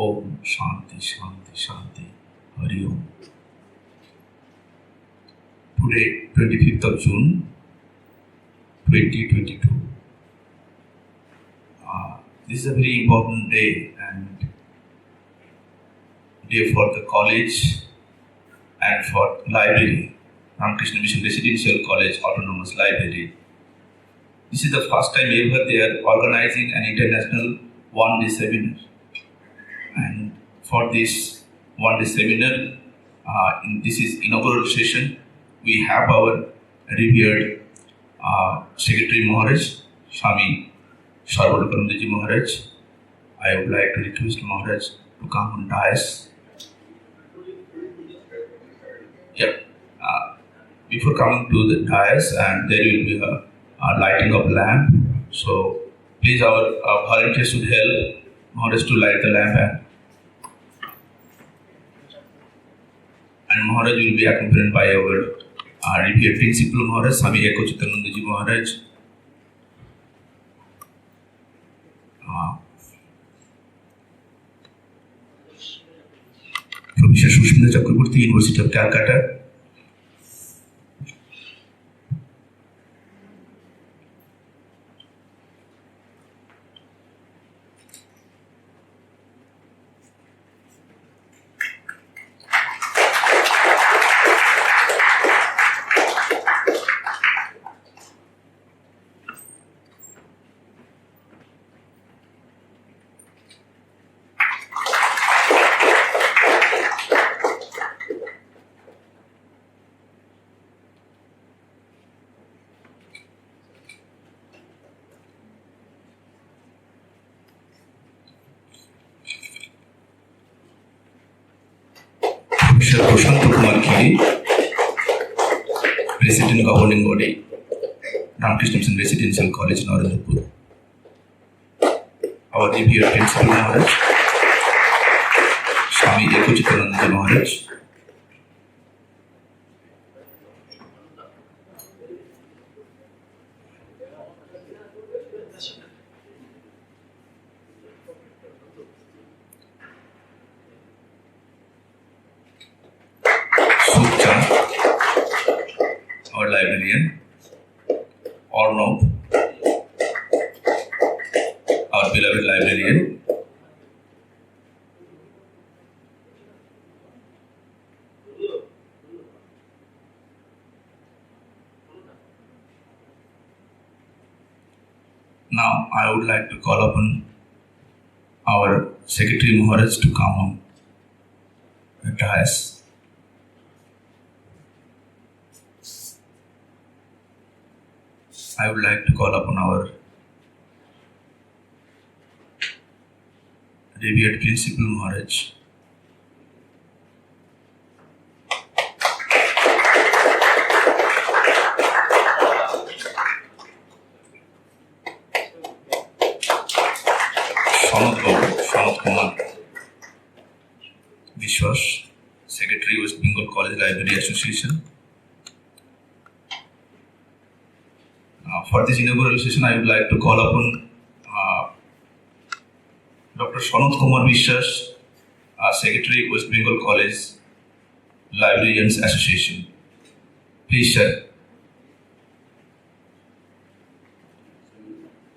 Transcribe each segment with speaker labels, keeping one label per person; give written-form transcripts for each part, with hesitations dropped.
Speaker 1: Om Shanti Shanti Shanti Hari Om. Today, 25th of June 2022. This is a very important day and day for the college and for library, Ramakrishna Mission Residential College Autonomous Library. This is the first time ever they are organizing an international one-day seminar. And for this one-day seminar, this is inaugural session, we have our revered Secretary Maharaj, Swami Sarvalokanandaji Maharaj. I would like to request Maharaj to come on dais. Before coming to the dais, and there will be a lighting of lamp. So please, our volunteers should help Maharaj to light the lamp, and Maharaj will be accompanied by our revered Principal Maharaj, Swami Ekocittanandaji Maharaj. Professor Sushmita Chakraborty, University of Calcutta. President Governing Body, Ramakrishna Mission Residential College, Narendrapur. Our revered Principal Maharaj, Swami Ekocittanandaji Maharaj. Our librarian, Arnav, our beloved librarian. Now I would like to call upon our Secretary Maharaj to come on the dais. I would like to call upon our revered Principal Maharaj. Sanat Kumar Vishwas, Secretary, West Bengal College Library Association. For this inaugural session, I would like to call upon Dr. Sanat Kumar Vishwas, Secretary, West Bengal College Librarians Association. Please, sir.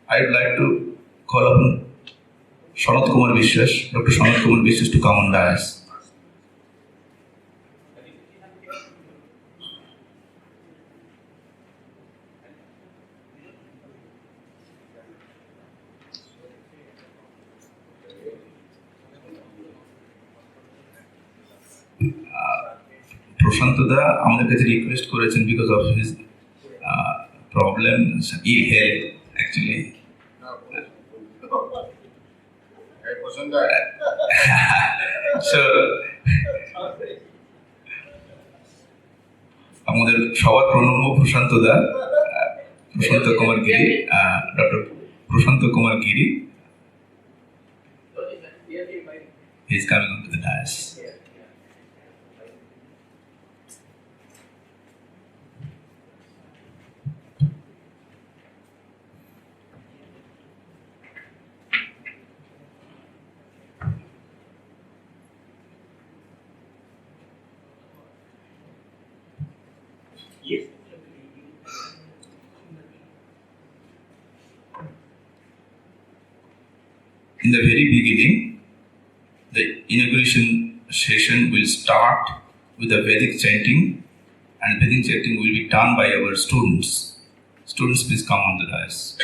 Speaker 1: I would like to call upon Sanat Kumar Vishwas, Dr. Sanat Kumar Vishwas to come on dais. প্রশান্ত দা আমাদের কাছে request করেছেন because of his problem ill health actually so আমাদের সবার প্রণম্য Prashanta da, Prashanta Kumar Giri, doctor Prashanta Kumar Giri. He is coming onto the dais. In the very beginning, the inauguration session will start with a Vedic chanting, and Vedic chanting will be done by our students. Students, please come on the dais.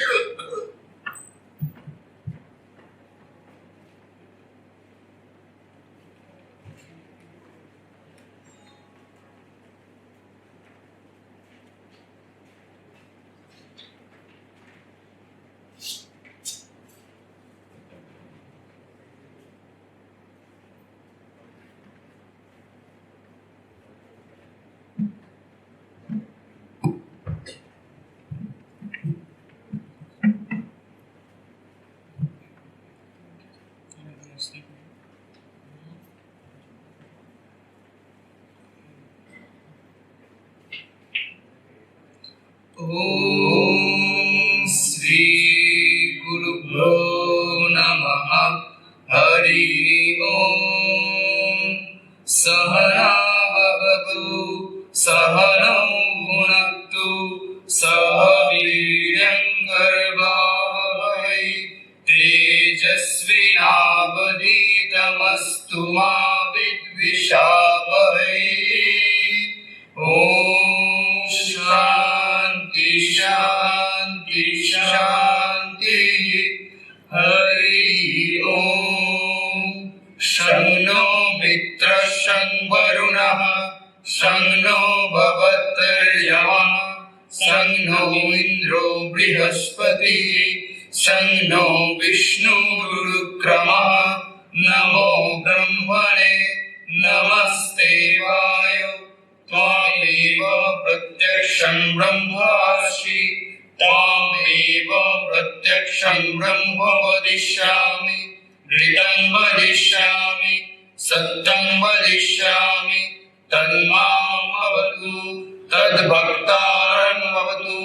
Speaker 2: Om Sri Gurubhyo Namaha Hari Om Sahana Bhavatu Sahana Bhunaktu Sahaviryam Garbhavai Tejasvinavaditamastu ma vidvishavai. Om Shanti Shanti Shanti Hari Om Shanno Mitra Varunah Shanno Bhavattaryama Shanno Indro Brihaspati Shanno Vishnu Rukrama Namo Brahmane Namaste Vaya Tvameva Pratyaksham Brahmasi Tvameva Pratyaksham Brahma Vadishyami Ritam Vadishyami Satyam Vadishyami Tanmam Avatu Tad Bhaktaram Avatu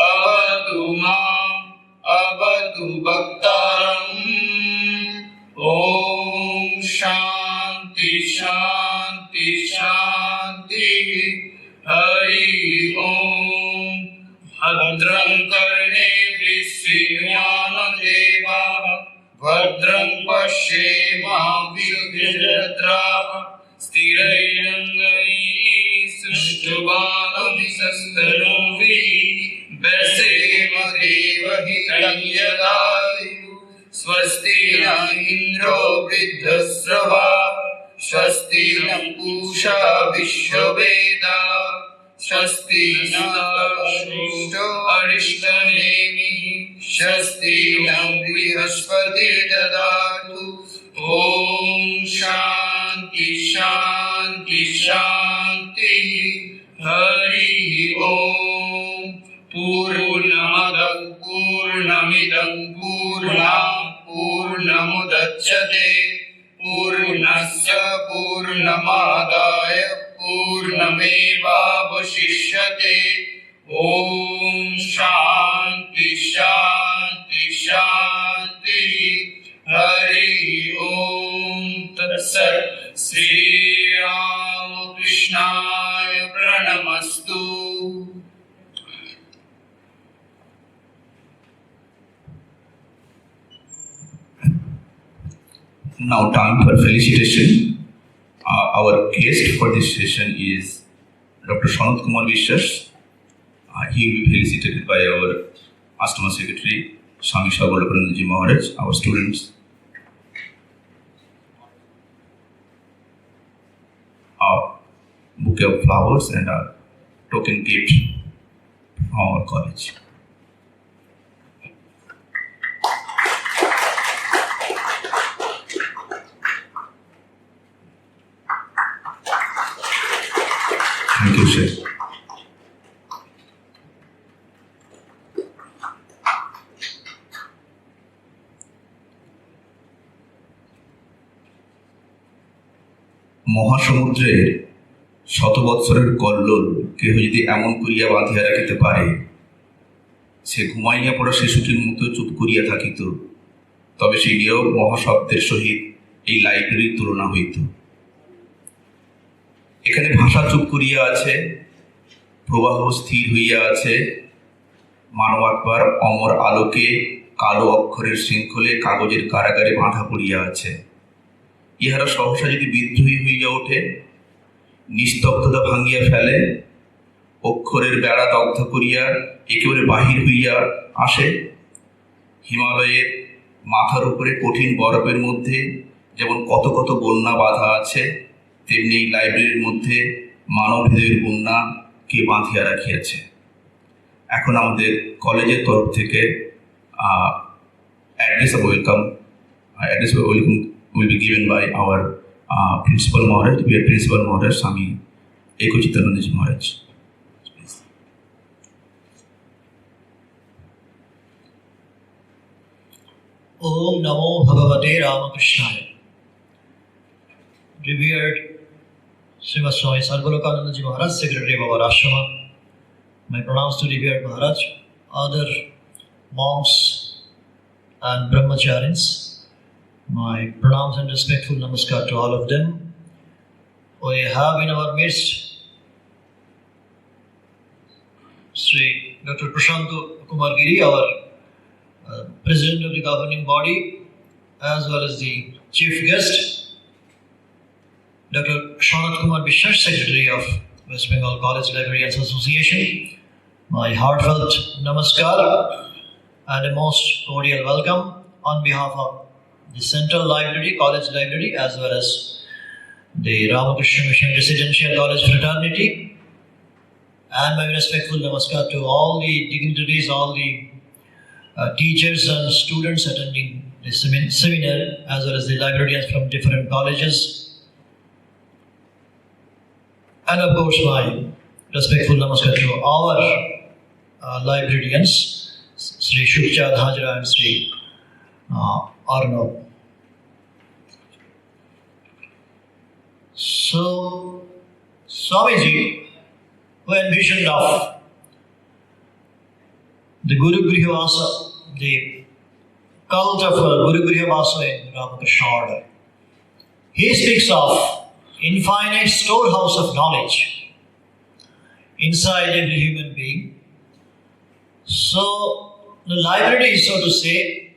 Speaker 2: Avatu Mam Avatu Bhaktaram. Om Shanti Shanti Shanti Hari Om Bhadram Karne Vishrinyana Deva Bhadram Pashyema Vijatra Sthirayangai Sushtubhadami Sastarovi Besema Devahitam Yadayu Swasti na Indro Vriddhasrava Swasti na Pusha Vishwaveda Swasti na Shishto Arishtanemi Swasti na Brihaspati Dadatu. Om Shanti Shanti Shanti Hari Om Purnamada Purnamidam Purnam Purnamudachyate Purnasya Purnamadaya Purnamevavashishyate. Om Shanti Shanti Shanti Hari Om Tat Sat. Sri Ramakrishnaya Pranamastu.
Speaker 1: Now time for felicitation. Our guest for this session is Dr. Sanat Kumar Vishwas. He will be felicitated by our Ashtama Secretary, Swami Sarvalokanandaji Maharaj, our students. A bouquet of flowers and a token gift from our college. Thank you, sir. মহাসমুদ্রের শত বৎসরের কল্লোল কেহ যদি এমন করিয়া বাঁধিয়া রাখিতে পারে, সে ঘুমাইয়া পড়া শিশুটির মতো চুপ করিয়া থাকিত, তবে সেই নীরব মহাশব্দের সহিত এই লাইব্রেরির তুলনা হইত। এখানে ভাষা চুপ করিয়া আছে, প্রবাহ স্থির হইয়া আছে, মানবাত্মার অমর আলোকে কালো অক্ষরের শৃঙ্খলে কাগজের কারাগারে বাঁধা পড়িয়া আছে। ইহারা সহসা যদি বিদ্রোহী হইয়া ওঠে, নিস্তব্ধতা ভাঙিয়া ফেলে, অক্ষরের বেড়া দগ্ধ করিয়া একেবারে বাহির হইয়া আসে, হিমালয়ের মাথার উপরে কঠিন বরফের মধ্যে যেমন কত কত বন্যা বাঁধা আছে, তেমনি এই লাইব্রেরির মধ্যে মানবহৃদয়ের বন্যা কে বাঁধিয়া রাখিয়াছে। এখন আমাদের কলেজের তরফ থেকে address of welcome will be given by our principal Maharaj, dear principal Maharaj, Swami Ekochitanandaji Maharaj.
Speaker 3: Om Namo Bhagavate Ramakrishnaaya. Revered Srimad Swami Sarvalokanandaji Maharaj, Secretary of our Ashrama, my pronouns to revered Maharaj, other monks and brahmacharis, my pronouns and respectful namaskar to all of them. We have in our midst Sri Dr. Prashanto Kumar Giri, our President of the governing body, as well as the chief guest, Dr. Shanat Kumar Bishar, Secretary of West Bengal College Librarians Association. My heartfelt namaskar and a most cordial welcome on behalf of the Central Library, College Library, as well as the Ramakrishna Mission Residential College Fraternity. And my respectful namaskar to all the dignitaries, all the teachers and students attending the seminar, as well as the librarians from different colleges. And of course, my respectful namaskar to our librarians, Sri Shukchand Hajra and Sri Arnav. So, Swamiji, who envisioned of the Guru Grihivasa, the cult of Guru Grihivasa in Ramakrishna order, he speaks of infinite storehouse of knowledge inside every human being. So, the library, so to say,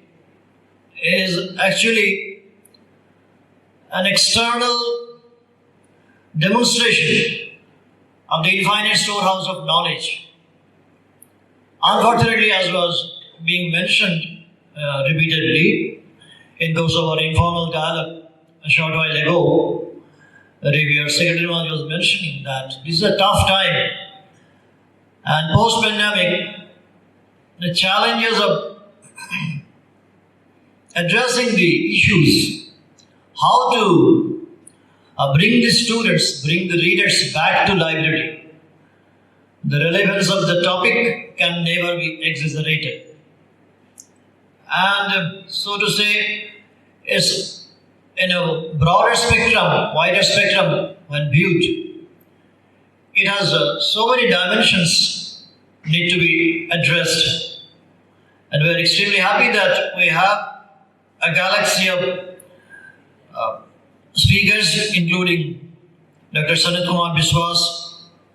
Speaker 3: is actually an external demonstration of the infinite storehouse of knowledge. Unfortunately, as was being mentioned repeatedly in course of our informal dialogue a short while ago, Revered Secretary Maharaj was mentioning that this is a tough time, and post-pandemic, the challenges of addressing the issues, how to bring the students, bring the readers back to library. The relevance of the topic can never be exaggerated. And so to say, is in a broader spectrum, wider spectrum when viewed, it has so many dimensions need to be addressed. And we are extremely happy that we have a galaxy of speakers, including Dr. Sanat Kumar Biswas,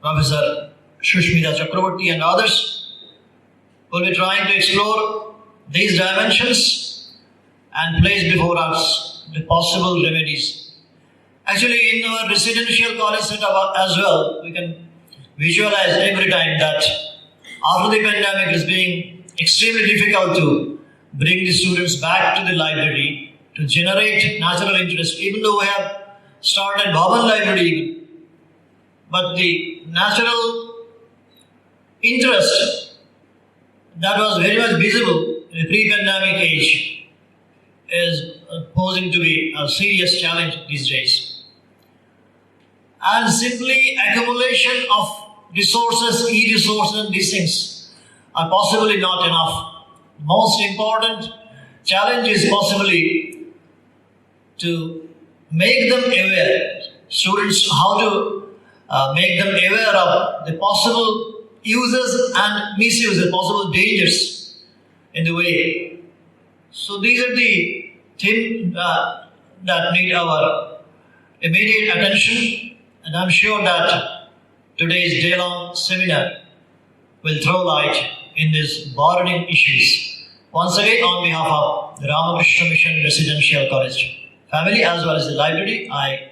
Speaker 3: Professor Shushmita Chakraborty, and others who will be trying to explore these dimensions and place before us the possible remedies. Actually, in our residential college setup as well, we can visualize every time that after the pandemic is being extremely difficult to bring the students back to the library to generate natural interest, even though we have started Bhavan Library, but the natural interest that was very much visible in the pre-pandemic age is posing to be a serious challenge these days. And simply accumulation of resources, e-resources, and these things are possibly not enough. Most important challenge is possibly to make them aware, students, how to make them aware of the possible uses and misuses, possible dangers in the way. So these are the things that need our immediate attention, and I'm sure that today's day-long seminar will throw light in these burning issues Once again, on behalf of the Ramakrishna Mission Residential College family as well as the library, I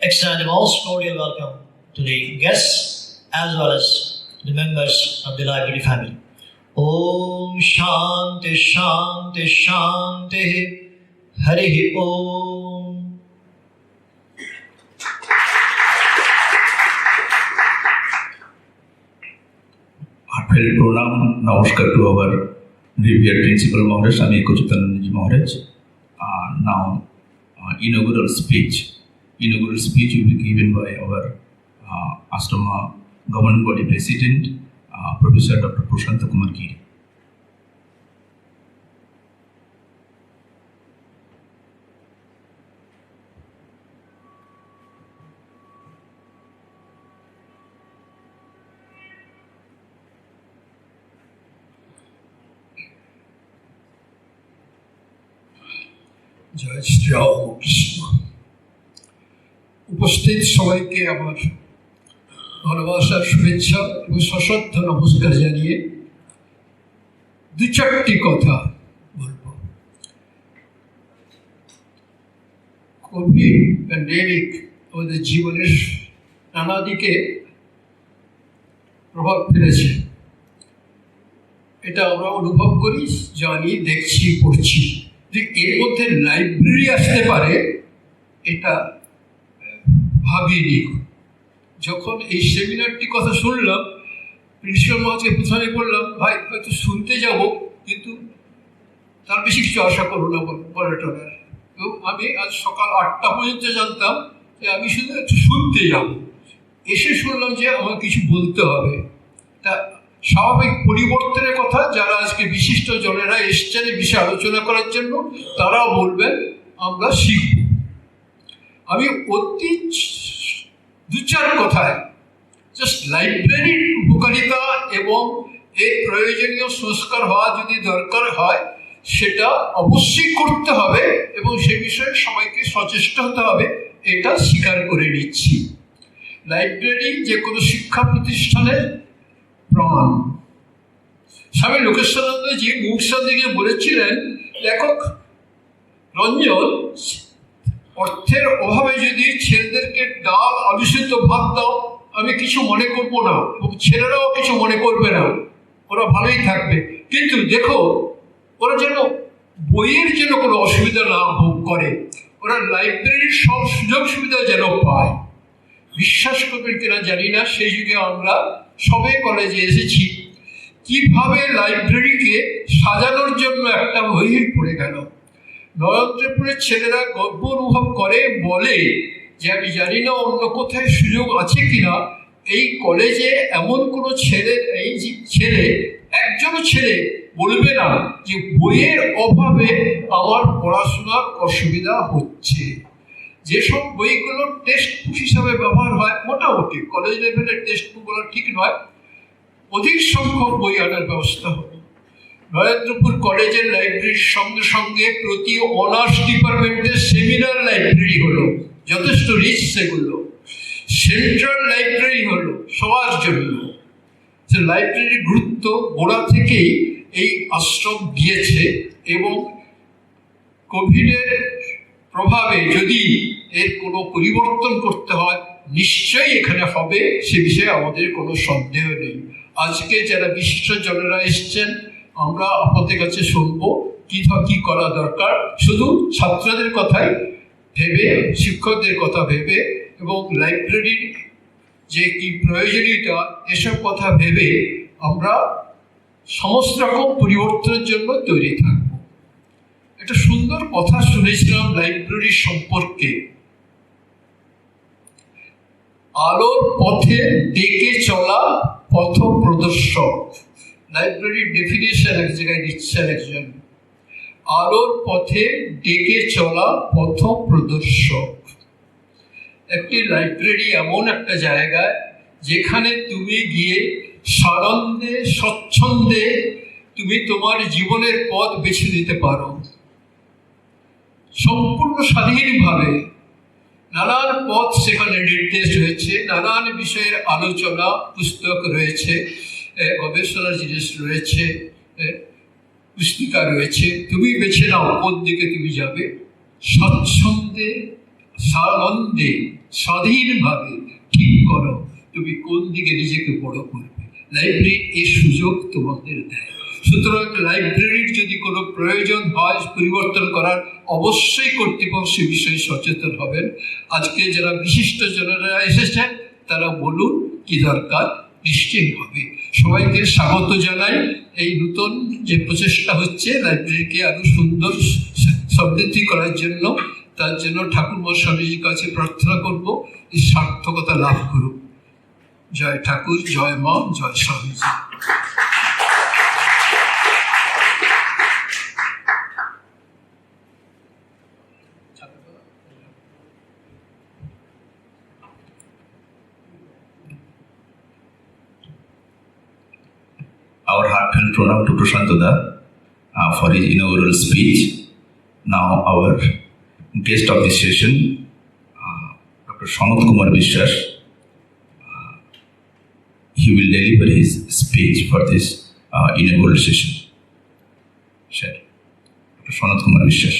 Speaker 3: extend the most cordial welcome to the guests as well as the members of the library family. Om Shanti Shanti Shanti Hari Om.
Speaker 1: Heartfelt pranam, namaskar to our revered principal Maharaj, Swami Kochitanandaji Maharaj. Now, inaugural speech will be given by our Ashrama Governing Body President, Professor Dr. Prashanta Kumar Giri.
Speaker 4: জয় শ্রীরামকৃষ্ণ। উপস্থিত সবাইকে আমার ভালোবাসার শুভেচ্ছা এবং সশ্রদ্ধ নমস্কার জানিয়ে দু চারটি কথা বলবো। কোভিড প্যান্ডেমিক আমাদের জীবনের নানা দিকে প্রভাব ফেলেছে, এটা আমরা অনুভব করি, জানি, দেখছি, পড়ছি। এর মধ্যে লাইব্রেরি আসতে পারে এটা ভাবিনি। যখন এই সেমিনারটি কথা শুনলাম, প্রিন্সিপাল মহাশয়কে প্রথমে বললাম, ভাই হয়তো শুনতে যাব, কিন্তু তার বেশি কিছু আশা করবো না বলে টলার। এবং আমি আজ সকাল 8টা পর্যন্ত জানতাম যে আমি শুধু একটু শুনতে যাব। এসে শুনলাম যে আমার কিছু বলতে হবে। তা স্বাভাবিক পরিবর্তনের কথা, যারা আজকে বিশিষ্ট জনেরা এসছেন এই বিষয়ে আলোচনা করার জন্য, তারাও বলবেন, আমরা শিখব। আমি অতি দু চার কথায় জাস্ট লাইব্রেরির উপকারিতা এবং এর প্রয়োজনীয় সংস্কার হওয়া যদি দরকার হয়, সেটা অবশ্যই করতে হবে এবং সে বিষয়ে সবাইকে সচেষ্ট হতে হবে, এটা স্বীকার করে নিচ্ছি। লাইব্রেরি যে কোনো শিক্ষা প্রতিষ্ঠানের প্রমাণ। স্বামী লোকেশ্বরানন্দজি মুখসা দিকে বলেছিলেন, লেখক রঞ্জন, অর্থের অভাবে যদি ছেলেদেরকে ডাল আলু সেদ্ধ ভাত দাও, আমি কিছু মনে করবো না এবং ছেলেরাও কিছু মনে করবে না, ওরা ভালোই থাকবে। কিন্তু দেখো, ওরা যেন বইয়ের যেন কোনো অসুবিধা না ভোগ করে, ওরা লাইব্রেরির সব সুযোগ সুবিধা যেন পায়। বিশ্বাস করবেন কিনা জানি না, সেই যুগে আমরা সবে কলেজে এসেছি, কিভাবে লাইব্রেরিকে সাজানোর জন্য একটা হইই পড়ে গেল। নরেন্দ্রপুরের ছেলেরা গর্ব অনুভব করে, বলে যে আমি জানি না অন্য কোথায় সুযোগ আছে কিনা, এই কলেজে এমন কোনো একজনও ছেলে বলবে না যে বইয়ের অভাবে আমার পড়াশোনার অসুবিধা হচ্ছে। যেসব বইগুলো টেক্সট বুক হিসাবে ব্যবহার হয়, মোটামুটি কলেজ লেভেলের টেক্সট বুকগুলো ঠিক নয়, অধিক সংখ্যক বই আনার ব্যবস্থা হলো। নরেন্দ্রপুর কলেজের লাইব্রেরির সঙ্গে সঙ্গে প্রতি অনার্স ডিপার্টমেন্টের সেমিনার লাইব্রেরি হলো, যথেষ্ট রিচ সেগুলো। সেন্ট্রাল লাইব্রেরি হলো সবার জন্য। লাইব্রেরির গুরুত্ব গোড়া থেকেই এই আশ্রম দিয়েছে এবং কোভিডের প্রভাবে যদি এর কোনো পরিবর্তন করতে হয়, নিশ্চয়ই এখানে হবে, সে বিষয়ে আমাদের কোনো সন্দেহ নেই। আজকে যারা বিশিষ্ট জনেরা এসছেন, আমরা আপনাদের কাছে শুনবো কি করা দরকার, শুধু ছাত্রদের কথাই ভেবে, শিক্ষকদের কথা ভেবে এবং লাইব্রেরির যে কি প্রয়োজনীয়তা, এসব কথা ভেবে আমরা সমস্ত রকম পরিবর্তনের জন্য তৈরি থাকব। একটা সুন্দর কথা শুনেছিলাম লাইব্রেরি সম্পর্কে, আলোর পথে ডেকে চলা পথ প্রদর্শক। লাইব্রেরির ডেফিনেশন এক জায়গায় দিচ্ছেন একজন, আলোর পথে ডেকে চলা পথ প্রদর্শক। একটি লাইব্রেরি এমন একটা জায়গা যেখানে তুমি গিয়ে সানন্দে স্বচ্ছন্দে তুমি তোমার জীবনের পথ বেছে নিতে পারো, সম্পূর্ণ স্বাধীনভাবে। নানান পথ সেখানে নির্দেশ রয়েছে, নানান বিষয়ের আলোচনা পুস্তক রয়েছে, গবেষণার জিনিস রয়েছে, পুস্তিকা রয়েছে, তুমি বেছে নাও কোন দিকে তুমি যাবে, স্বচ্ছন্দে সানন্দে স্বাধীনভাবে ঠিক করো তুমি কোন দিকে নিজেকে বড় করবে। লাইব্রেরি এই সুযোগ তোমাদের দেয়। সুতরাং লাইব্রেরির যদি কোনো প্রয়োজন হয় পরিবর্তন করার, অবশ্যই কর্তৃপক্ষ সে বিষয়ে সচেতন হবেন। আজকে যারা বিশিষ্ট জনেরা এসেছেন তারা বলুন কি দরকার, নিশ্চয়ই হবে। সবাইকে স্বাগত জানাই। এই নতুন যে প্রচেষ্টা হচ্ছে লাইব্রেরিকে আরো সুন্দর সমৃদ্ধি করার জন্য, তার জন্য ঠাকুর স্বামীজির কাছে প্রার্থনা করব এই সার্থকতা লাভ করুক। জয় ঠাকুর, জয় মা, জয় Swamiji.
Speaker 1: Our heartfelt pronoun to Prashantoda for his inaugural speech. Now our guest of this session, Dr. Sanat Kumar Vishwas, he will deliver his speech for this inaugural session. Sure. Dr. Sanat Kumar Vishwas.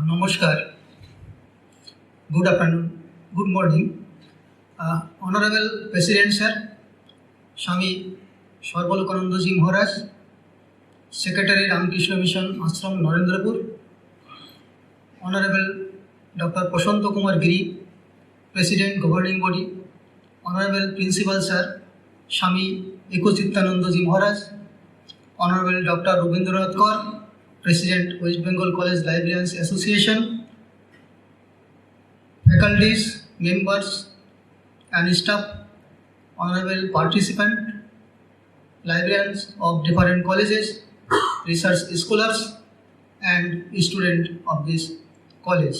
Speaker 5: Namaskar. Good afternoon. Good morning. Honorable President Sir, Swami Sarvalokananda Ji Maharaj, Secretary Ramakrishna Mission Ashram Narendrapur, Honorable Dr. Prashanto Kumar Giri, President Governing Body, Honorable Principal Sir, Swami Ekocittananda Ji Maharaj, Honorable Dr. Rabindranath Kaur, President West Bengal College Librarians Association, faculties, members and staff, honorable participant, librarians of different colleges, research scholars and students of this college.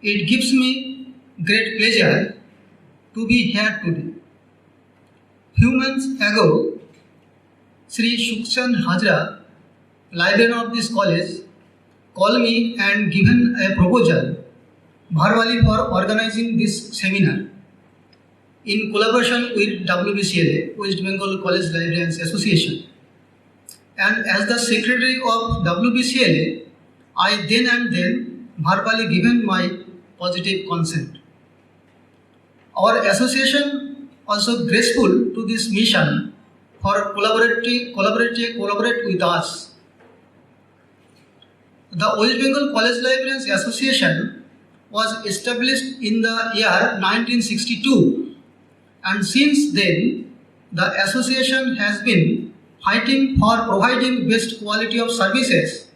Speaker 5: It gives me great pleasure to be here today. Few months ago, Sri Sukchan Hajra, librarian of this college, called me and given a proposal verbally for organizing this seminar in collaboration with WBCLA, West Bengal College Librarians Association. And as the secretary of WBCLA, I then and then verbally given my positive consent. Our association also grateful to this mission for collaborate with us. The West Bengal College Librarians Association was established in the year 1962, and since then the association has been fighting for providing best quality of services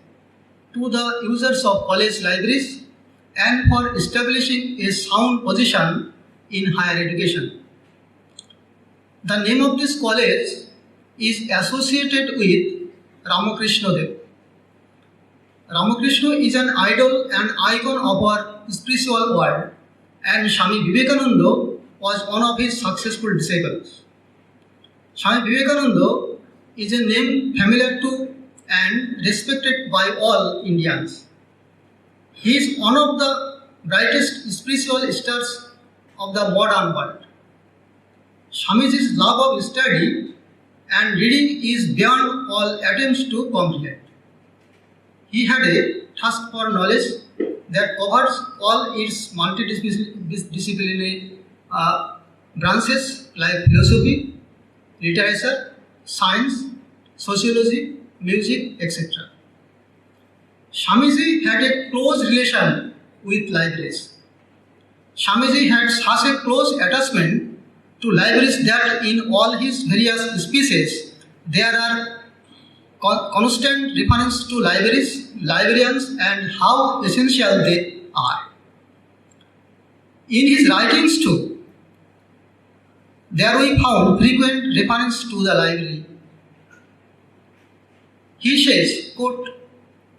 Speaker 5: to the users of college libraries and for establishing a sound position in higher education. The name of this college is associated with Ramakrishna Dev. Ramakrishna is an idol and icon of our spiritual world, and Swami Vivekananda was one of his successful disciples. Swami Vivekananda is a name familiar to and respected by all Indians. He is one of the brightest spiritual stars of the modern world. Swamiji's love of study and reading is beyond all attempts to comprehend. He had a thirst for knowledge that covers all its multidisciplinary branches like philosophy, literature, science, sociology, music, etc. Swamiji had a close relation with libraries. Swamiji had such a close attachment to libraries that in all his various speeches there are constant reference to libraries, librarians and how essential they are. In his writings too, there we found frequent reference to the library. He says, quote,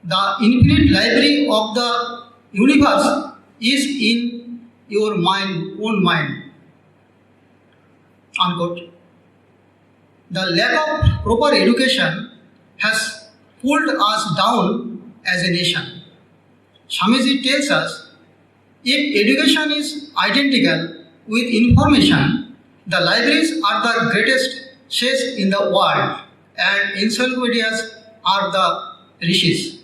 Speaker 5: "The infinite library of the universe is in your own mind." Unquote. The lack of proper education has pulled us down as a nation. Swamiji tells us, if education is identical with information, the libraries are the greatest chest in the world and encyclopedias are the riches.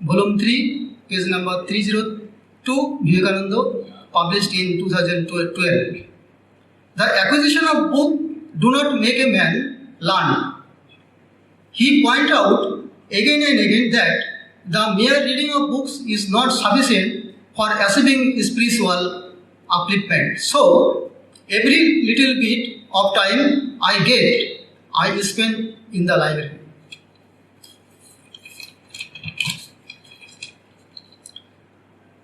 Speaker 5: Volume 3, page number 302, Vivekananda, published in 2012. The acquisition of book do not make a man learn. He point out again and again that the mere reading of books is not sufficient for achieving spiritual upliftment. So, every little bit of time I get, I spend in the library.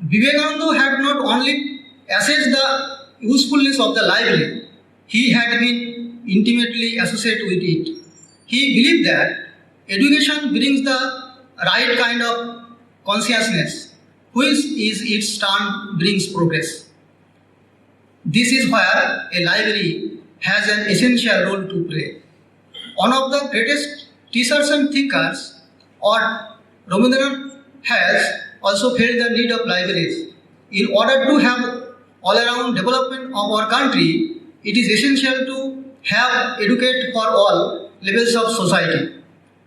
Speaker 5: Vivekananda had not only assessed the usefulness of the library, he had been intimately associated with it. He believed that education brings the right kind of consciousness, which is its turn brings progress. This is where a library has an essential role to play. One of the greatest teachers and thinkers, or Rabindranath, has also felt the need of libraries. In order to have all-around development of our country, it is essential to have educate for all levels of society.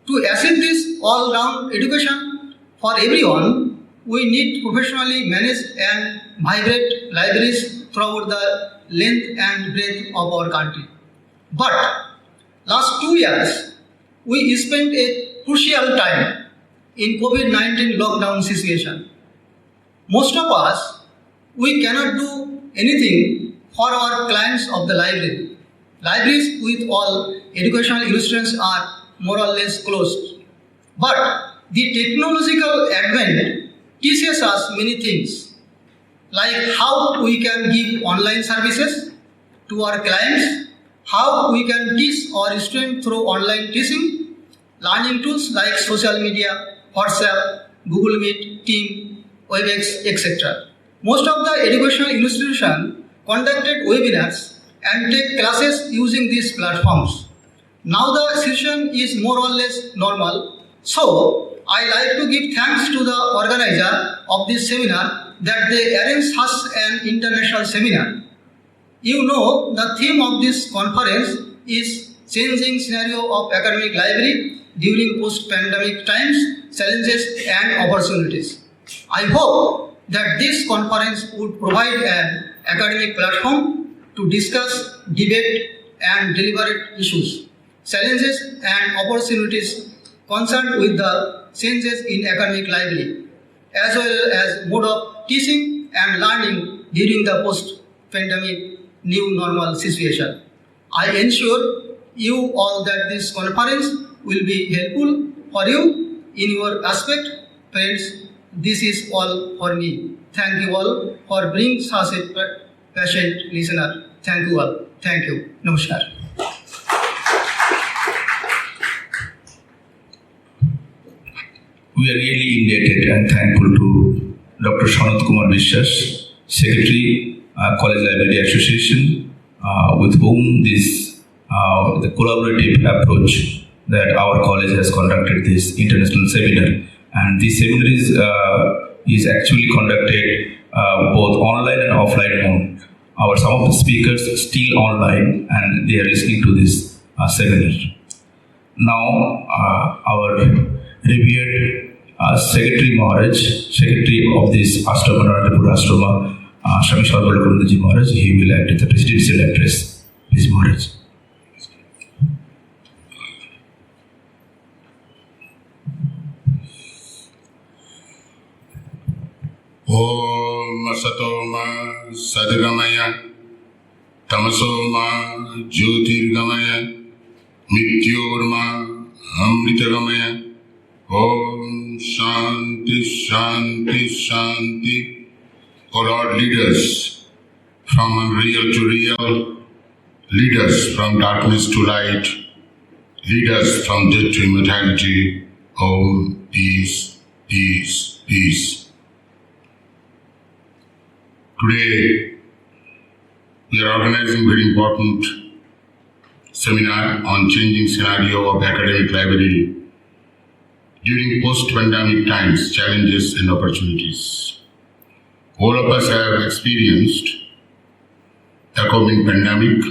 Speaker 5: To achieve this all-round education for everyone, we need professionally managed and vibrant libraries throughout the length and breadth of our country. But last 2 years, we spent a crucial time in COVID-19 lockdown situation. Most of us, we cannot do anything for our clients of the library. Libraries with all educational institutions are more or less closed. But the technological advent teaches us many things, like how we can give online services to our clients, how we can teach our students through online teaching, learning tools like social media, WhatsApp, Google Meet, Team, WebEx, etc. Most of the educational institutions conducted webinars and take classes using these platforms. Now the situation is more or less normal, so I like to give thanks to the organizer of this seminar that they arranged such an international seminar. You know, the theme of this conference is Changing Scenario of Academic Library during post-pandemic times, Challenges and Opportunities. I hope that this conference would provide an academic platform to discuss, debate and deliberate issues, challenges and opportunities concerned with the changes in academic library, as well as mode of teaching and learning during the post-pandemic new normal situation. I ensure you all that this conference will be helpful for you in your aspect. Friends, this is all for me. Thank you all for being such a patient listener. Thank you all. Thank you. Namaskar.
Speaker 1: We are really indebted and thankful to Dr. Sanat Kumar Vishwas, Secretary, College Library Association, with whom this the collaborative approach that our college has conducted this international seminar. And this seminar is actually conducted both online and offline mode. Some of the speakers still online and they are listening to this seminar. Now, our revered Secretary Maharaj, Secretary of this Ashrama, Narayapur Ashrama, Swami Sarvalakanandaji Maharaj, he will act as the presidential address. Please, Maharaj.
Speaker 2: Om Asatoma Sadgamaya Tamasoma Jyotirgamaya Mrityorma Amritagamaya. Om Shanti Shanti Shanti. O Lord, lead us from unreal to real, lead us from darkness to light, lead us from death to immortality. Om peace, peace, peace. Today, we are organizing very important seminar on changing scenario of academic library during post-pandemic times, challenges and opportunities. All of us have experienced the COVID pandemic.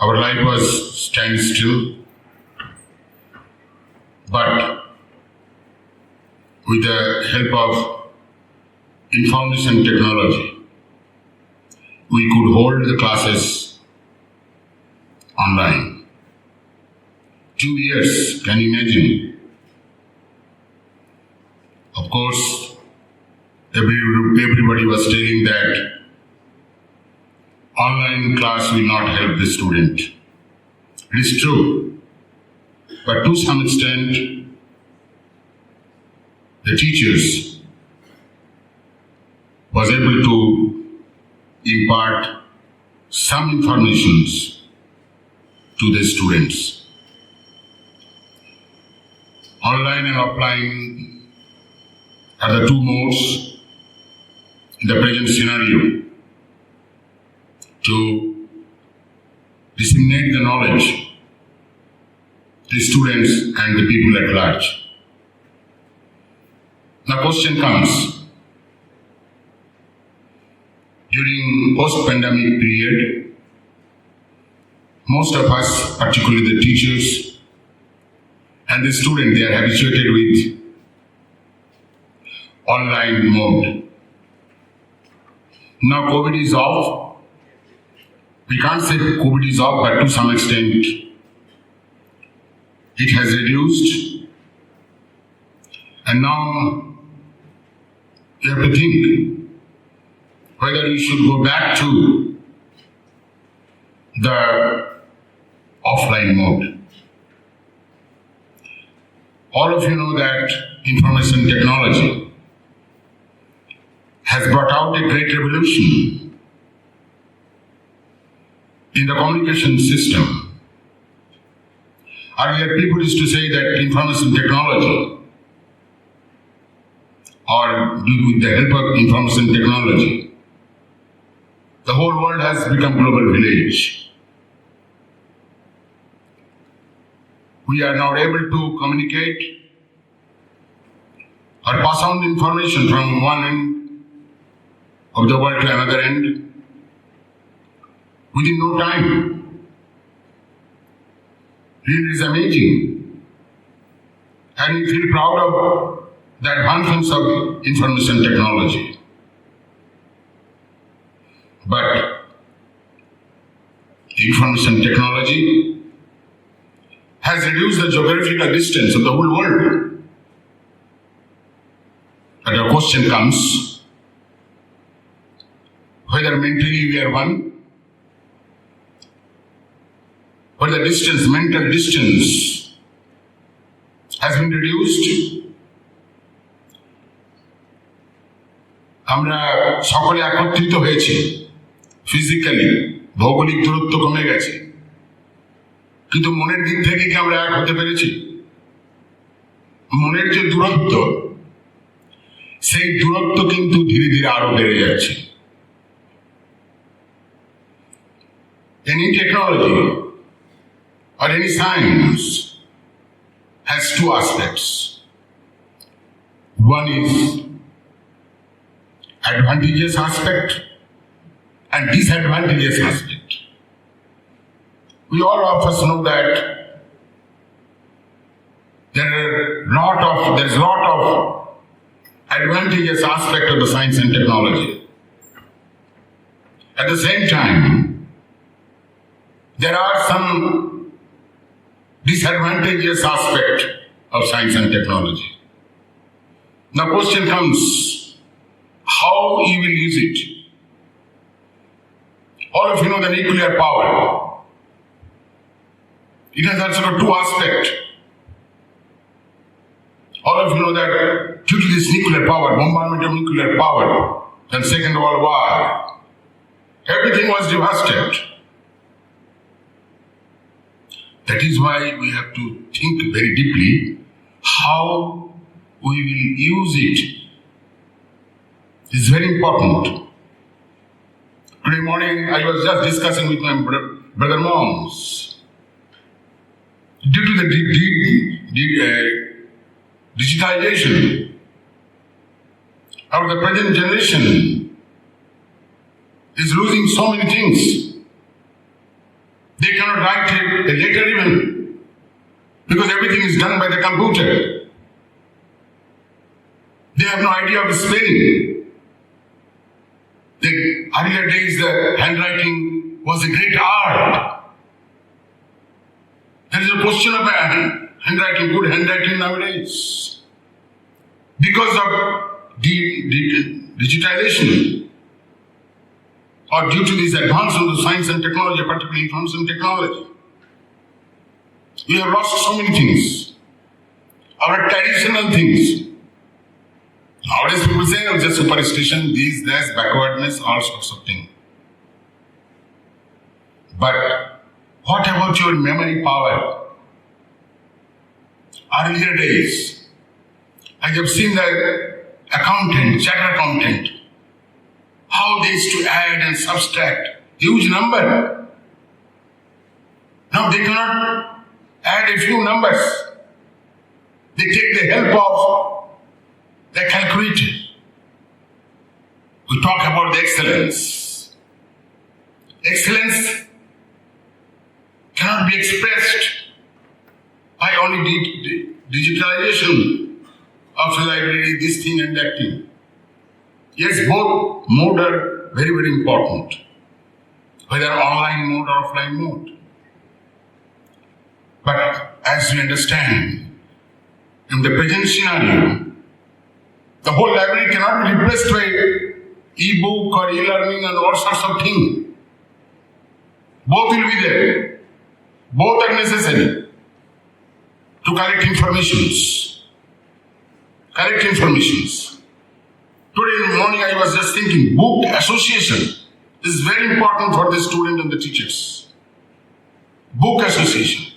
Speaker 2: Our life was standstill, but with the help of information technology, we could hold the classes online. 2 years, can you imagine? Of course, everybody was telling that online class will not help the student. It is true, but to some extent, the teachers was able to impart some informations to the students. Online and offline are the two modes in the present scenario to disseminate the knowledge to students and the people at large. Now question comes, during post-pandemic period, most of us, particularly the teachers and the students, they are habituated with online mode. Now COVID is off. We can't say COVID is off, but to some extent, it has reduced. And now you have to think whether you should go back to the offline mode. All of you know that information technology has brought out a great revolution in the communication system. Earlier, people used to say that information technology, or with the help of information technology, the whole world has become global village. We are now able to communicate or pass on information from one end of the world to another end within no time. Really, it is amazing. And we feel proud of the advancements of information technology. But information technology has reduced the geographical distance of the whole world. But the question comes, whether mentally we are one, but the distance, mental distance has been reduced. আমরা সকলে একত্রিত হয়েছি physically, ভৌগোলিক দূরত্ব কমে গেছে, কিন্তু মনের দিক থেকে কি আমরা এক হতে পেরেছি? মনের যে দূরত্ব, সেই দূরত্ব কিন্তু ধীরে ধীরে আরো বেড়ে যাচ্ছে। Any technology or any science has two aspects. One is advantageous aspect and disadvantageous aspect. We all of us know that there's a lot of advantageous aspect of the science and technology. At the same time, there are some disadvantageous aspect of science and technology. Now question comes, how you will use it? All of you know the nuclear power. It has also got two aspects. All of you know that due to this nuclear power, bombardment of nuclear power, and Second World War, everything was devastated. That is why we have to think very deeply how we will use it. It's very important. Today morning I was just discussing with my brother moms, due to the digitalization of the present generation is losing so many things. They cannot write a letter even because everything is done by the computer. They have no idea of the spelling. The earlier days, the handwriting was a great art. There is a question of handwriting, good handwriting nowadays. Because of digitalization, or due to this advancement of science and technology, particularly information technology, we have lost so many things. Our traditional things. Nowadays people say, oh, just superstition, these, that, backwardness, all sorts of things. But what about your memory power? Earlier days, I have seen the accountant, chartered accountant, how they used to add and subtract huge number. Now they cannot add a few numbers. They take the help of the calculator. We talk about the excellence. Excellence cannot be expressed by only digitalization of the library, this thing and that thing. Yes, both mode are very, very important, whether online mode or offline mode. But as we understand, in the present scenario, the whole library cannot be replaced by e-book or e-learning and all sorts of things. Both will be there. Both are necessary to collect informations. Today in the morning I was just thinking, book association is very important for the student and the teachers. Book association.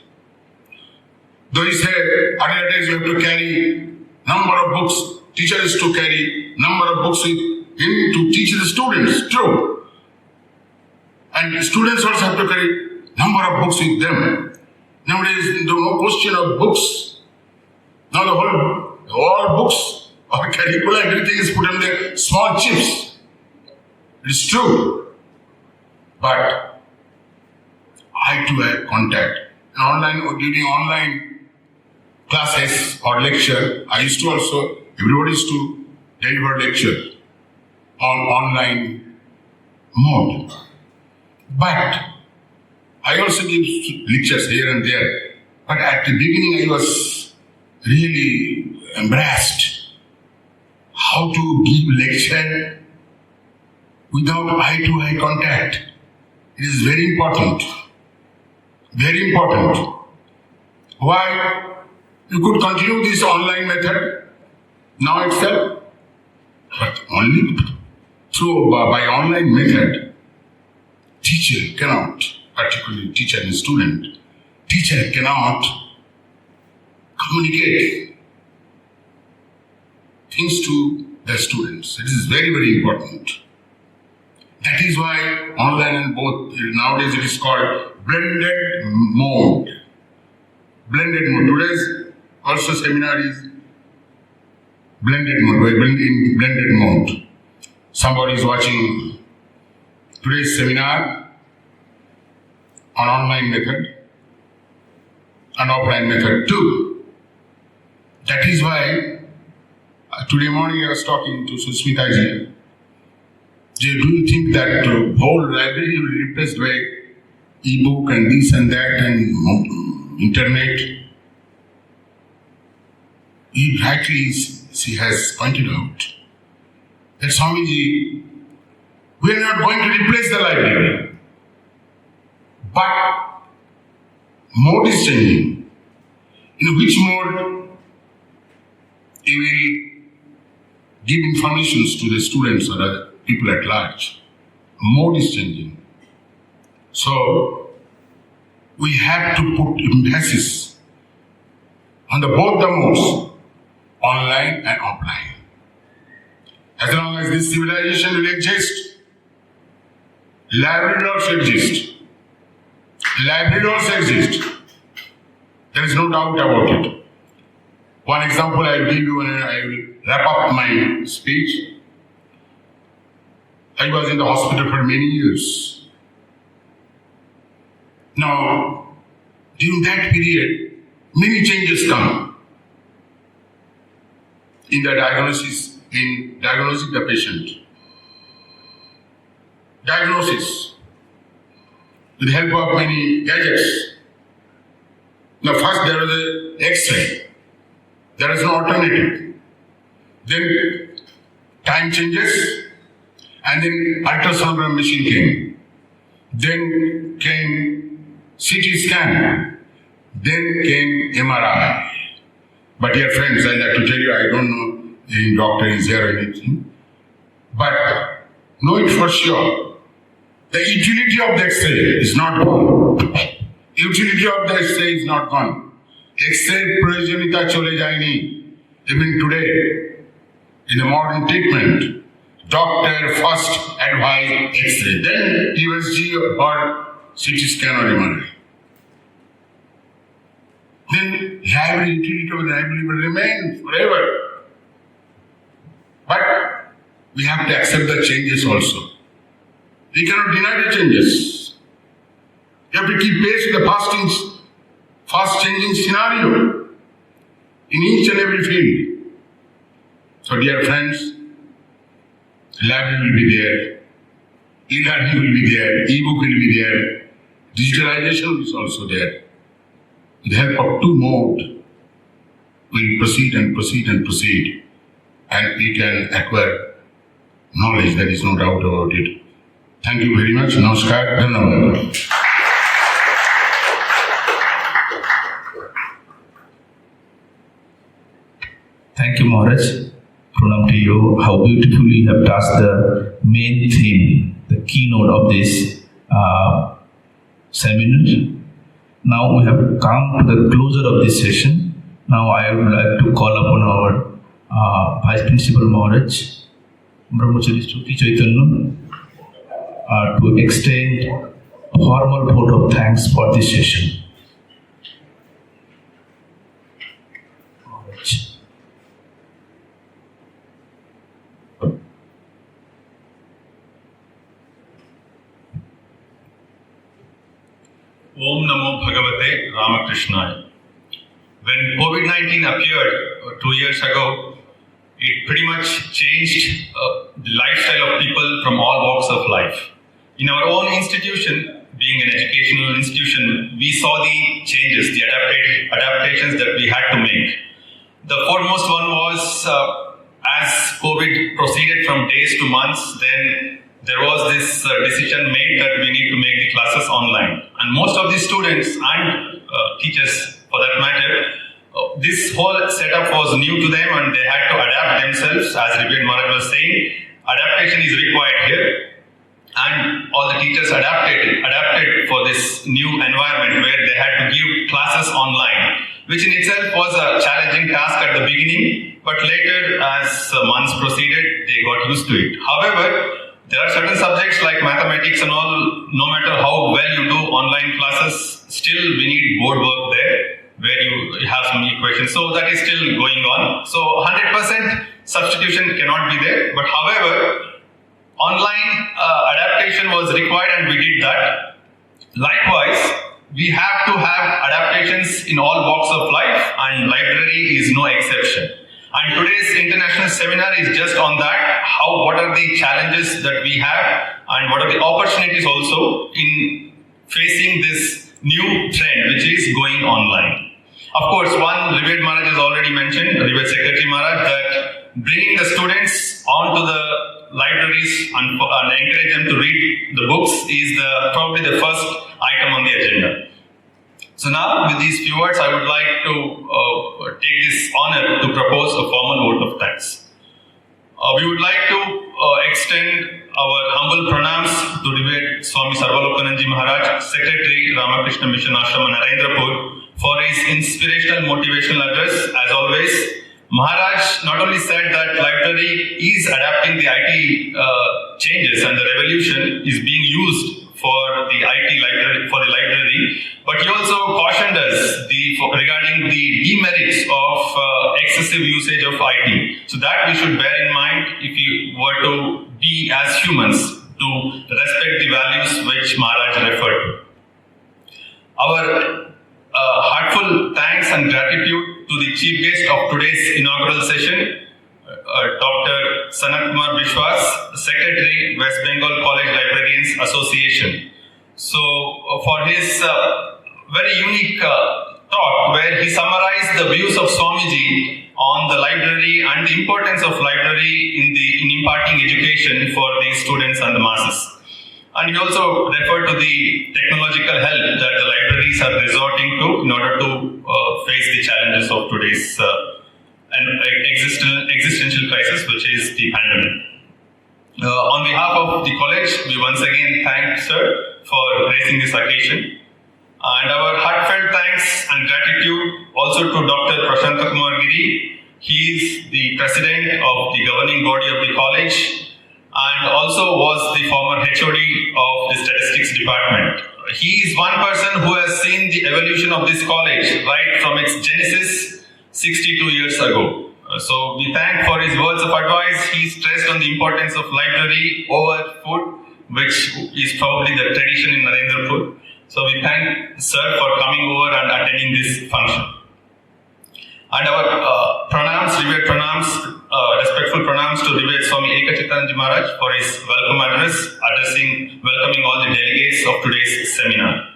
Speaker 2: Though he said, earlier days you have to carry number of books, teacher is to carry number of books with him to teach the students, true. And the students also have to carry number of books with them. Nowadays, there is no question of books. Now all books or curriculum, everything is put on the small chips. It is true. But eye-to-eye contact. Online or during online classes or lecture, everybody used to deliver lecture on online mode. But I also give lectures here and there. But at the beginning I was really embarrassed how to give lecture without eye-to-eye contact. It is very important. Very important. Why? You could continue this online method now itself, but only by online method, teacher cannot, particularly teacher and student, teacher cannot communicate things to the students. It is very, very important. That is why online and both, nowadays it is called blended mode. Blended mode. Today's also seminar is blended mode. We are in blended mode. Somebody is watching today's seminar on online method and offline method too. That is why today morning I was talking to Susmita ji. Do you think that the whole library will be replaced by e-book and this and that and internet? She has pointed out that Swamiji, we are not going to replace the library, but mode is changing. In which mode you will give informations to the students or the people at large. Mode is changing. So we have to put emphasis on both the modes, online and offline. As long as this civilization will exist, library will also exist. Library also exists. There is no doubt about it. One example I will give you and I will wrap up my speech. I was in the hospital for many years. Now, during that period, many changes come in the diagnosis, in diagnosing the patient. Diagnosis with the help of many gadgets. Now, first there was an X-ray. There is no alternative. Then time changes, and then ultrasound machine came. Then came CT scan. Then came MRI. But dear friends, I like to tell you, I don't know any doctor is here or anything. But know it for sure. The utility of the X-ray is not gone. Utility of the X-ray is not gone. X-ray প্রয়োজনীয়তা চলে যায়নি. Even today, in the modern treatment, doctor first advise X-ray, then USG or CT scan or MRI. Then library utility of the library will remain forever. But we have to accept the changes also. We cannot deny the changes. You have to keep pace with the fast changing scenario in each and every field. So dear friends, library will be there, e-learning will be there, e-book will be there, digitalization is also there. With the help of two modes, we'll proceed and proceed and proceed, and we can acquire knowledge, there is no doubt about it. Thank you very much. Namaskar. Dhanyawad.
Speaker 1: Thank you, Maharaj. Pranam to you. How beautifully you have touched the main theme, the keynote of this seminar. Now we have come to the closure of this session. Now I would like to call upon our Vice Principal Maharaj, Brahmachari Shruti Chaitanya, to extend a formal vote of thanks for this session. Maharaj.
Speaker 6: Om Namo Bhagavate Ramakrishnaaya. When COVID-19 appeared 2 years ago, it pretty much changed the lifestyle of people from all walks of life. In our own institution, being an educational institution, we saw the changes, the adaptations that we had to make. The foremost one was as COVID proceeded from days to months, then there was this decision made that we need to make the classes online. And most of the students and teachers, for that matter, this whole setup was new to them and they had to adapt themselves. As Rived Maharaj was saying, adaptation is required here. And all the teachers adapted for this new environment where they had to give classes online, which in itself was a challenging task at the beginning, but later as months proceeded, they got used to it. However, there are certain subjects like mathematics and all, no matter how well you do online classes, still we need board work there, where you have some equations. So that is still going on. So 100% substitution cannot be there. But however, online adaptation was required and we did that. Likewise, we have to have adaptations in all walks of life and library is no exception. And today's international seminar is just on that, what are the challenges that we have and what are the opportunities also in facing this new trend which is going online. Of course, one Rived Maharaj has already mentioned, Rived Secretary Maharaj, that bringing the students onto the libraries and encourage them to read the books is probably the first item on the agenda. So now, with these few words, I would like to take this honor to propose a formal vote of thanks. We would like to extend our humble pranams to Revered Swami Sarvalokananji Maharaj, Secretary, Ramakrishna Mission Ashram, Narendrapur, for his inspirational motivational address. As always, Maharaj not only said that library is adapting the IT changes and the revolution is being used for the IT library, but he also cautioned us regarding the demerits of excessive usage of IT. So that we should bear in mind if we were to be as humans to respect the values which Maharaj referred to. Our heartful thanks and gratitude to the chief guest of today's inaugural session, Dr. Sanat Kumar Bishwas, Secretary, West Bengal College Librarians Association. So, for his very unique talk, where he summarized the views of Swamiji on the library and the importance of library in imparting education for the students and the masses. And he also referred to the technological help that the libraries are resorting to in order to face the challenges of today's existential crisis, which is the pandemic. On behalf of the college, we once again thank Sir for gracing this occasion. And our heartfelt thanks and gratitude also to Dr. Prashanta Kumar Giri. He is the president of the governing body of the college and also was the former HOD of the statistics department. He is one person who has seen the evolution of this college right from its genesis 62 years ago. So we thank for his words of advice. He stressed on the importance of library over food, which is probably the tradition in Narendrapur. So we thank Sir for coming over and attending this function. And our respectful pranams to Revered Swami Ekachitanand Maharaj for his welcome address, welcoming all the delegates of today's seminar.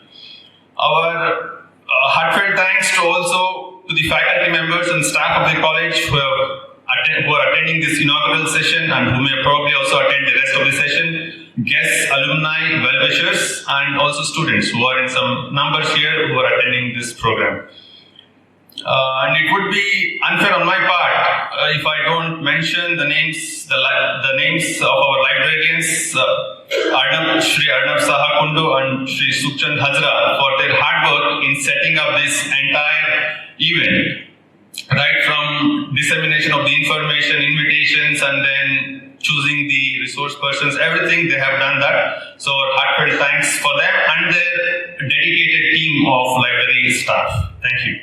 Speaker 6: Our heartfelt thanks to the faculty members and staff of the college who are attending this inaugural session and who may probably also attend the rest of the session, guests, alumni, well-wishers, and also students who are in some numbers here who are attending this program. And it would be unfair on my part if I don't mention the names of our librarians, Shri Arnab Sahakundu and Shri Sukhchand Hazra, for their hard work in setting up this entire event, right from dissemination of the information, invitations, and then choosing the resource persons, everything they have done that. So our heartfelt thanks for them and their dedicated team of library staff. Thank you.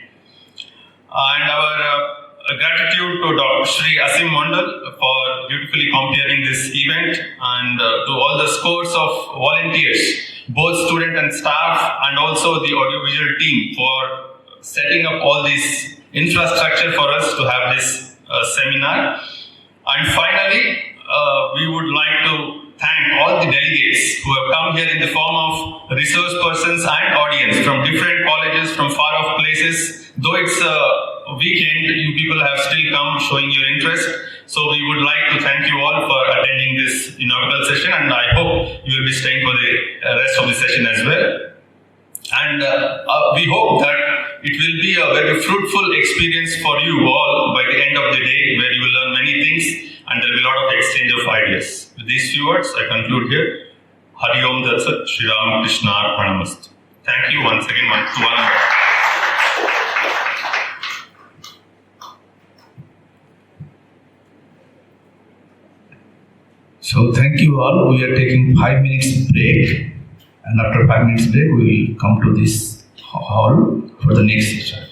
Speaker 6: And our gratitude to Dr. Shri Asim Mondal for beautifully comparing this event, and to all the scores of volunteers, both student and staff, and also the audiovisual team for setting up all this infrastructure for us to have this seminar. And finally, we would like to thank all the delegates who have come here in the form of resource persons and audience from different colleges, from far off places. Though it's a weekend, you people have still come showing your interest. So we would like to thank you all for attending this inaugural session, and I hope you will be staying for the rest of the session as well. And we hope that it will be a very fruitful experience for you all by the end of the day, where you will learn many things and there will be a lot of exchange of ideas. With these few words, I conclude here. Hari Om Tat Sat, Shri Ramakrishna Arpanamastu. Thank you once again, one to one.
Speaker 1: So thank you all. We are taking 5 minutes break, and after 5 minutes break, we will come to this hall for the next session.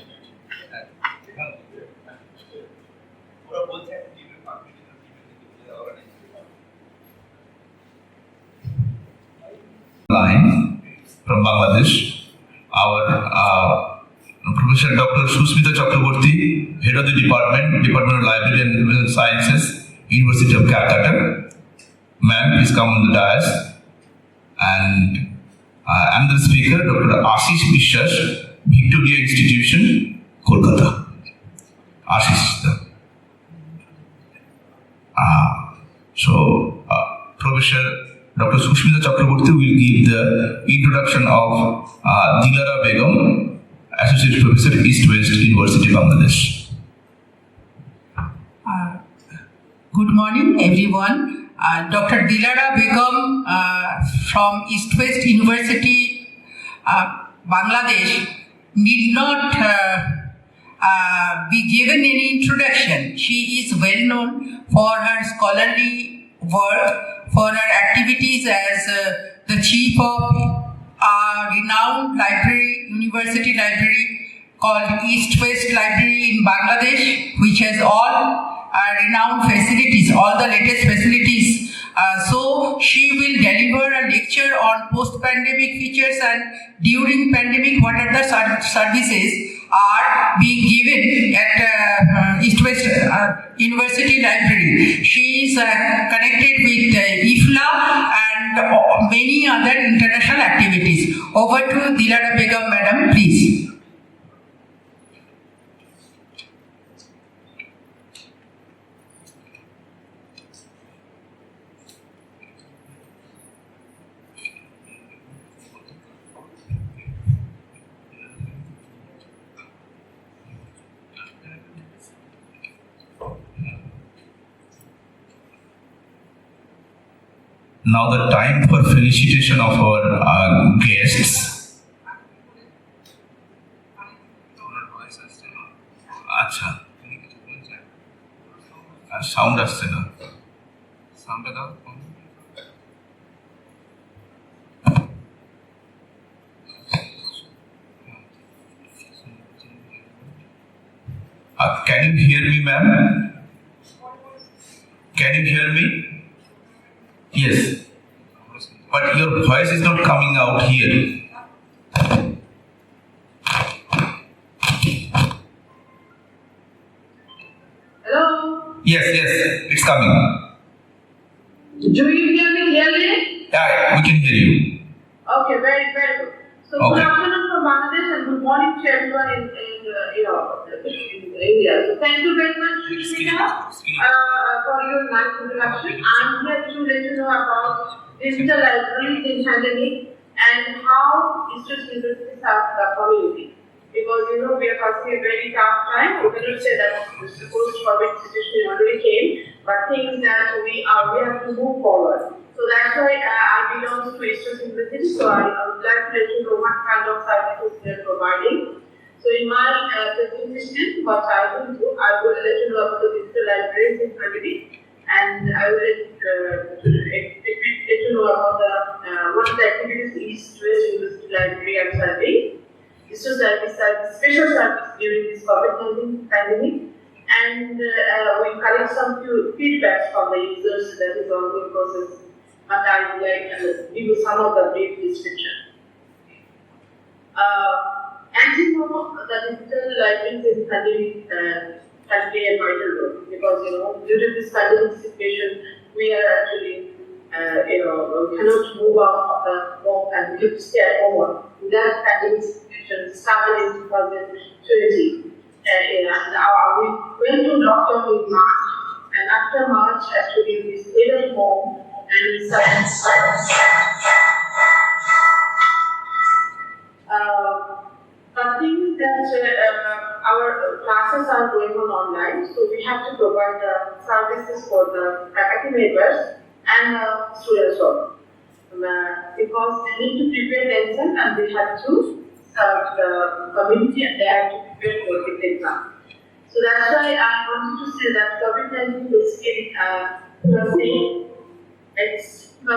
Speaker 1: Line from Bangladesh, our Professor Dr. Susmita Chakraborty, Head of the Department of Library and Visual Sciences, University of Calcutta. Ma'am, please come on the dais. And another speaker, Dr. Ashish Bishwas, Victoria Institution, Kolkata. Ashish. Professor Dr. Susmita Chakraborty will give the introduction of Dilara Begum, Associate Professor, East-West University, Bangladesh.
Speaker 7: Good morning, everyone. Dr. Dilara Begum from East-West University, Bangladesh, need not be given any introduction. She is well known for her scholarly work, for her activities as the chief of a renowned library, university library called East-West Library in Bangladesh, which has all renowned facilities, all the latest facilities. So she will deliver a lecture on post-pandemic features and during pandemic what are the services are being given at East-West University Library. She is connected with IFLA and many other international activities. Over to Dilara Begum, madam, please.
Speaker 1: Now the time for felicitation of our guests. আচ্ছা sound আসছে না, সাউন্ডটা দাও। Can you hear me, ma'am? Can you hear me? Yes, but your voice is not coming out here.
Speaker 8: Hello?
Speaker 1: Yes, it's coming.
Speaker 8: Do you hear me clearly?
Speaker 1: Yeah, we can hear you.
Speaker 8: Okay, very, very good. So
Speaker 1: Okay.
Speaker 8: good afternoon from Bangladesh and good morning to everyone in India. So thank you very much, Shrika, for your nice introduction. I'm here to let you know about digital libraries in pandemic and how institutes universities have the community. Because we are facing a very tough time. We cannot say that the post-COVID situation already came, but things that we have to move forward. So that's why I belong to Institute University. So I would like to let you know what kind of services they are providing. So in my presentation, what I will do, I will let you know about the digital libraries in Germany, and I will let you know about what the activities East-West University Library are serving. This was special service during this COVID-19 pandemic, and we collect some feedbacks from the users. That is ongoing process, but I would like to give you some of the brief description. As you know, the digital libraries in pandemic can play a vital role because due to this pandemic situation, we are actually we cannot move out of the home and we have to stay at home. That pandemic situation started in 2020. We went to lockdown in March, and after March, actually, we stayed at home and we started. The thing is that our classes are going on online, so we have to provide the services for the faculty members and students also. Because they need to prepare themselves and they have to serve the community and they have to prepare for the exam. So that's why I wanted to say that COVID-19 basically it's a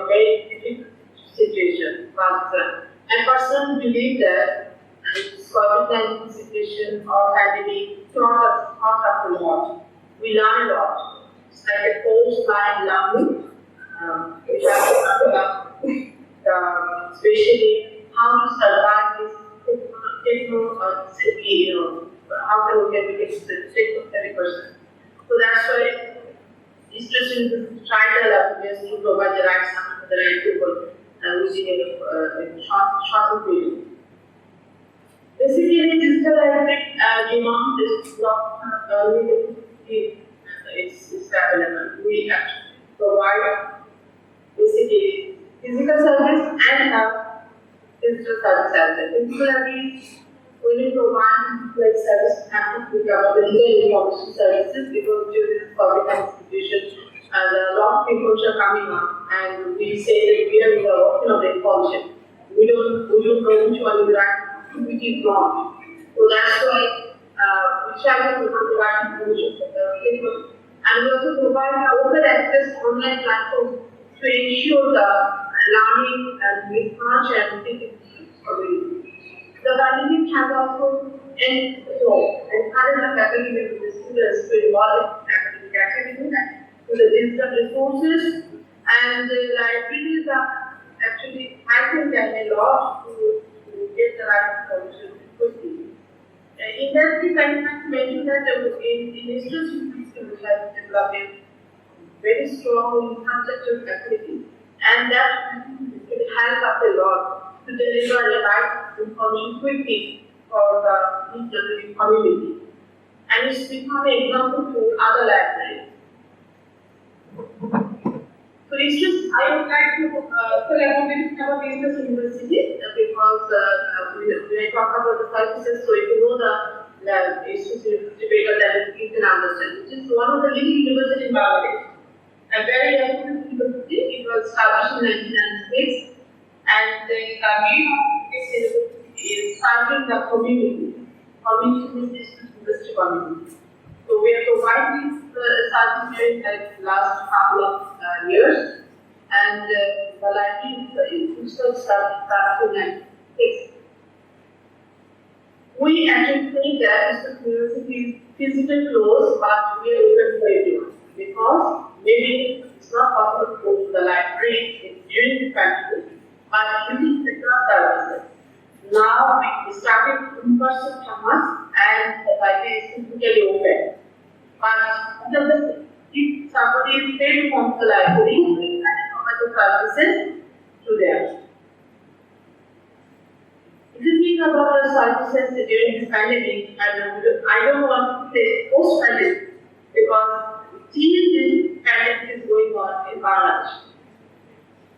Speaker 8: very difficult situation, but I personally believe that this COVID-19 situation or pandemic taught us a lot. We learn a lot. It's like a post-line learning. We have to talk about especially how to survive this how can we get to the 30%. So that's why it's just to try the ways to provide the right sample to the right people using a short period. Basically, digital library demand is not it's available. We actually provide basically physical service and digital service as well. Physical library when you provide like service we cover the legal information services because during this COVID-19 situation a lot of people are coming up and we say that we are working on the information. We don't know which one is right, which is wrong. So that's why we try to provide the right information for the people. And we also provide open access online platforms to ensure the learning and research and thinking ability. The pandemic has also encouraged the faculty and the students to involve in academic activities to the digital resources, and the libraries are actually helping them a lot to get the right information quickly. In that case, I can mention that in institutions we have developed a very strong infrastructure facility, and that will help us a lot to deliver the right information quickly for the digital community. And it's become an example to other libraries. So it's just, I would like to collaborate with our business university because when I talk about the services, so if you know the institute better, then you can understand. It is one of the leading universities in Bangladesh. A very young university, it was established in 1996, and the main of this university is serving the community industry community. So we are providing the service during the last couple of years, and the library itself started in 1996. We actually think that this university is physically closed, but we are open for everyone because maybe it's not possible to go to the library during the pandemic, but using the services. Now we started in-person class and the library is physically open. But if somebody is paid to come to the library, we can provide the services to them. If you think about the services during this pandemic, I don't want to say post-pandemic because till this pandemic is going on in Bangladesh.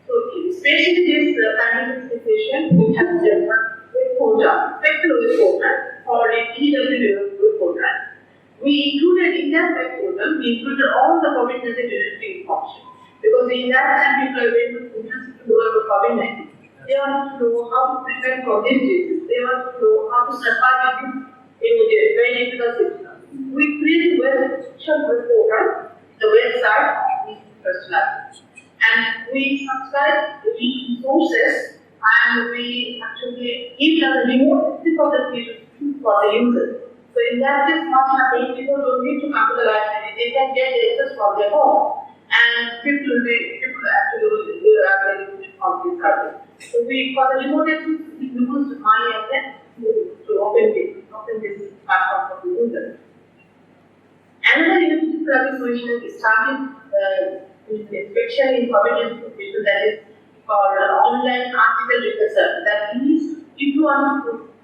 Speaker 8: So, especially this pandemic situation, we have developed a program, spectral program, or a EWW program. We included in that program, we included all the COVID-19 related information because in that time people are able to just know about COVID-19. They want to know how to prevent from diseases. They want to know how to survive in a very difficult situation. We created a web program, the website of the first lab. And we subscribe to the resources and we actually give them the remote accessibility for the users. So in that case, what happens, people don't need to come to the library, they can get the access from their home. And people actually will have benefit from this service. So for the remote access, we used money asset to open this platform for the user. Another university service which has started especially in public education, that is called online article research. That means if you are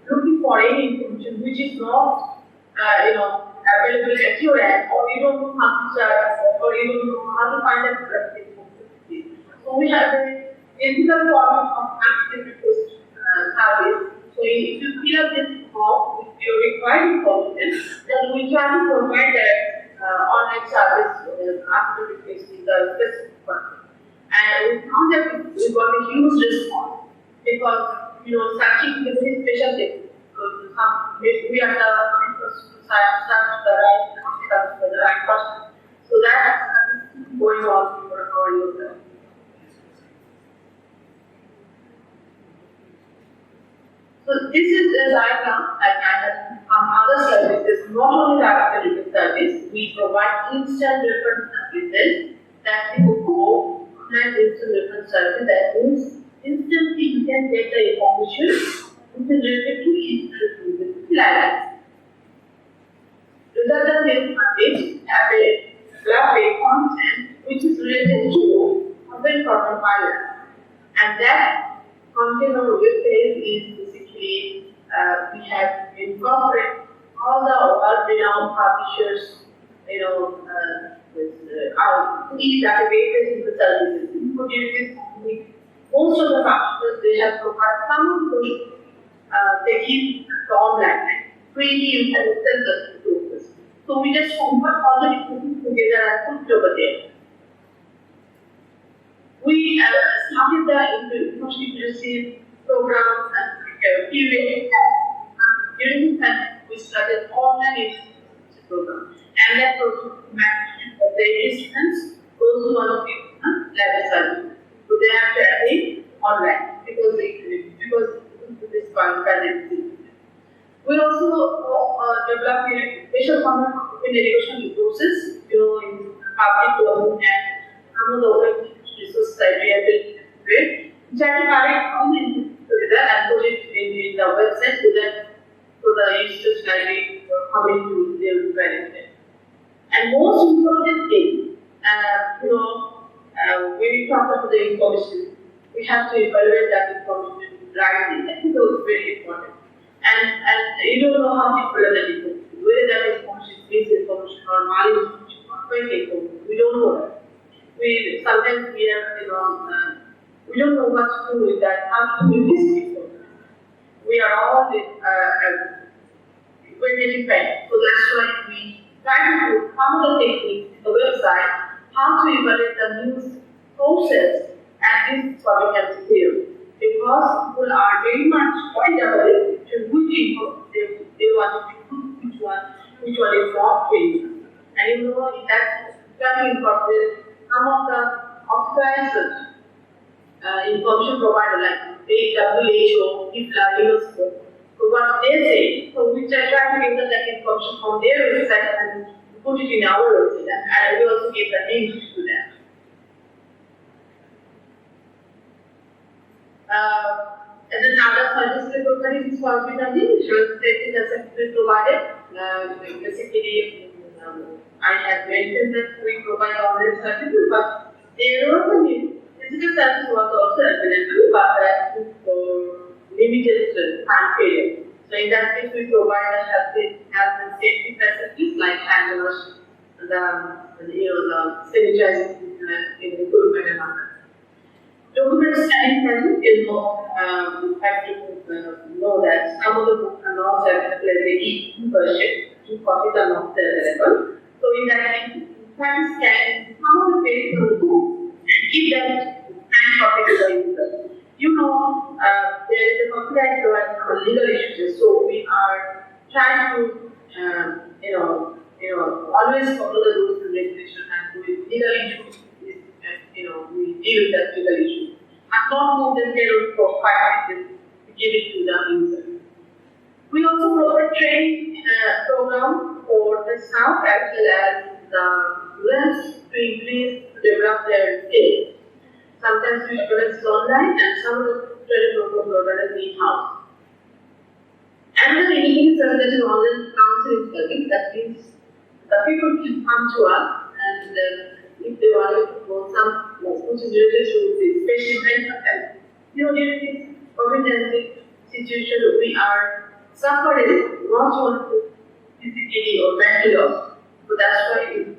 Speaker 8: looking for any information which is not available at your end, or you don't know how to search, or you don't know how to find that information. So we have a physical form of article request service. So if you fill up this form with your required information, then we try to provide that online service after requesting the specific person. And we found that we got a huge response because searching is a very special thing. We are the right person to search the right person. So that's going on for our users. So this is the diagram that I have from other services, not only the academic service, we provide instant reference services that people go online instant reference service. That means instantly you can get the information which is related to instant library. Rather than this page, have a graphic content which is related to open problem file, and that content on the web page is basically we have incorporated all the world-renowned publishers, with these databases in the services. Most of the publishers, they have provided some solution. They give the online freely you can send the resources. So we just convert all the resources together and put it over there. We started the information literacy program and period. During this time, we started online information program, and that program managed the students, those who want to be library service. So they have to attend online because this pandemic. We also develop special format open educational resources, in public domain and some of the open resources that we have built, which are to connect all the inputs together and put it in the website so the users library coming to their benefit. And most important thing, when we talk about the information, we have to evaluate that information rightly. I think that was very important. And you don't know how to evaluate that information, whether that information is misinformation or malinformation or fake information. We don't know that. Sometimes we have, we don't know what to do with that, how to do this information. We are all we're getting paid. So that's why we try to do some of the techniques in the website, how to evaluate the news sources, and this is what we can do. Because people are very much quite aware to which info they want to put, which one is not true. And that incorporates some of the authorized information provider like WHO, UNESCO. So what they say, so we try to give them that information from their website and put it in our website, and we also give the names to them. And then other services provided is for insurance safety certificate provided. Basically, I have mentioned that we provide all these services, but there are also physical service was also available, but for limited time period. So in that case, we provide the health and safety facilities like hand wash, the sanitizing equipment and others. Document scanning can have to know that some of the books are not available as a e-version. 2 copies are not available. So in that case, try to scan some of the pages of the book and give them hand copy to the user. There is a copyright law on legal issues, so we are trying to, always follow the rules and regulations, and with legal issues, we deal with that legal issue. And not move the payroll for 5 minutes to give it to the user. We also provide training program for the staff as well as the students to increase, to develop their skills. Sometimes we organize online and some of the training programs are organized in-house. And the training service is online counseling service. That means the people can come to us and if they want to go some which is related to the special mental health. During this COVID-19 situation, we are suffering not only physically or mentally also. So that's why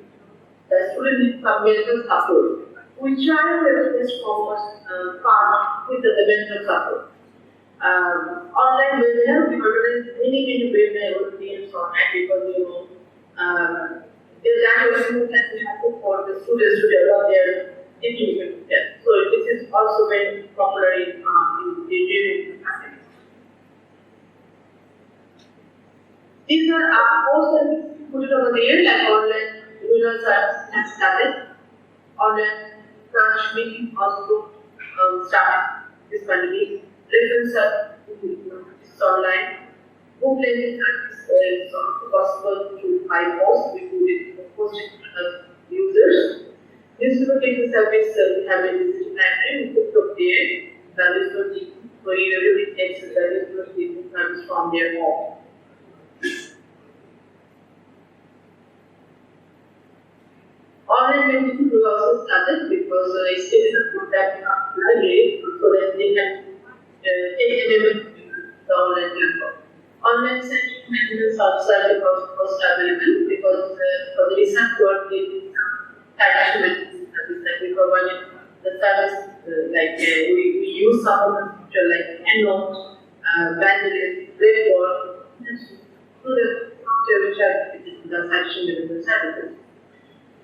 Speaker 8: the student needs some mental support. We try to express part with the mental support. Online webinar, we organize many webinar games online because that also can be helpful for the students to develop their thinking skills. So this is also very popular in the pandemic. These are our courses put it over there, like online webinars have started. Online branch meeting also started this pandemic. Reference is online. Book lending is also possible to buy posts. We do it posted to users. Newspaper taking service we have a digital library. We put up there the newspaper for everybody takes the newspaper taking service from their home. Online membership we also started because it's a good that library so that they can take membership to the online platform. Online centric maintenance outside the cost available because for the recent work we attachment service that we provided the service we use some of the feature like EndNote, Bandit, Breakboard, so the software which are the section within the services.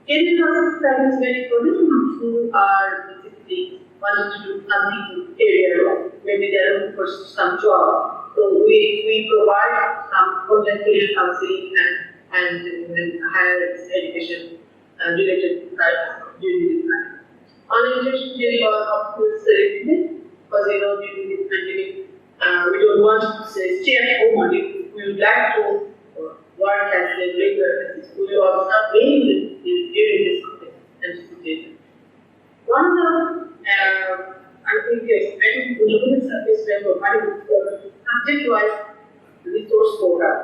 Speaker 8: Career process service very important who are basically wanting to do something in career, maybe they are looking for some job. So we provide some content career counseling and higher education related to that during this time. On education, there are of course we don't want to say stay at home only. We would like to work as a regular basis. We will observe many during this situation. One of the, I think, the looking service we are providing subject-wise resource program.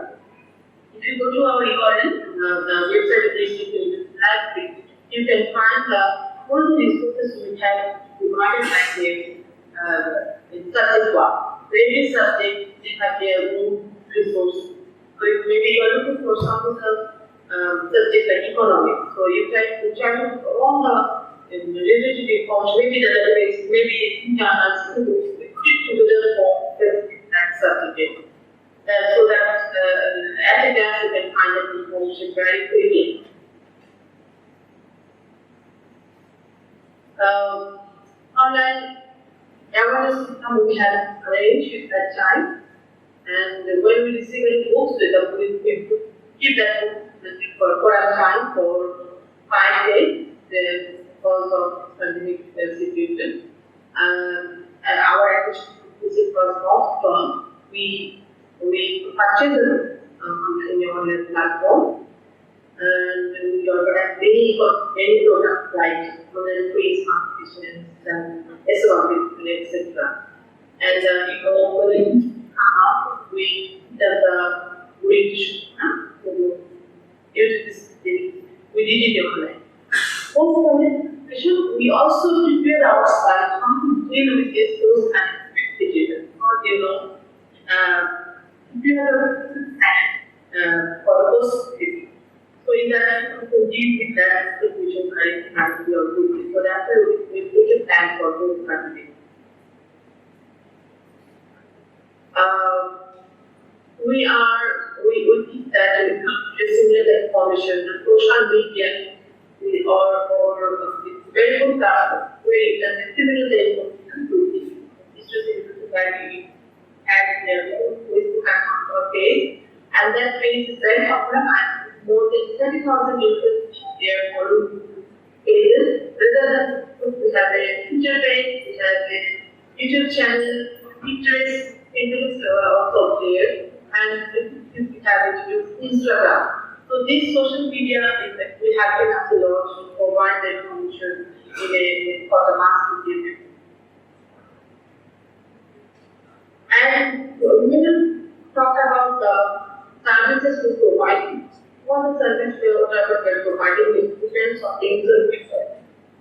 Speaker 8: If you go to our URL, the website of the you can find all the resources we have provided like in subject one. Every subject they have their own resource. So if maybe you are looking for some of the subject like economics, so you can check all the related information, maybe the database, maybe internal put it together for that subject. So that at a glance you can find that information very quickly. Online awareness system we have arranged at that time, and when we receive any books with them, we keep that book for a time for 5 days because of pandemic situation. And our acquisition was not strong. We purchased it in the online platform, and we organized many products like online quiz competitions and SOR, etc. And we did the reach. We did it online. We also prepared ourselves how to deal with those unexpected situations. We have a plan for the first period. So in that, to deal with that situation, I have to be good. So that's why we make a plan for those countries. We keep that we similar information on social media or very good way that similar information to it's just that we have their own Facebook page, and that page is very popular and more than 30,000 users there follow pages. Rather than we have a Twitter page, we have a YouTube channel, Pinterest also there, and we have Instagram. So this social media is that we have enough to launch to provide the information for the mass media. And we will talk about the services we provide. What the service we are providing depends on the user feedback,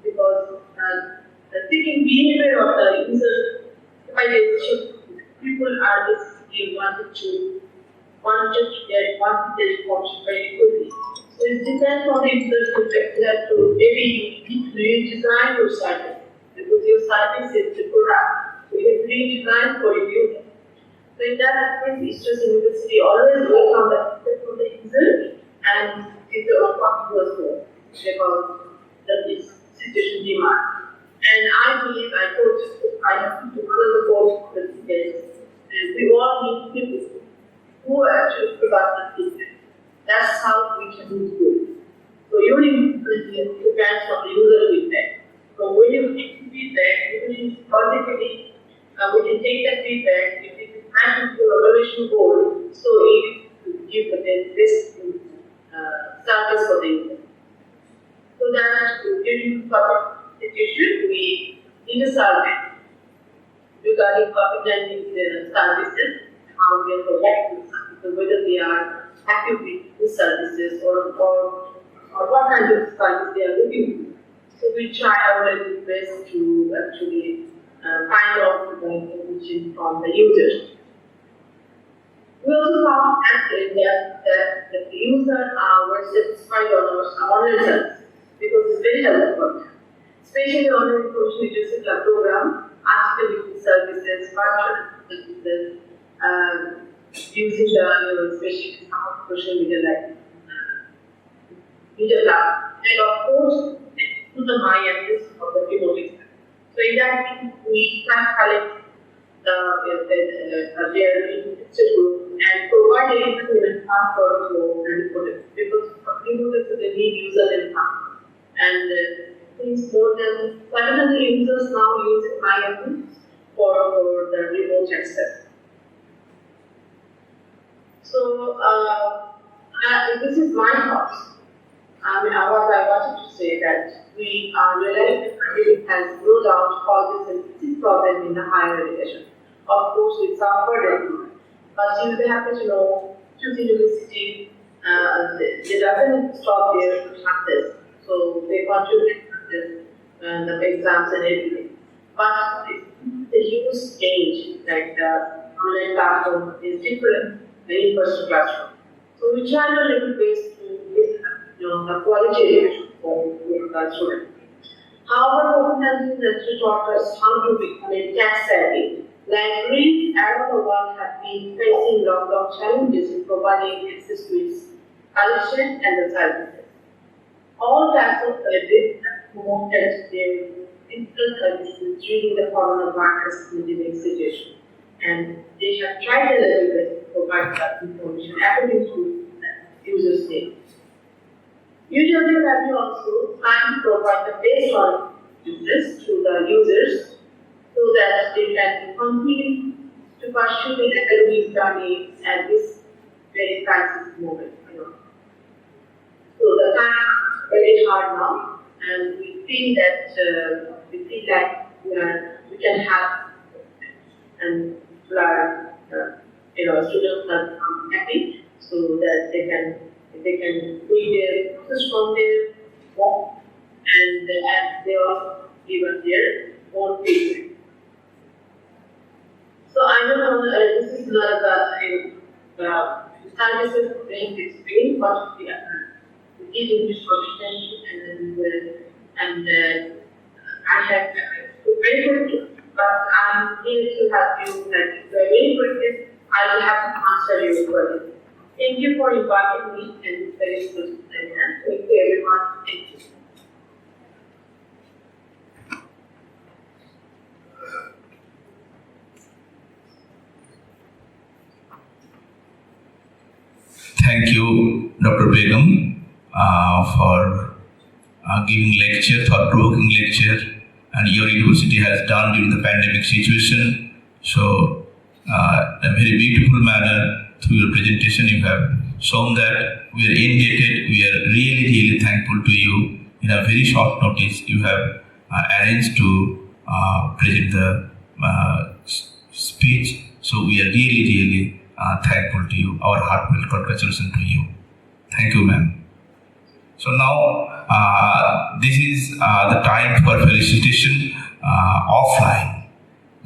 Speaker 8: because the thinking behavior of the user by decision, people are basically wanted to get their information very quickly. So it depends on the user's perspective to maybe you need to redesign your service, because your service is the product. So you have to redesign for your user. So in that case, Eastern University always welcome the feedback from the user and is the own continuous growth, because that is situation demand. And I believe I have to one of the goals for the students, and we all need people who actually provide the feedback. That's how we can do good. So your improvement depends on the user feedback. So when you take feedback, even positively, we can take that feedback, if it is matching to a evaluation goal, so it will give the best service for the user. So that during public situation, we did a survey regarding COVID-19 services, how we are protecting services, whether they are happy with the services or what kind of service they are looking for. So we try our level best to actually find out the information from the users. We also found that the users were satisfied on our online service, because it's very helpful. Especially on the information literacy program, article services, virtual services, using the especially social media like media lab, and of course to the my address of the remote exam. So in that we can collect their institute and provide a internet password flow and put it, because remote exam they need user and password. And since more than 700 users now use IFM for the remote access. So, this is my thoughts. What I wanted to say that we are realizing it has no doubt caused a specific problem in the higher education. Of course, with some burden, but you will be happy to know, Choose University, they doesn't stop their classes, so they contribute to the exams and everything. But the huge change, like the online platform, is different than in-person classroom. So we try a little ways to get the quality education for the student. However, COVID-19 has taught us how to become a tech savvy. Libraries around the world have been facing lockdown challenges in providing access to its collection and the services. All types of libraries have promoted their digital services during the coronavirus pandemic situation, and they have tried a little bit to provide that information according to the user's need. UW Library also plan to provide the baseline users to the users so that they can continue to pursue the academic journey at this very crisis moment. So the time is very hard now, and we feel that we can have and learn. Students are happy so that they can read their process from their home and they also given their own feedback. So I know this is not the services going to explain, but we give English content and I have very good, but I'm here to help you. That if you are very good, I will have to answer your questions. Thank you for inviting me and this very good seminar. Thank you everyone. Thank you.
Speaker 1: Thank you, Dr. Begum, for giving lecture, thought-provoking lecture, and your university has done during the pandemic situation. So, a very beautiful manner through your presentation, you have shown that we are indebted. We are really thankful to you. In a very short notice, you have arranged to present the speech. So, we are really thankful to you. Our heartfelt congratulations to you. Thank you, ma'am. So now, this is the time for felicitation offline.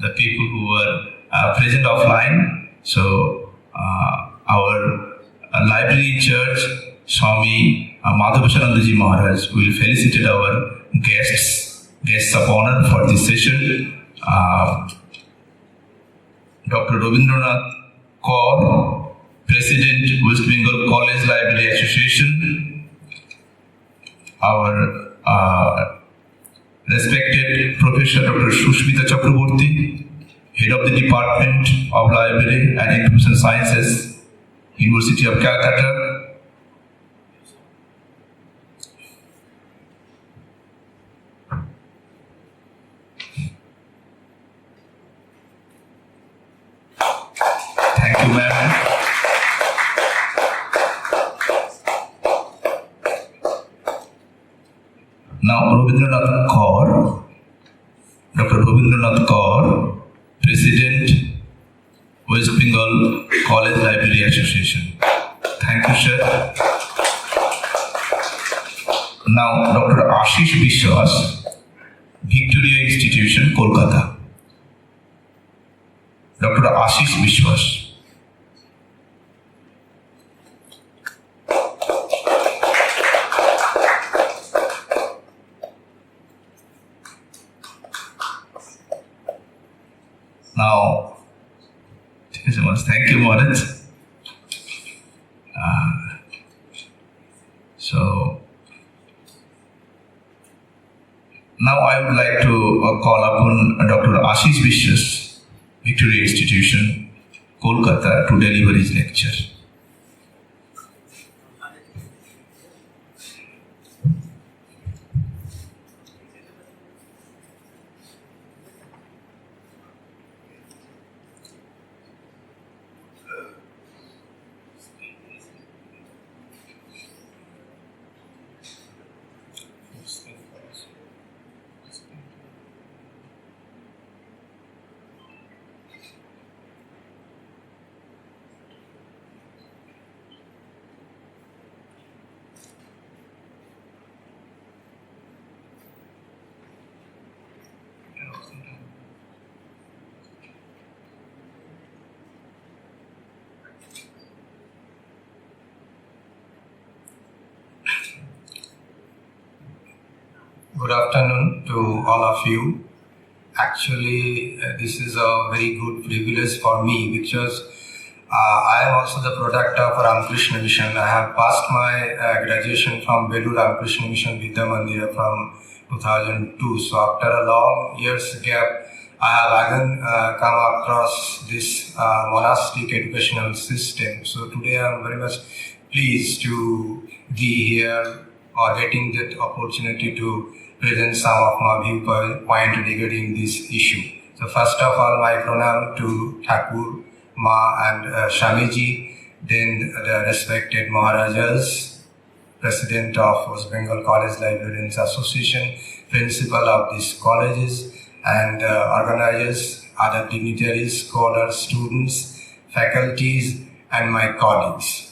Speaker 1: The people who were present offline. So our library in church, Swami Madhavachanandaji Maharaj will felicitate our guests of honor for this session. Dr. Rabindranath Kaur, President, West Bengal College Library Association. Our respected Professor Dr. Shushmita Chakraborty, Head of the Department of Library and Information Sciences, University of Calcutta. Thank you, ma'am. Now, Rabindranath Kaur, Dr. Rabindranath Kaur, President, West Bengal College Library Association. Thank you, sir. Now, Dr. Ashish Biswas, Victoria Institution, Kolkata. Dr. Ashish Biswas. Now, thank you so much. Thank you, Moritz. So, now I would like to call upon Dr. Ashish Biswas, Victoria Institution, Kolkata, to deliver his lecture.
Speaker 9: Good afternoon to all of you. Actually, this is a very good privilege for me because I am also the product of Ramakrishna Mission. I have passed my graduation from Belur Ramakrishna Mission Vidya Mandira from 2002. So after a long years gap, I have again come across this monastic educational system. So today I am very much pleased to be here or getting that opportunity to present some of my viewpoint regarding this issue. So first of all, my pranam to Thakur, Ma and Shamiji, then the respected Maharajas, President of West Bengal College Librarians Association, Principal of these colleges, and organizers, other dignitaries, scholars, students, faculties, and my colleagues.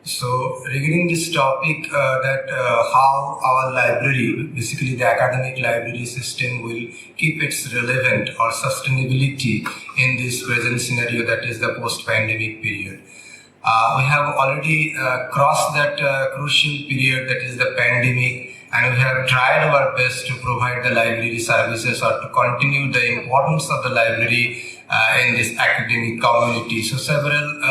Speaker 9: So regarding this topic that how our library, basically the academic library system will keep its relevant or sustainability in this present scenario, that is the post-pandemic period. We have already crossed that crucial period, that is the pandemic, and we have tried our best to provide the library services or to continue the importance of the library in this academic community. So several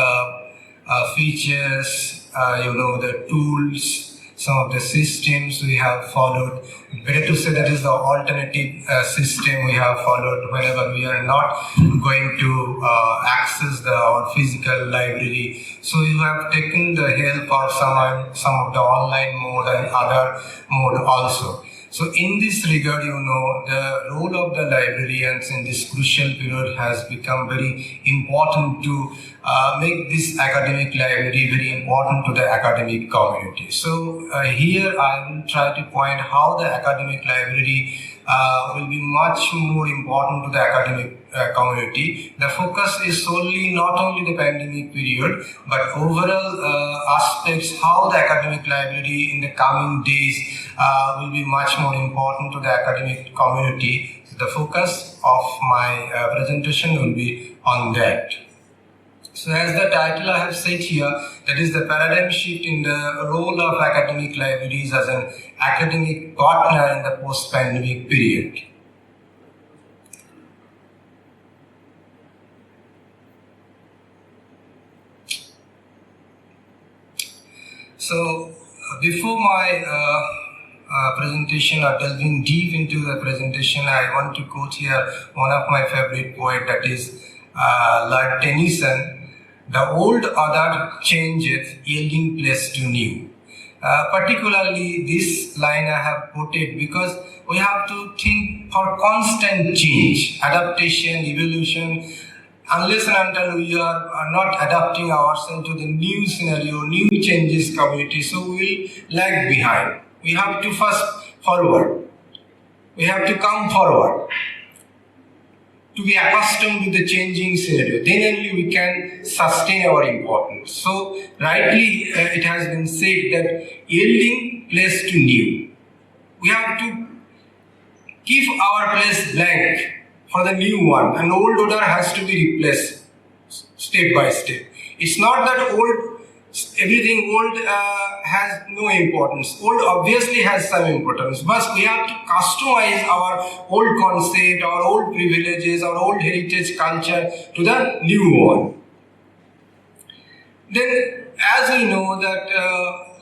Speaker 9: features, the tools, some of the systems we have followed. Better to say that is the alternative system we have followed whenever we are not going to access our physical library. So we have taken the help of some of the online mode and other mode also. So in this regard, the role of the librarians in this crucial period has become very important to make this academic library very important to the academic community. So here I will try to point how the academic library will be much more important to the academic community. The focus is solely not only the pandemic period, but overall aspects how the academic library in the coming days will be much more important to the academic community. So the focus of my presentation will be on that. So as the title I have said here, that is the paradigm shift in the role of academic libraries as an academic partner in the post-pandemic period. So before my presentation or delving deep into the presentation, I want to quote here one of my favorite poet, that is Lord Tennyson. The old order changeth, yielding place to new. Particularly this line I have quoted because we have to think for constant change, adaptation, evolution. Unless and until we are not adapting ourselves to the new scenario, new changes community, so we will lag behind. We have to first forward. We have to come forward to be accustomed to the changing scenario. Then only we can sustain our importance. So rightly it has been said that yielding place to new. We have to keep our place blank for the new one, and old order has to be replaced step by step. It's not that everything old has no importance. Old obviously has some importance, but we have to customize our old concept, our old privileges, our old heritage culture to the new one. Then, as we know that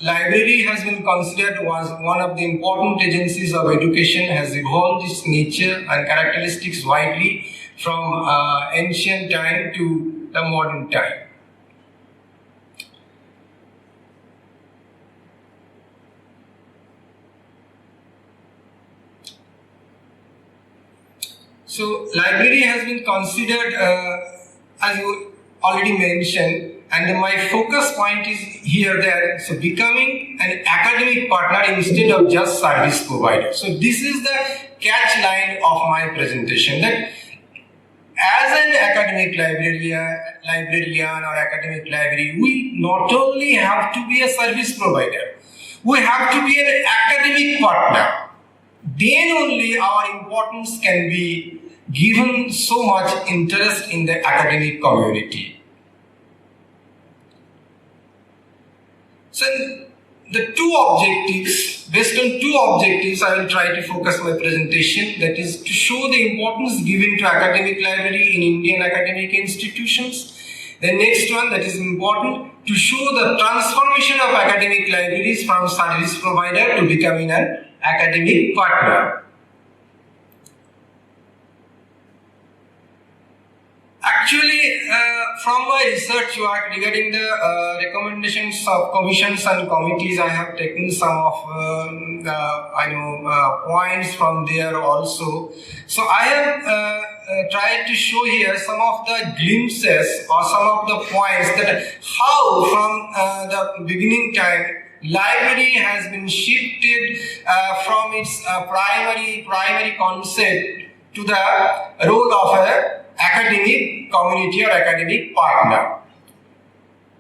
Speaker 9: library has been considered was one of the important agencies of education, has evolved its nature and characteristics widely from ancient time to the modern time. So, library has been considered, as you already mentioned, and my focus point is here that, so becoming an academic partner instead of just service provider. So this is the catch line of my presentation, that as an academic librarian or academic library, we not only have to be a service provider, we have to be an academic partner. Then only our importance can be given so much interest in the academic community. So the two objectives, based on two objectives, I will try to focus my presentation. That is to show the importance given to academic library in Indian academic institutions. The next one that is important, to show the transformation of academic libraries from service provider to becoming an academic partner. Actually, from my research work regarding the recommendations of commissions and committees, I have taken some of points from there also. So I have tried to show here some of the glimpses or some of the points that how from the beginning time library has been shifted from its primary concept to the role of a academic community or academic partner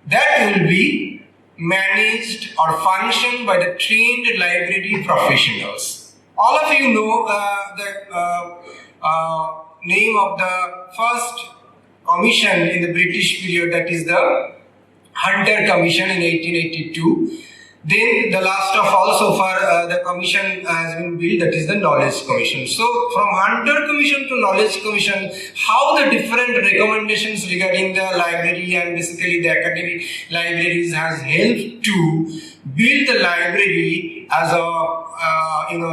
Speaker 9: that will be managed or functioned by the trained library professionals. All of you know the name of the first commission in the British period, that is the Hunter Commission in 1882. Then the last of also for the commission has been built, that is the Knowledge Commission. So from Hunter Commission to Knowledge Commission, how the different recommendations regarding the library and basically the academic libraries has helped to build the library as a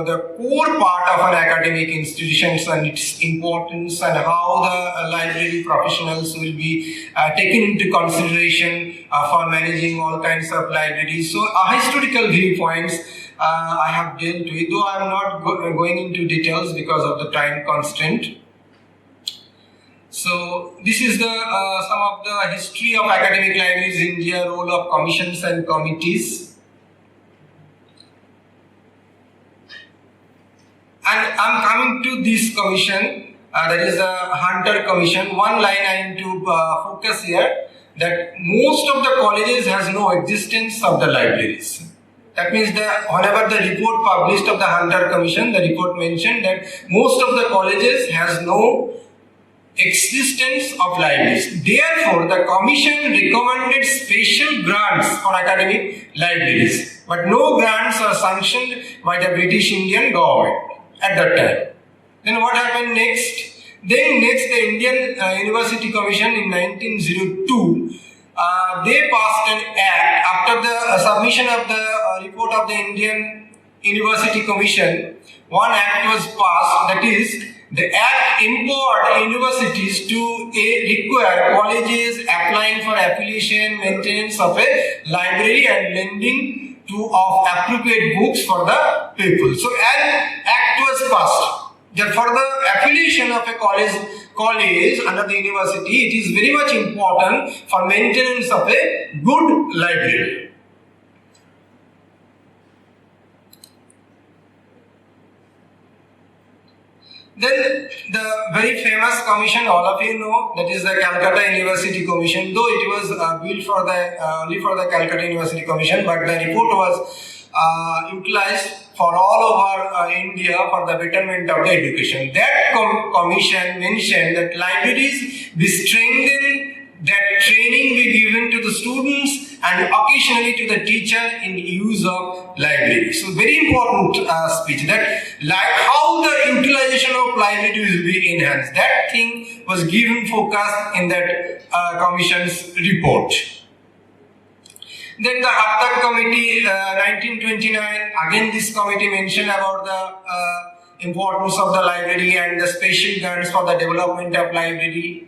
Speaker 9: the core part of an academic institutions and its importance, and how the library professionals will be taken into consideration for managing all kinds of libraries. So historical viewpoints I have dealt with, though I am not going into details because of the time constraint. So this is the some of the history of academic libraries in India, role of commissions and committees. And I'm coming to this commission, that is the Hunter Commission. One line I am to focus here, that most of the colleges has no existence of the libraries. That means that whenever the report published of the Hunter Commission, the report mentioned that most of the colleges has no existence of libraries. Therefore, the commission recommended special grants for academic libraries, but no grants are sanctioned by the British Indian government at that time. Then what happened next? Then next the Indian University Commission in 1902, they passed an act after the submission of the report of the Indian University Commission. One act was passed, that is, the act empowered universities to require colleges applying for affiliation, maintenance of a library and lending of appropriate books for the people. So an act was passed that for the affiliation of a college under the university, it is very much important for maintenance of a good library. Then the very famous commission, all of you know, that is the Calcutta University Commission. Though it was built for the only for the Calcutta University Commission, but the report was utilized for all over India for the betterment of the education. That commission mentioned that libraries be strengthened, that training be given to the students and occasionally to the teacher in use of library. So very important speech, that like how the utilization of library will be enhanced. That thing was given focus in that commission's report. Then the Hattak Committee, 1929, again this committee mentioned about the importance of the library and the special grants for the development of library.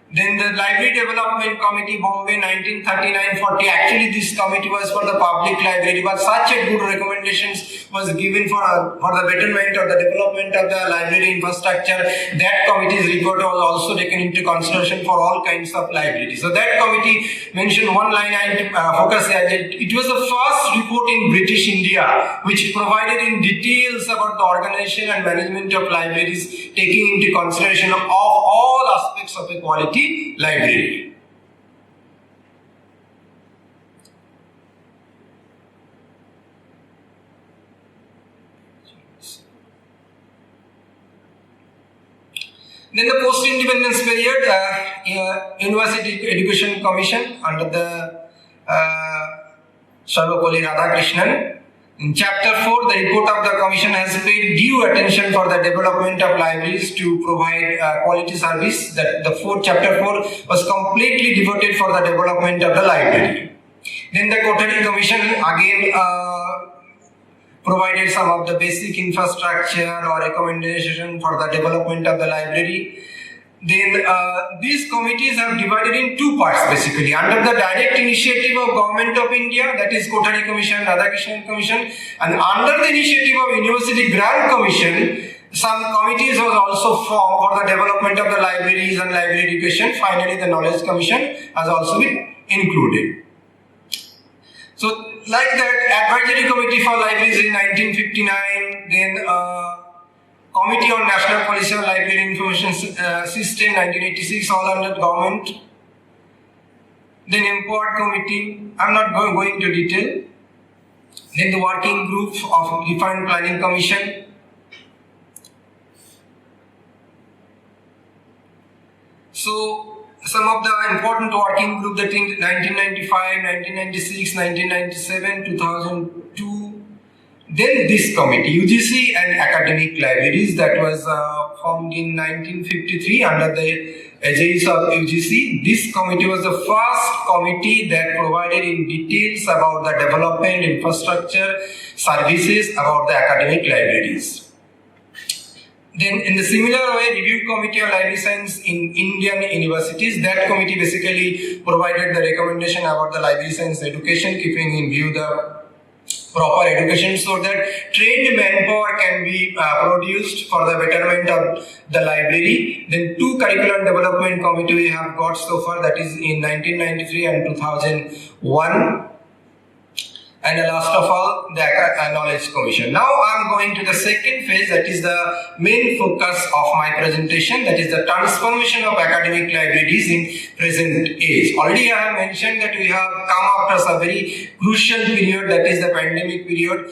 Speaker 9: Then the Library Development Committee, Bombay, 1939-40. Actually, this committee was for the public library, but such a good recommendations was given for the betterment or the development of the library infrastructure. That committee's report was also taken into consideration for all kinds of libraries. So that committee mentioned one line I focus here. It was the first report in British India which provided in details about the organization and management of libraries, taking into consideration of all aspects of a quality library. Then the post-independence period, University Education Commission under the Sarvapalli Radhakrishnan. In Chapter 4, the report of the Commission has paid due attention for the development of libraries to provide quality service. That the Chapter 4 was completely devoted for the development of the library. Then the Kothari Commission again provided some of the basic infrastructure or recommendation for the development of the library. Then these committees have divided in two parts basically. Under the direct initiative of Government of India, that is Kothari Commission, Radhakrishnan Commission, and under the initiative of University Grant Commission, some committees was also formed for the development of the libraries and library education. Finally, the Knowledge Commission has also been included. So, like that, Advisory Committee for Libraries in 1959, then Committee on National Policy on Library Information System 1986, all under government. Then Import Committee, I'm not going into detail. Then the Working Group of Refined Planning Commission. So, some of the important working group that in 1995, 1996, 1997, 2002, then this committee, UGC and Academic Libraries, that was formed in 1953 under the aegis of UGC. This committee was the first committee that provided in details about the development, infrastructure, services about the academic libraries. Then in the similar way, Review Committee on Library Science in Indian universities, that committee basically provided the recommendation about the library science education, keeping in view the proper education so that trained manpower can be produced for the betterment of the library. Then two curriculum development committee we have got so far, that is in 1993 and 2001. And last of all, the Knowledge Commission. Now I am going to the second phase, that is the main focus of my presentation, that is the transformation of academic libraries in present age. Already I have mentioned that we have come after a very crucial period, that is the pandemic period.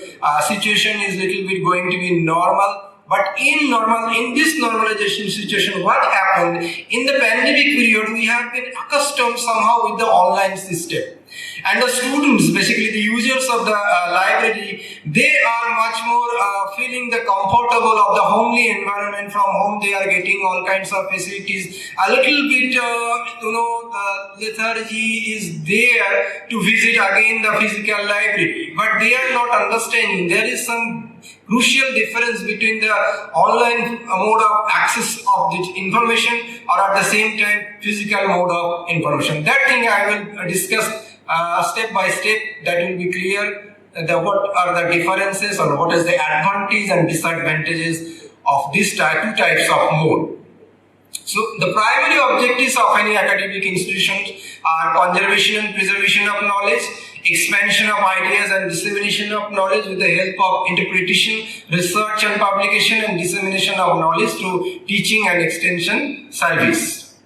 Speaker 9: Situation is little bit going to be normal. But in this normalization situation, what happened in the pandemic period, we have been accustomed somehow with the online system. And the students, basically the users of the library, they are much more feeling the comfortable of the homely environment. From home they are getting all kinds of facilities. A little bit, the lethargy is there to visit again the physical library. But they are not understanding. There is some crucial difference between the online mode of access of the information or at the same time physical mode of information. That thing I will discuss step by step. That will be clear what are the differences or what is the advantage and disadvantages of these two types of mode. So the primary objectives of any academic institutions are conservation and preservation of knowledge, expansion of ideas and dissemination of knowledge with the help of interpretation, research and publication, and dissemination of knowledge through teaching and extension service.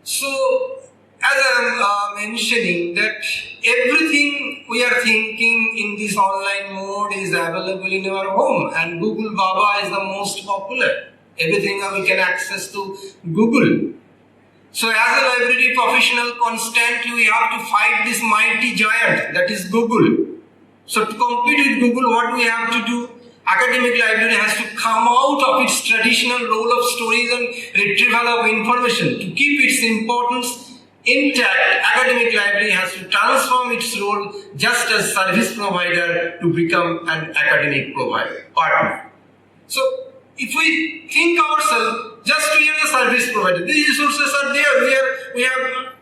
Speaker 9: So, as I am mentioning that everything we are thinking in this online mode is available in our home, and Google Baba is the most popular. Everything we can access to Google. So as a library professional, constantly we have to fight this mighty giant, that is Google. So to compete with Google, what we have to do? Academic library has to come out of its traditional role of stories and retrieval of information. To keep its importance intact, academic library has to transform its role just as service provider to become an academic partner. So if we think ourselves, just we are the service provider. These resources are there. We have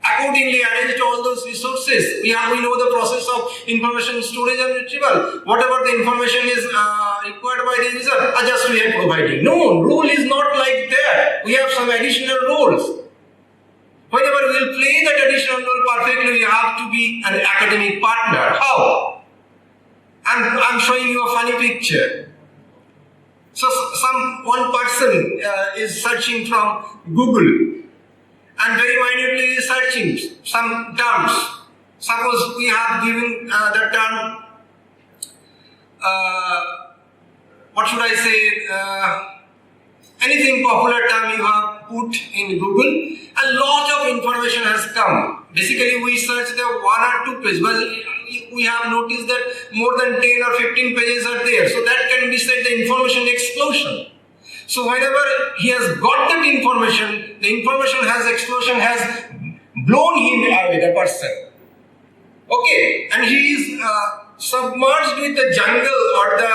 Speaker 9: accordingly arranged all those resources. We know the process of information storage and retrieval. Whatever the information is required by the user, just we are providing. No, role is not like that. We have some additional roles. Whenever we will play that additional role perfectly, we have to be an academic partner. How? I'm showing you a funny picture. So one person is searching from Google and very minutely is searching some terms. Suppose we have given the term, what should I say, anything popular term you have put in Google, a lot of information has come. Basically, we search the 1 or 2 pages, but we have noticed that more than 10 or 15 pages are there. So that can be said the information explosion. So whenever he has got that information, the information explosion has blown him away, the person. Okay, and he is submerged with the jungle or the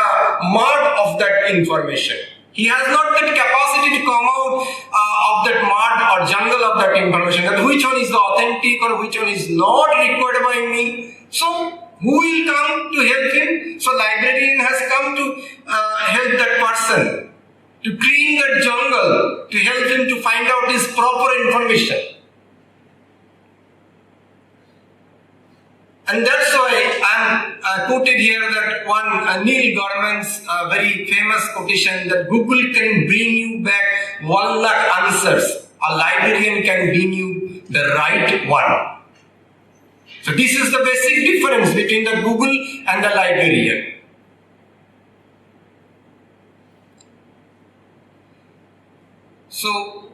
Speaker 9: mud of that information. He has not that capacity to come out of that mud or jungle of that information, that which one is the authentic or which one is not required by me. So who will come to help him? So librarian has come to help that person, to clean that jungle, to help him to find out his proper information. And that's why I quoted here that one Neil Gaiman's very famous quotation that Google can bring you back 1 lakh answers. A librarian can bring you the right one. So this is the basic difference between the Google and the librarian. So,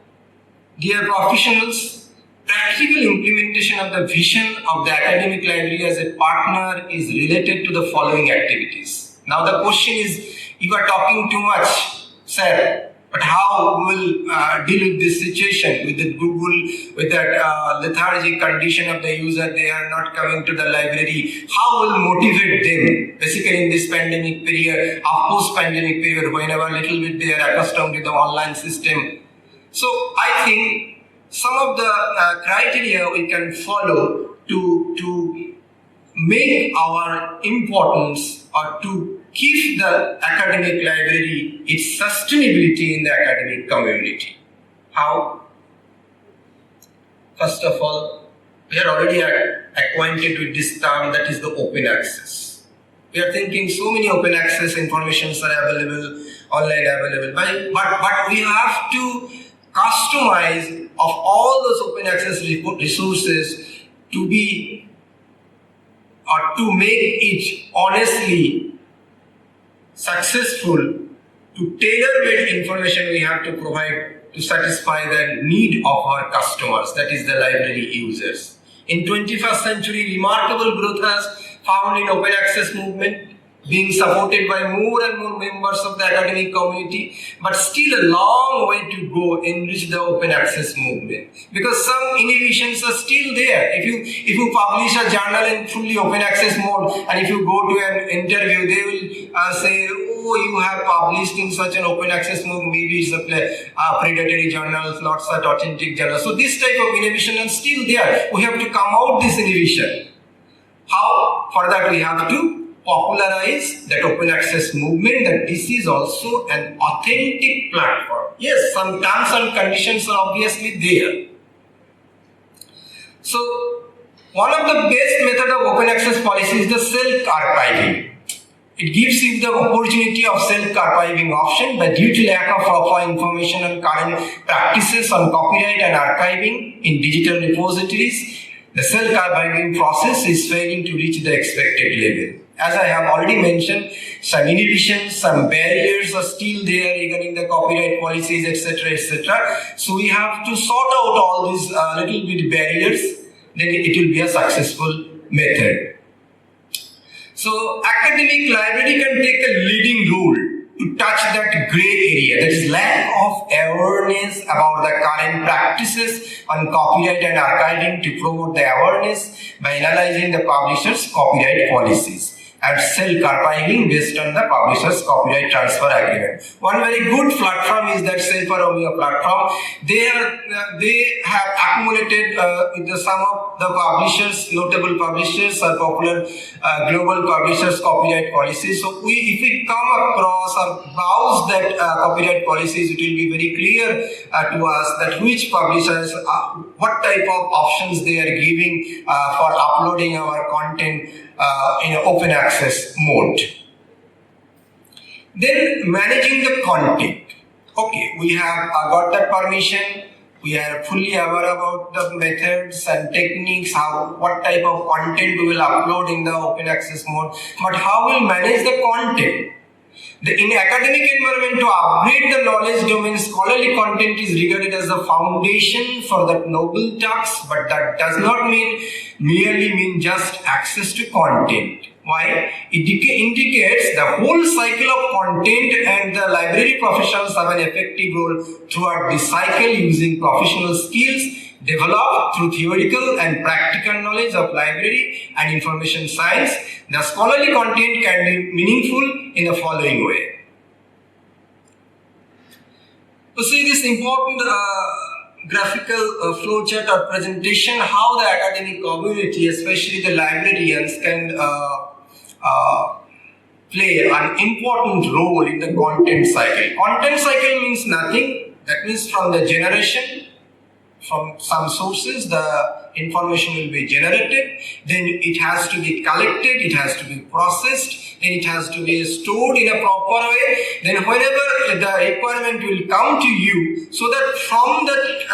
Speaker 9: dear professionals, practical implementation of the vision of the academic library as a partner is related to the following activities. Now the question is, you are talking too much, sir, but how we will deal with this situation, with the Google, with that lethargic condition of the user, they are not coming to the library. How will motivate them, basically in this pandemic period, post-pandemic period, whenever little bit they are accustomed to the online system. So I think some of the criteria we can follow to make our importance or to keep the academic library its sustainability in the academic community. How? First of all, we are already acquainted with this term, that is the open access. We are thinking so many open access informations are available, online available, but we have to customize of all those open access resources to be or to make it honestly successful, to tailor-made information we have to provide to satisfy the need of our customers, that is the library users. In 21st century, remarkable growth has found in open access movement, being supported by more and more members of the academic community, but still a long way to go in reach the open access movement. Because some innovations are still there. If you publish a journal in fully open access mode, and if you go to an interview, they will say, oh, you have published in such an open access mode, maybe it's a predatory journal, not such authentic journal. So this type of innovation is still there. We have to come out this innovation. How? For that we have to popularize that open access movement, that this is also an authentic platform. Yes, some terms and conditions are obviously there. So, one of the best method of open access policy is the self-archiving. It gives you the opportunity of self-archiving option, but due to lack of proper information on current practices on copyright and archiving in digital repositories, the self-archiving process is failing to reach the expected level. As I have already mentioned, some inhibitions, some barriers are still there regarding the copyright policies, etc., etc. So we have to sort out all these little bit barriers, then it will be a successful method. So academic library can take a leading role to touch that gray area, that is lack of awareness about the current practices on copyright and archiving, to promote the awareness by analyzing the publisher's copyright policies and self-archiving based on the publisher's copyright transfer agreement. One very good platform is that Self-Aromia platform. They have accumulated with the sum of the publishers, notable publishers or popular global publishers' copyright policies. So if we come across or browse that copyright policies, it will be very clear to us that which publishers, what type of options they are giving for uploading our content in an open access mode. Then managing the content. Okay, we have got that permission. We are fully aware about the methods and techniques, what type of content we will upload in the open access mode. But how we will manage the content? In academic environment, to upgrade the knowledge domain, scholarly content is regarded as the foundation for that noble task, but that does not merely mean just access to content. Why? It indicates the whole cycle of content, and the library professionals have an effective role throughout this cycle using professional skills developed through theoretical and practical knowledge of library and information science. The scholarly content can be meaningful in the following way. To see this important graphical flowchart or presentation, how the academic community, especially the librarians, can play an important role in the content cycle. Content cycle means nothing. That means from the generation, from some sources, the information will be generated, then it has to be collected, it has to be processed, then it has to be stored in a proper way, then whenever the requirement will come to you, so that from that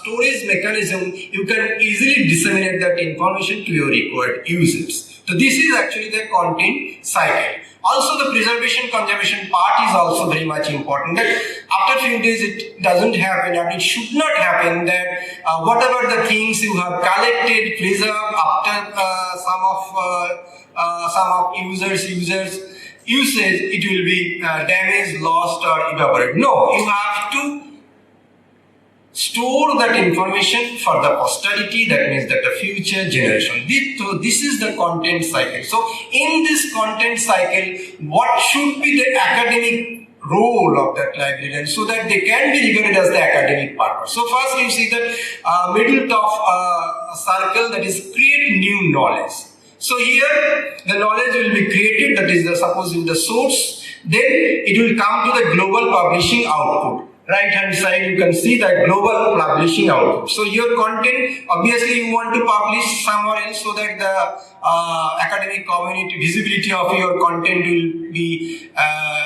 Speaker 9: storage mechanism, you can easily disseminate that information to your required users. So this is actually the content cycle. Also, the preservation conservation part is also very much important. That after few days it doesn't happen, and it should not happen that whatever the things you have collected, preserved after some of users usage, it will be damaged, lost, or evaporated. No, you have to store that information for the posterity, that means that the future generation. This is the content cycle. So in this content cycle, what should be the academic role of that librarian so that they can be regarded as the academic partner? So first you see that middle top circle, that is create new knowledge. So here the knowledge will be created, that is suppose the source, then it will come to the global publishing output. Right hand side you can see that global publishing output. So your content, obviously you want to publish somewhere else so that the academic community, visibility of your content will be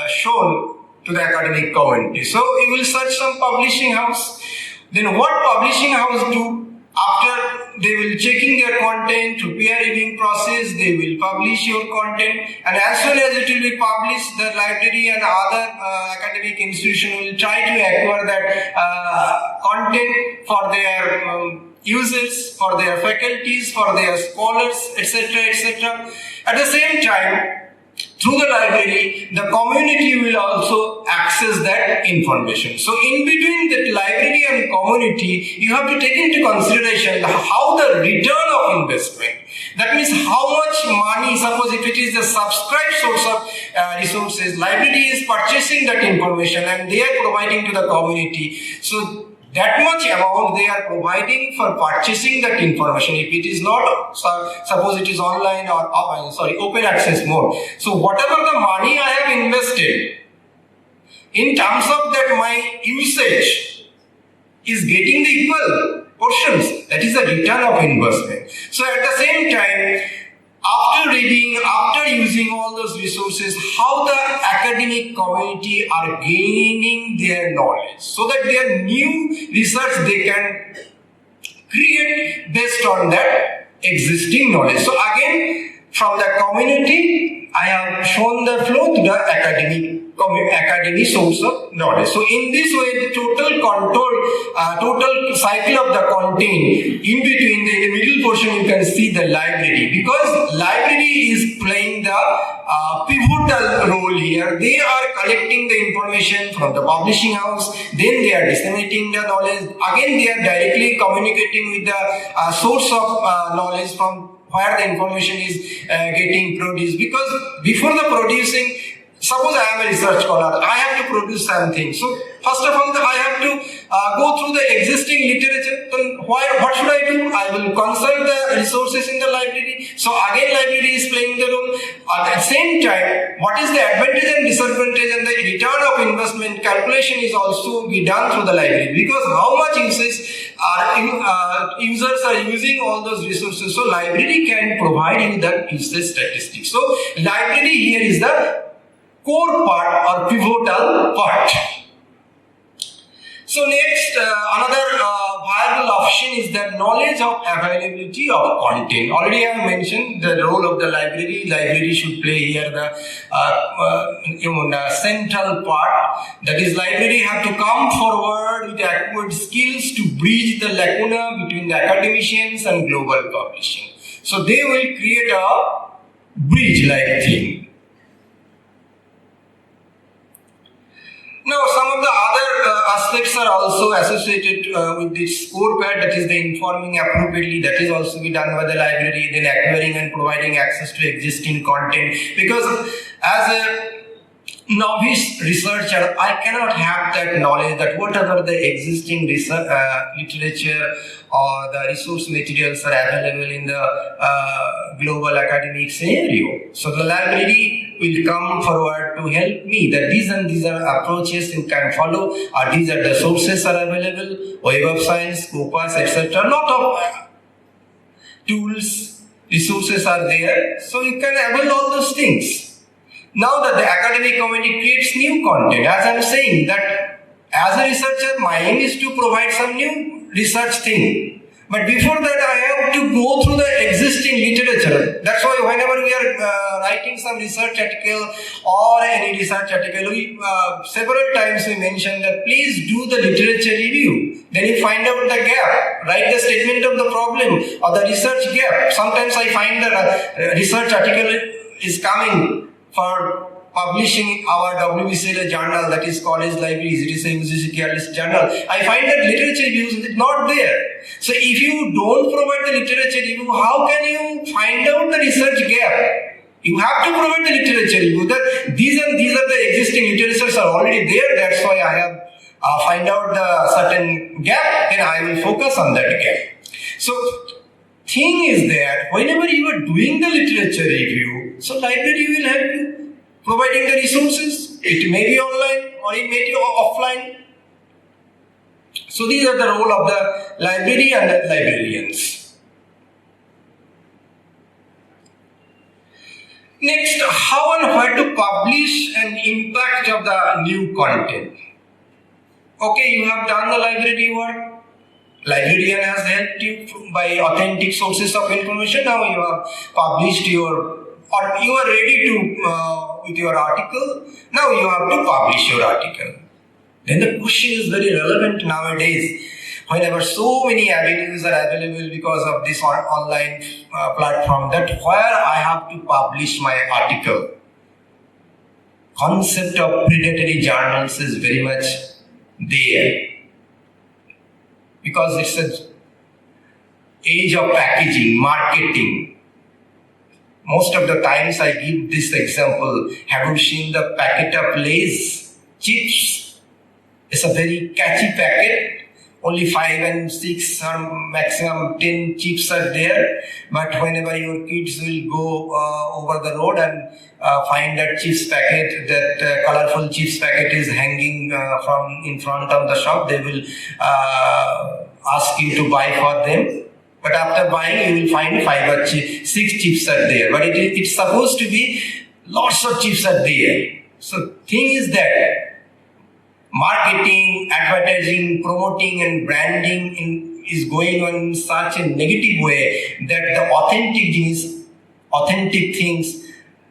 Speaker 9: shown to the academic community. So you will search some publishing house. Then what publishing house do? After they will checking their content through peer reviewing process, they will publish your content, and as soon as it will be published, the library and other academic institution will try to acquire that content for their users, for their faculties, for their scholars, etc., etc. At the same time, through the library, the community will also access that information. So in between that library and community, you have to take into consideration how the return of investment. That means how much money, suppose if it is the subscribed source of resources, library is purchasing that information and they are providing to the community. So that much amount they are providing for purchasing that information. If it is not, suppose it is online or open access mode. So whatever the money I have invested, in terms of that my usage is getting the equal portions. That is the return of investment. So at the same time, after reading, after using all those resources, how the academic community are gaining their knowledge so that their new research they can create based on that existing knowledge. So again, from the community, I have shown the flow to the academic source of knowledge. So in this way, the total cycle of the content, in between, in the middle portion, you can see the library, because library is playing the pivotal role here. They are collecting the information from the publishing house, then they are disseminating the knowledge. Again, they are directly communicating with the source of knowledge from where the information is getting produced. Because before the producing, suppose I am a research scholar, I have to produce something. So first of all, I have to go through the existing literature. Then what should I do? I will consult the resources in the library. So again, library is playing the role. At the same time, what is the advantage and disadvantage and the return of investment calculation is also be done through the library, because how much users are using all those resources. So library can provide you that usage statistics. So library here is the core part or pivotal part. So So next, another viable option is the knowledge of availability of content. Already I have mentioned the role of the library. Library should play here the central part. That is, library have to come forward with adequate skills to bridge the lacuna between the academicians and global publishing. So they will create a bridge-like thing. Now, some of the other aspects are also associated with this scorecard, that is the informing appropriately, that is also be done by the library, then acquiring and providing access to existing content. Because as a novice researcher, I cannot have that knowledge that whatever the existing research, literature or the resource materials are available in the global academic scenario. So the library will come forward to help me that these and these are approaches you can follow, or these are the sources are available, Web of Science, Scopus, etc. Lot of tools, resources are there, so you can avail all those things. Now that the academic community creates new content, as I am saying that as a researcher, my aim is to provide some new research thing. But before that, I have to go through the existing literature. That's why whenever we are writing some research article or any research article, we several times we mention that please do the literature review. Then you find out the gap, write the statement of the problem or the research gap. Sometimes I find the research article is coming for publishing our WBCL journal, that is College Libraries, it is a UGC careless journal. I find that literature reviews is not there. So if you don't provide the literature review, how can you find out the research gap? You have to provide the literature review. That these are the existing literatures are already there. That's why I have find out the certain gap, and I will focus on that gap. So thing is that whenever you are doing the literature review, so library will help you providing the resources. It may be online or it may be offline. So these are the role of the library and the librarians. Next, how and where to publish and impact of the new content. Okay, you have done the library work. Librarian has helped you by authentic sources of information. Now you have published or you are ready to with your article. Now you have to publish your article. Then the question is very relevant nowadays. Whenever so many avenues are available because of this online platform, that where I have to publish my article. Concept of predatory journals is very much there. Because it's an age of packaging, marketing. Most of the times I give this example. Have you seen the packet of Lay's chips? It's a very catchy packet. Only 5 and 6 or maximum 10 chips are there. But whenever your kids will go over the road and find that chips packet, that colorful chips packet is hanging from in front of the shop, they will ask you to buy for them. But after buying, you will find 5 or 6 chips are there. But it's supposed to be lots of chips are there. So thing is that marketing, advertising, promoting and branding is going on in such a negative way that the authentic things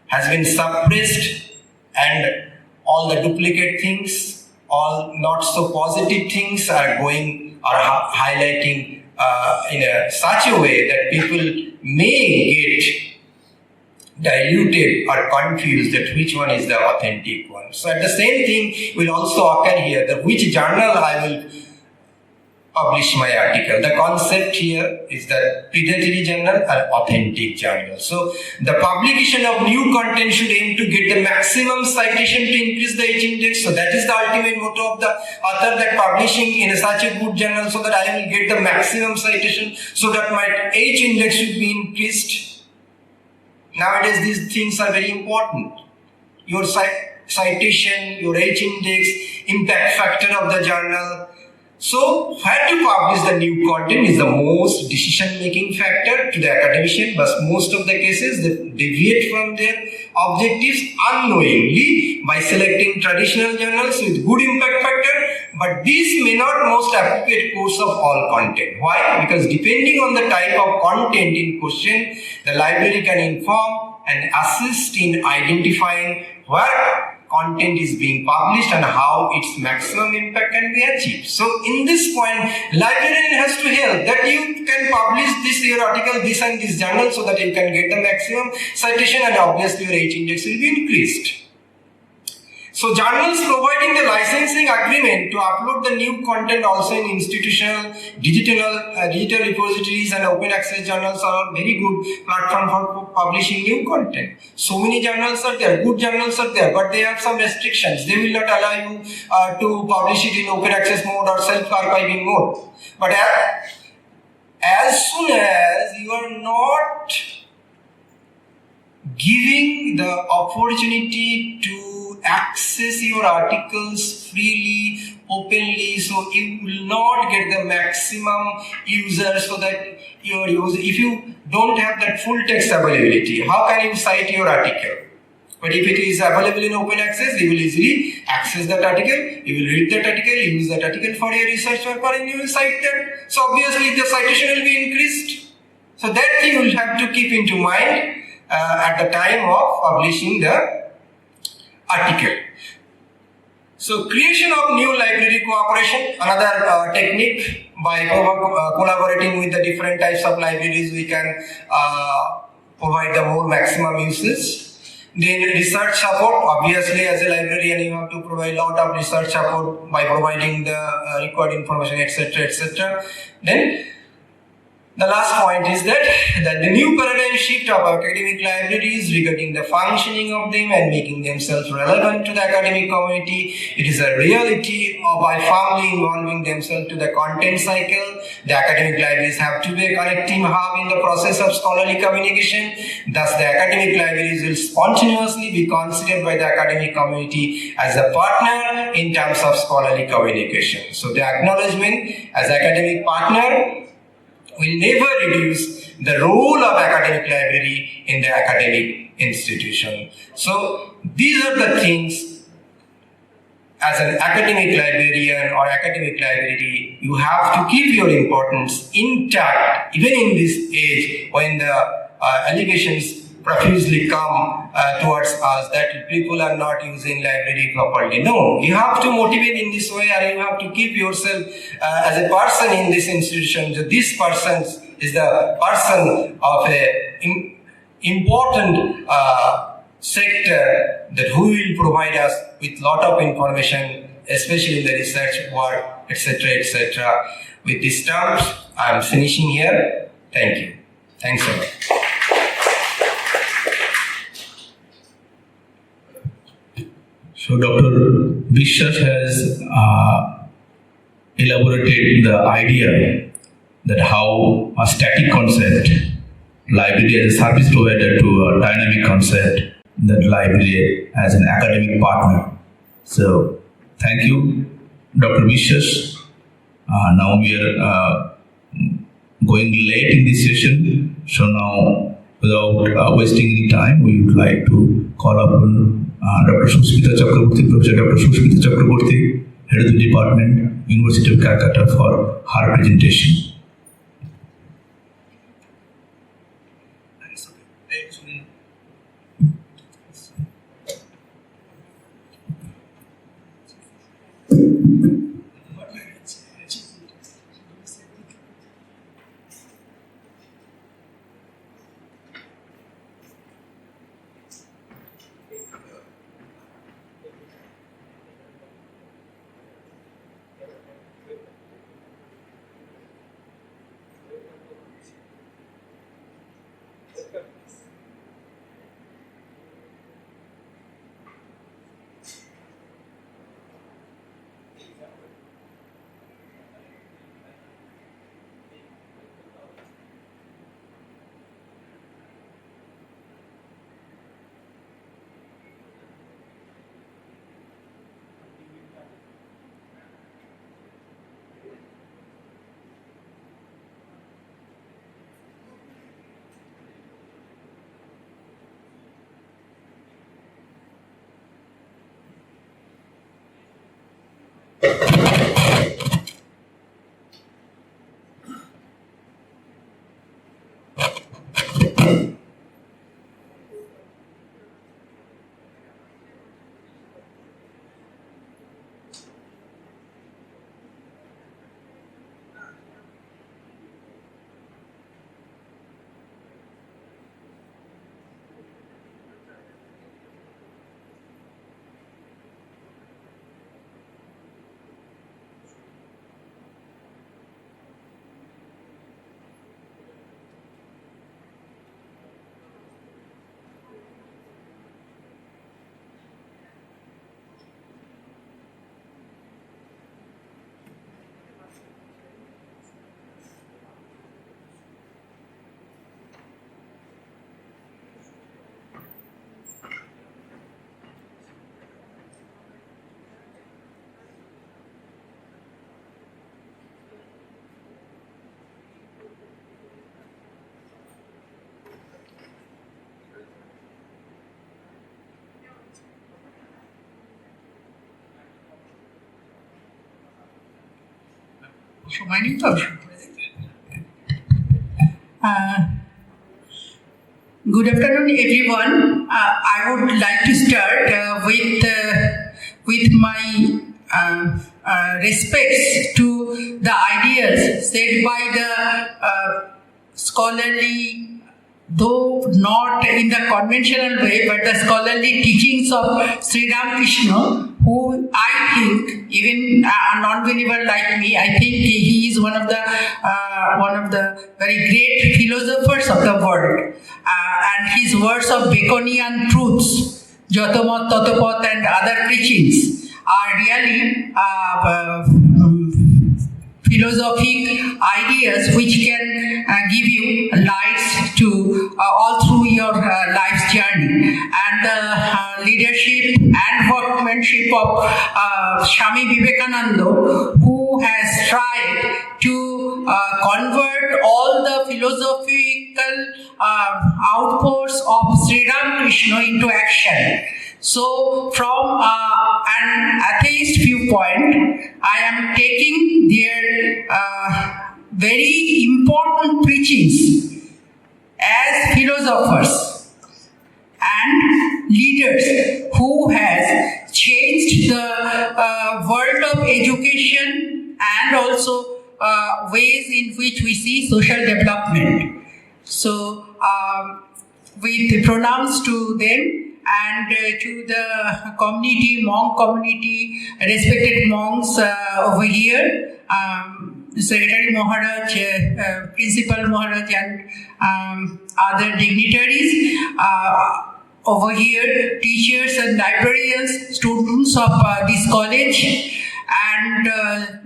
Speaker 9: has been suppressed, and all the duplicate things, all not so positive things are highlighting in such a way that people may get diluted or confused that which one is the authentic one. So at the same thing will also occur here, that which journal I will publish my article. The concept here is the predatory journal or authentic journal. So the publication of new content should aim to get the maximum citation to increase the H index. So that is the ultimate motto of the author, that publishing in such a good journal so that I will get the maximum citation, so that my H index should be increased. Nowadays, these things are very important. Your citation, your H index, impact factor of the journal. So, where to publish the new content is the most decision-making factor to the academician, but most of the cases they deviate from there, objectives unknowingly by selecting traditional journals with good impact factor, but this may not most appropriate course of all content. Why? Because depending on the type of content in question, the library can inform and assist in identifying where content is being published and how its maximum impact can be achieved. So in this point, librarian has to help that you can publish this your article, this and this journal so that you can get the maximum citation and obviously your H index will be increased. So journals providing the licensing agreement to upload the new content also in institutional, digital repositories and open access journals are very good platform for publishing new content. So many journals are there, good journals are there, but they have some restrictions. They will not allow you to publish it in open access mode or self-archiving mode. But as soon as you are not giving the opportunity to access your articles freely, openly, so you will not get the maximum user so that your user, if you don't have that full text availability, how can you cite your article? But if it is available in open access, you will easily access that article, you will read that article, use that article for your research paper and you will cite that. So obviously the citation will be increased. So that thing you will have to keep into mind at the time of publishing the article. So creation of new library cooperation, another technique. By collaborating with the different types of libraries, we can provide the more maximum usage. Then research support, obviously as a librarian you have to provide a lot of research support by providing the required information, etc., etc. Then the last point is that the new paradigm shift of academic libraries regarding the functioning of them and making themselves relevant to the academic community. It is a reality by firmly involving themselves to the content cycle. The academic libraries have to be a connecting hub in the process of scholarly communication. Thus, the academic libraries will spontaneously be considered by the academic community as a partner in terms of scholarly communication. So, the acknowledgement as academic partner will never reduce the role of academic library in the academic institution. So these are the things as an academic librarian or academic library, you have to keep your importance intact even in this age when the allegations profusely come towards us that people are not using library properly. No, you have to motivate in this way and you have to keep yourself as a person in this institution. So this person is the person of a important sector that who will provide us with lot of information, especially in the research work, etc., etc. With these terms, I am finishing here. Thank you. Thanks a lot.
Speaker 1: So Dr. Vishwas has elaborated the idea that how a static concept, library as a service provider, to a dynamic concept, that library as an academic partner. So thank you, Dr. Vishwas. Now we are going late in this session, so now without wasting any time, we would like to call upon Dr. Susmita Chakraborty, Professor Dr. Susmita Chakraborty, Head of the Department, University of Calcutta, for her presentation.
Speaker 7: Good afternoon, everyone. I would like to start with my respects to the ideas said by the scholarly, though not in the conventional way, but the scholarly teachings of Sri Ramakrishna, who I think, even a non-believer like me, I think he is one of the very great philosophers of the world. And his words of Baconian truths, Jotomat, Totopot, and other preachings are really philosophic ideas which can give you lights to all through your life's journey. And the leadership and workmanship of Swami Vivekananda, who has tried to convert all the philosophical outpours of Sri Ramakrishna into action. So, from an atheist viewpoint, I am taking their very important preachings as philosophers and leaders who has changed the world of education and also ways in which we see social development. So, with pronouns to them, and to the community, monk community, respected monks over here, Secretary Maharaj, Principal Maharaj, and other dignitaries over here, teachers and librarians, students of this college, and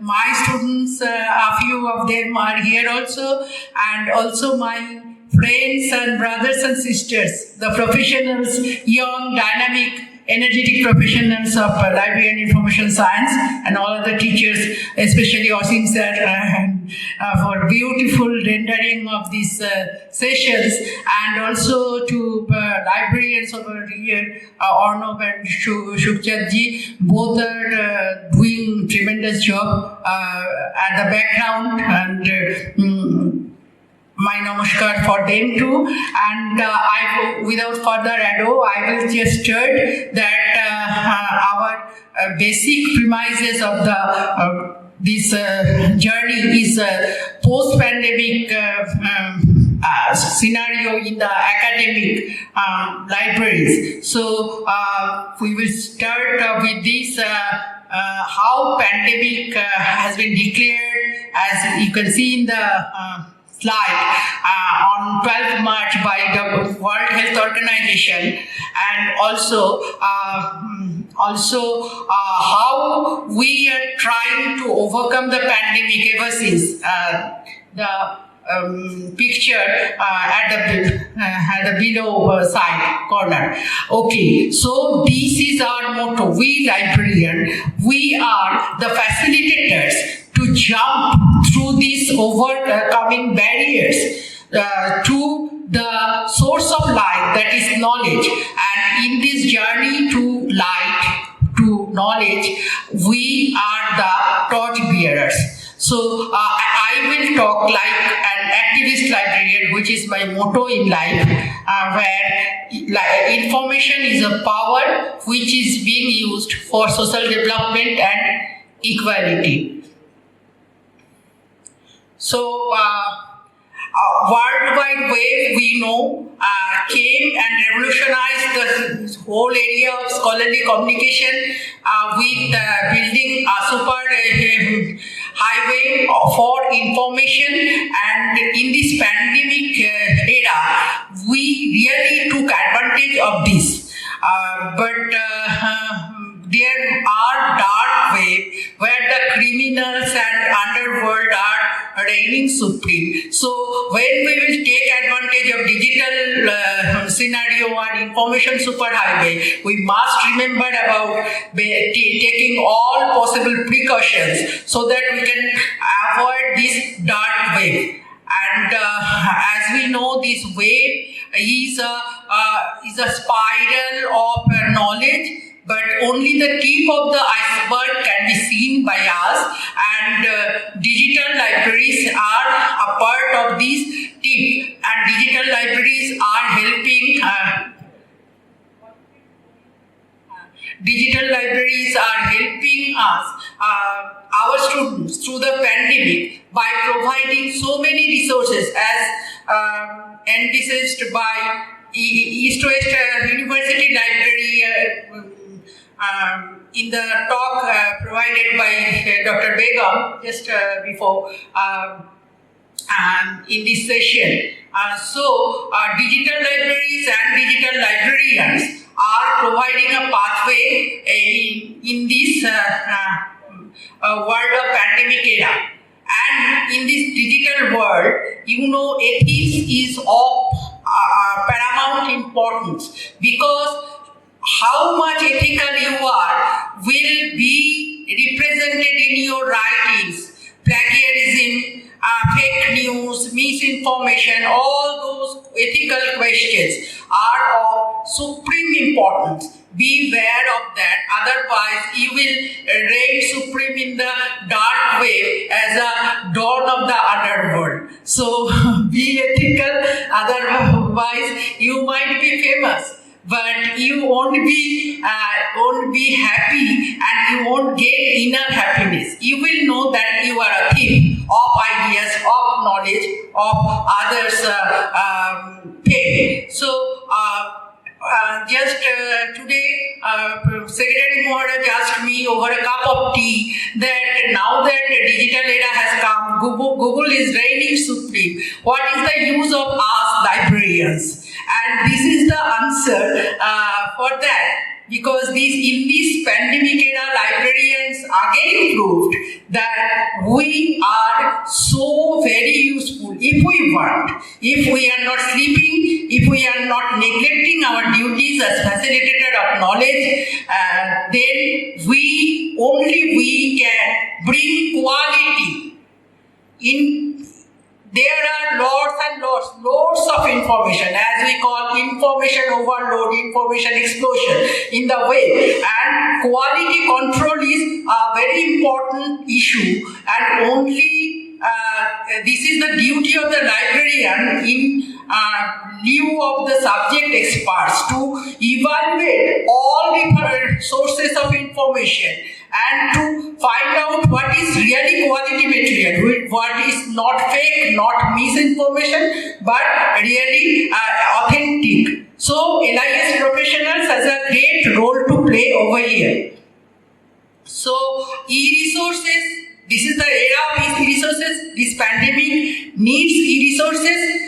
Speaker 7: my students, a few of them are here also, and also my friends and brothers and sisters, the professionals, young, dynamic, energetic professionals of library and information science, and all other teachers, especially Osim sir, for beautiful rendering of these sessions, and also to librarians over here, Arnab and Shukchatji, both are doing tremendous job at the background, and my namaskar for them too. And I, without further ado, I will just state that our basic premises of the this journey is post-pandemic scenario in the academic libraries. So we will start with this. How pandemic has been declared, as you can see in the slide, on 12th March by the World Health Organization, and also how we are trying to overcome the pandemic ever since. The picture at the below side corner. Okay, so this is our motto. We librarian, we are the facilitators to jump through these overcoming barriers to the source of light, that is knowledge. And in this journey to light, to knowledge, we are the torch bearers. So I will talk like an activist librarian, which is my motto in life, where information is a power which is being used for social development and equality. So World Wide Web, we know, came and revolutionized the whole area of scholarly communication with building a super highway for information. And in this pandemic era, we really took advantage of this. But there are dark web where the criminals and underworld are reigning supreme. So when we will take advantage of digital scenario and information superhighway, we must remember about taking all possible precautions so that we can avoid this dark web. And as we know, this wave is a spiral of knowledge, but only the tip of the iceberg can be seen by us, and digital libraries are a part of this tip, and digital libraries are helping us, our students, through the pandemic by providing so many resources as envisaged by East West University Library in the talk provided by Dr. Begum just before in this session. So digital libraries and digital librarians are providing a pathway in this world of pandemic era. And in this digital world, you know, ethics is of paramount importance, because how much ethical you are will be represented in your writings. Plagiarism, fake news, misinformation, all those ethical questions are of supreme importance. Beware of that, otherwise you will reign supreme in the dark web as a dawn of the underworld. So be ethical, otherwise you might be famous, but you won't be happy, and you won't get inner happiness. You will know that you are a thief of ideas, of knowledge, of others' pain. So just today, Secretary Moharaj asked me over a cup of tea that now that the digital era has come, Google is reigning supreme. What is the use of us librarians? And this is the answer for that. Because in this pandemic era, librarians again proved that we are so very useful if we want. If we are not sleeping, if we are not neglecting our duties as facilitator of knowledge, then we can bring quality in. There are lots of information, as we call information overload, information explosion in the web, and quality control is a very important issue, and only this is the duty of the librarian in lieu of the subject experts to evaluate all different sources of information and to find out what is really quality material, what is not fake, not misinformation, but really authentic. So LIS professionals has a great role to play over here. So e-resources, this is the era of e-resources. This pandemic needs e-resources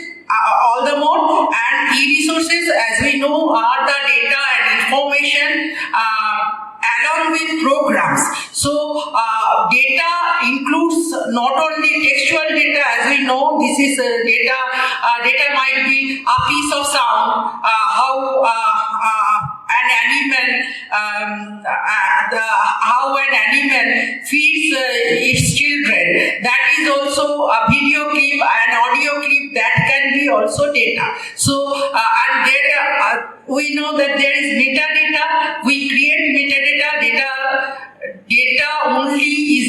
Speaker 7: all the more, and e-resources, as we know, are the data and information along with programs. So data includes not only textual data, as we know, this is data. Data might be a piece of sound, how an animal feeds its children. That is also a video clip, an audio clip, that can be also data. So and there we know that there is metadata. We create metadata. Data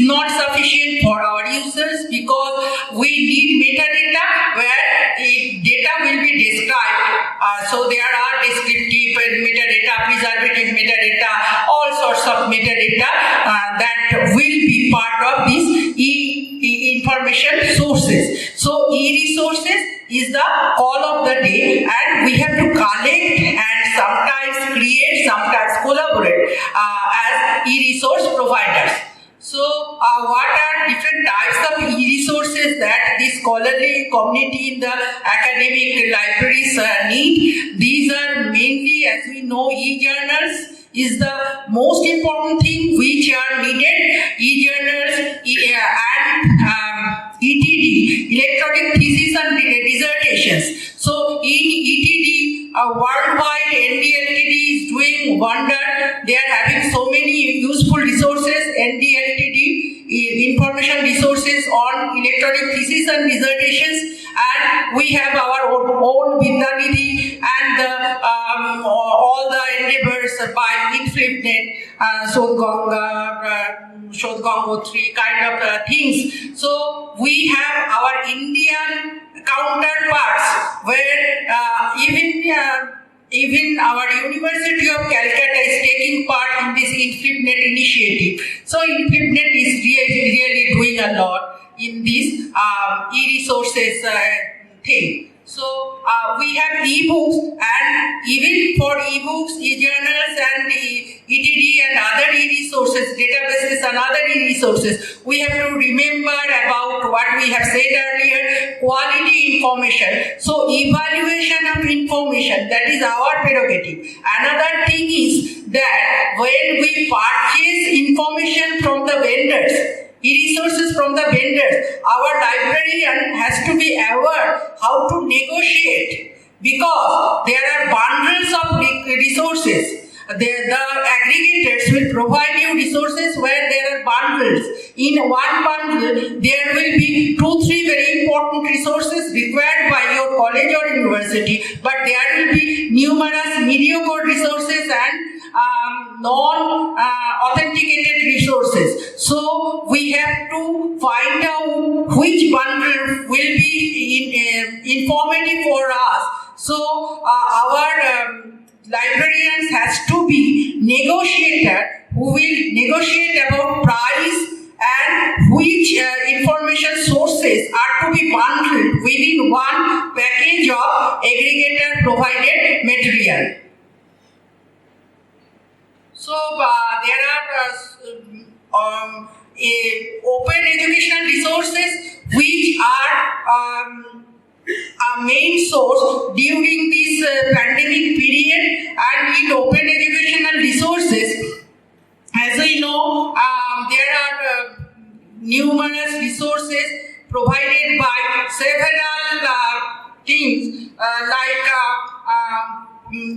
Speaker 7: not sufficient for our users because we need metadata where data will be described. So there are descriptive metadata, preservative metadata, all sorts of metadata that will be part of these information sources. So e-resources is the call of the day, and we have to collect and sometimes create, sometimes collaborate as e-resource providers. So what are different types of e-resources that the scholarly community in the academic libraries need? These are mainly, as we know, e-journals is the most important thing which are needed. E-journals and ETD, electronic thesis and dissertations. So in ETD, worldwide NDLTD is doing wonder. They are having so many useful resources, NDLTD, information resources on electronic thesis and dissertations. And we have our own Vidyanidhi and all the endeavors by InflipNet, Shodh Gangotri kind of things. So we have our Indian counterparts where even our University of Calcutta is taking part in this InflipNet initiative. So InflipNet is really doing a lot in this e-resources thing. So we have e-books, and even for e-books, e-journals and ETD and other e-resources, databases and other e-resources, we have to remember about what we have said earlier, quality information. So evaluation of information, that is our prerogative. Another thing is that when we purchase information from the vendors, e-resources from the vendors, our librarian has to be aware how to negotiate, because there are bundles of resources. The aggregators will provide you resources where there are bundles. In one bundle, there will be 2-3 very important resources required by your college or university, but there will be numerous mediocre resources and non-authenticated resources. So we have to find out which bundle will be informative for us. So our librarians has to be negotiator who will negotiate about price and which information sources are to be bundled within one package of aggregator provided material. So there are open educational resources which are a main source during this pandemic period, and in open educational resources, as we know, there are numerous resources provided by several teams,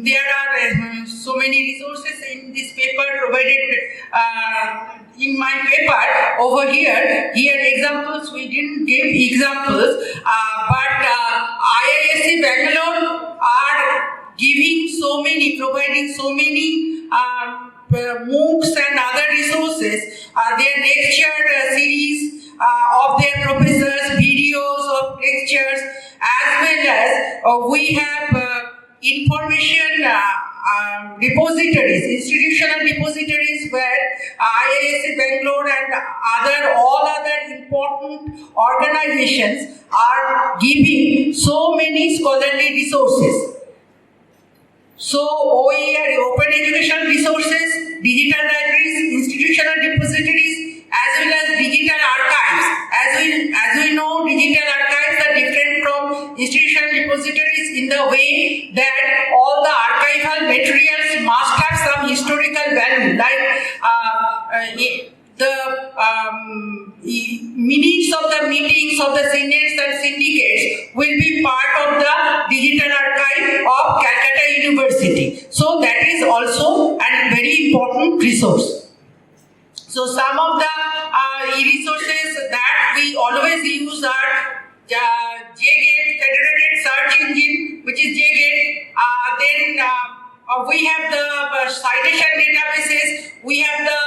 Speaker 7: there are so many resources in this paper provided in my paper over here. Here examples, we didn't give examples, but IISc Bangalore are giving so many, providing so many MOOCs and other resources, their lecture series of their professors, videos of lectures, as well as we have information repositories, institutional repositories where IISc Bangalore and all other important organizations are giving so many scholarly resources. So OER, open educational resources, digital libraries, institutional repositories, as well as digital archives. As we know, digital archives are different from institutional repositories in the way that all the archival materials must have some historical value, like the minutes of the meetings of the synods and syndicates will be part of the digital archive of Calcutta University. So that is also a very important resource. So some of the e-resources that we always use are JGate, Federated Search Engine, which is JGate. Then we have the citation databases. We have the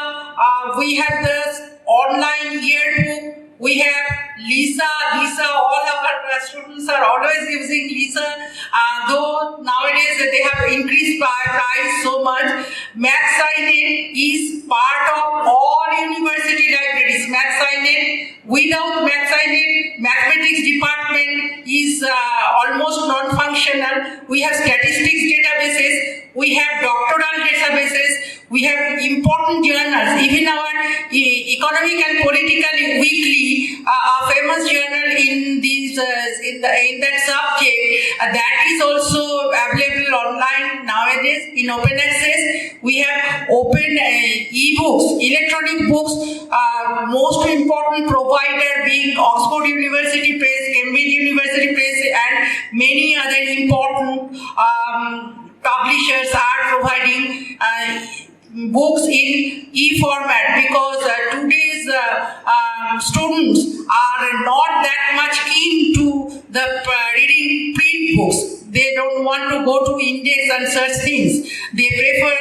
Speaker 7: online yearbook. We have Lisa, all our students are always using Lisa, though nowadays they have increased price so much. MathSciNet is part of all university libraries. MathSciNet, without MathSciNet, mathematics department is almost non-functional. We have statistics databases, we have doctoral databases, we have important journals, even our economic and political weekly, a famous journal in these in that subject that is also available online nowadays in open access. We have open e-books, electronic books. Most important provider being Oxford University Press, Cambridge University Press, and many other important publishers are providing books in e-format, because today's students are not that much keen to the reading print books. They don't want to go to index and search things. They prefer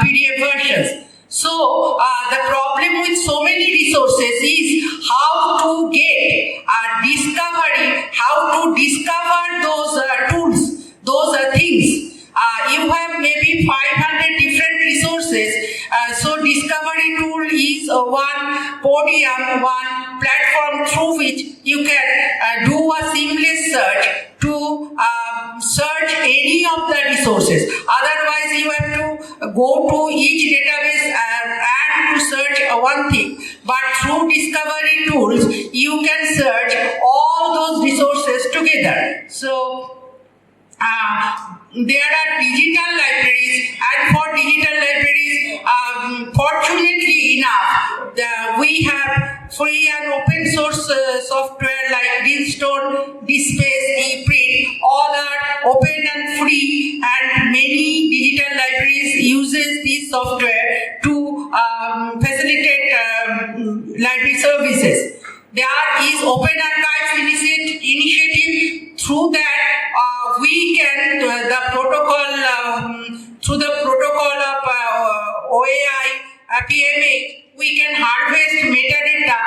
Speaker 7: PDF versions. So the problem with so many resources is how to get discovery, how to discover those tools, those things. You have maybe 500 different resources, so discovery tool is one podium, one platform through which you can do a seamless search to search any of the resources. Otherwise, you have to go to each database and to search one thing. But through discovery tools, you can search all those resources together. So there are digital libraries, and for digital libraries, fortunately enough, we have free and open source software like Greenstone, DSpace, ePrint. All are open and free, and many digital libraries uses this software to facilitate library services. There is Open Archives initiative. Through that, we can through the protocol of OAI, PMA, we can harvest metadata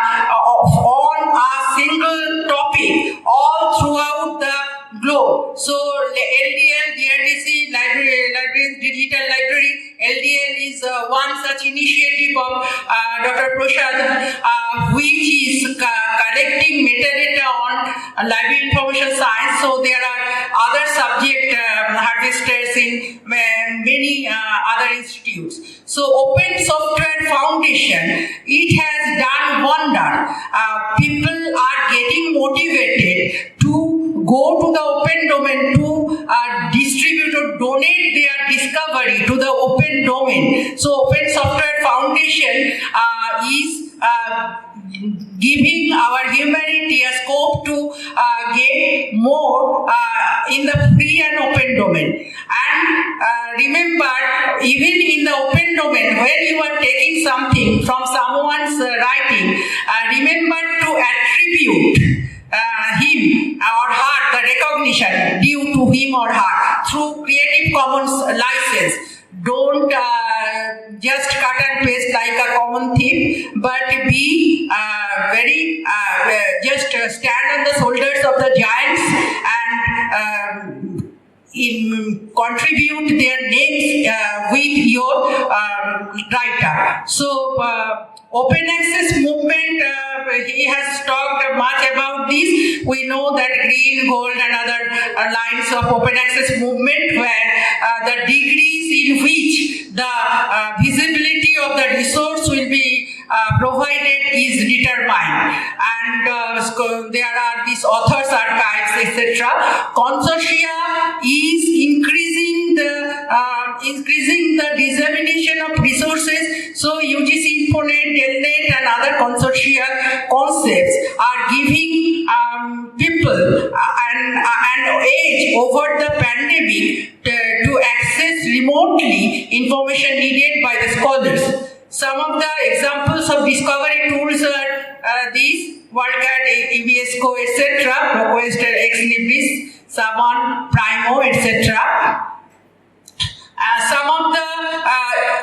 Speaker 7: on a single topic all throughout the globe. So LDL, DRDC, Libraries Digital Library, LDL is one such initiative of Dr. Prashad, which is collecting metadata on library information science. So there are other subject harvesters in many other institutes. So Open Software Foundation, it has done wonder. People are getting motivated to go to the open domain to distribute or donate their discovery to the open domain. So Open Software Foundation is giving our humanity a scope to get more in the free and open domain. And remember, even in the open domain, when you are taking something from someone's writing, remember to attribute him or her the recognition due to him or her through Creative Commons license. Don't just cut and paste like a common theme, but be very just stand on the shoulders of the giants and contribute their names with your writer. So open access movement, he has talked much about this. We know that green, gold and other lines of open access movement, where the degrees in which the visibility of the resource will be provided is determined, and there are these authors archives, etc. Consortia is increasing the dissemination of resources. So UGC Infonet, Telnet and other consortia concepts are giving people an edge over the pandemic to access remotely information needed by the scholars. Some of the examples of discovery tools are these: WorldCat, EBSCO, etc., ProQuest, Ex Libris, Saban, Primo, etc. Some of the,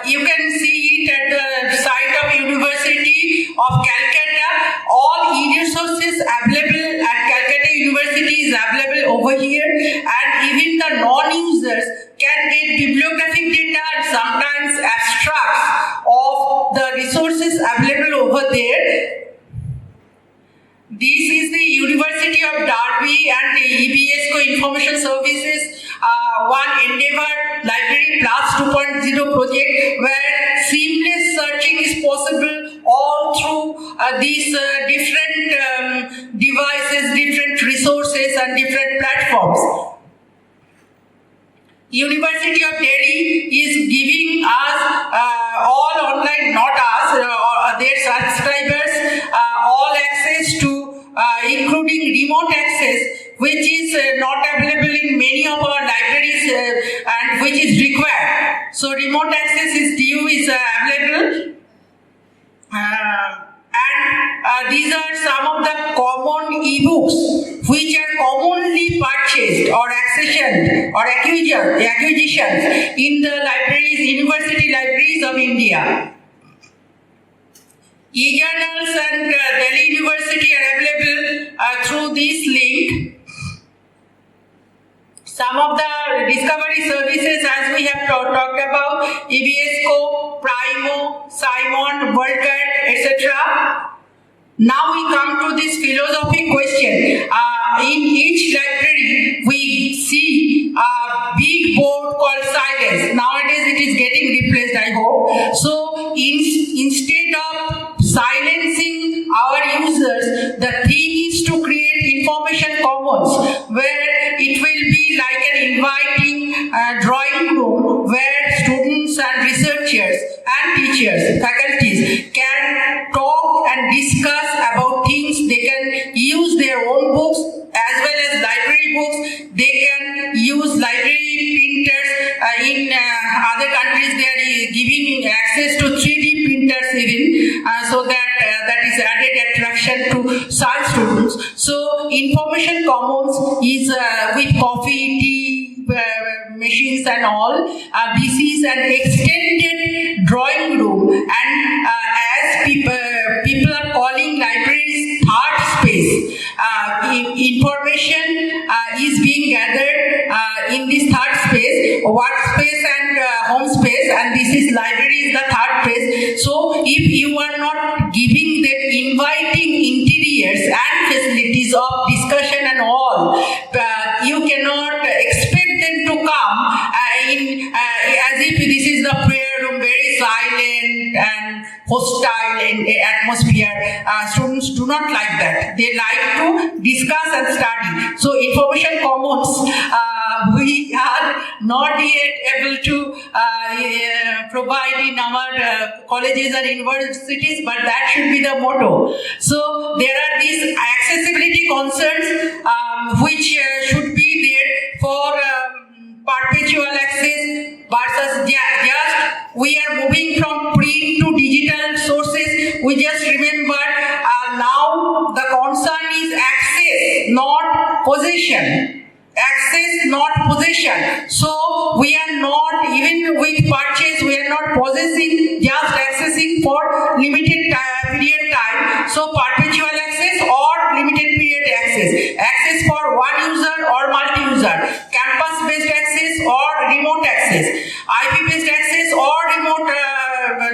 Speaker 7: you can see it at the site of university of Calcutta. All e-resources available at Calcutta University is available over here, and even the non-users can get bibliographic data and sometimes abstracts of the resources available over there. This is the University of Derby and the EBSCO Information Services One Endeavour Library Plus 2.0 project, where seamless searching is possible all through these different devices, different resources and different platforms. University of Delhi is giving us all online, not us, their subscribers, all access to including remote access, which is not available in many of our libraries and which is required. So remote access is available. And these are some of the common e-books which are commonly purchased or acquisitions in the libraries, university libraries of India. E-journals and Delhi University are available through this link. Some of the discovery services, as we have talked about, EBSCO, Primo, Simon, WorldCat, etc. Now we come to this philosophic question. In each library, we see a big board called silence. Nowadays, it is getting replaced, I hope. So, instead of silencing our users, the thing is to create information commons, where it will be like an inviting drawing room where students and researchers and teachers, faculties can talk and discuss about things. They can use their own books as well as library books. They can use library printers. In other countries, they are giving access to 3D printers even, so that is added attraction to science students. So information commons is with coffee, tea, machines and all. This is an extended drawing room, and as people are calling libraries third space, information is being gathered in this third space, workspace and home space, and this is library is the third space. So if you are not giving them inviting interiors and facilities of discussion and all, you cannot expect them to come as if this is the prayer room, very silent and hostile atmosphere. Students do not like that. They like to discuss and study. So information commons, we are not yet able to provide in our colleges and universities, but that should be the motto. So there are these accessibility concerns which should be there for perpetual access versus just we are moving from print to digital sources. We just remember now the concern is access, not possession. Access, not possession. So we are not, even with purchase, we are not possessing, just accessing for limited period time. So perpetual access or limited period access. Access for one user or multi-user. Campus-based access or remote access. IP-based access or remote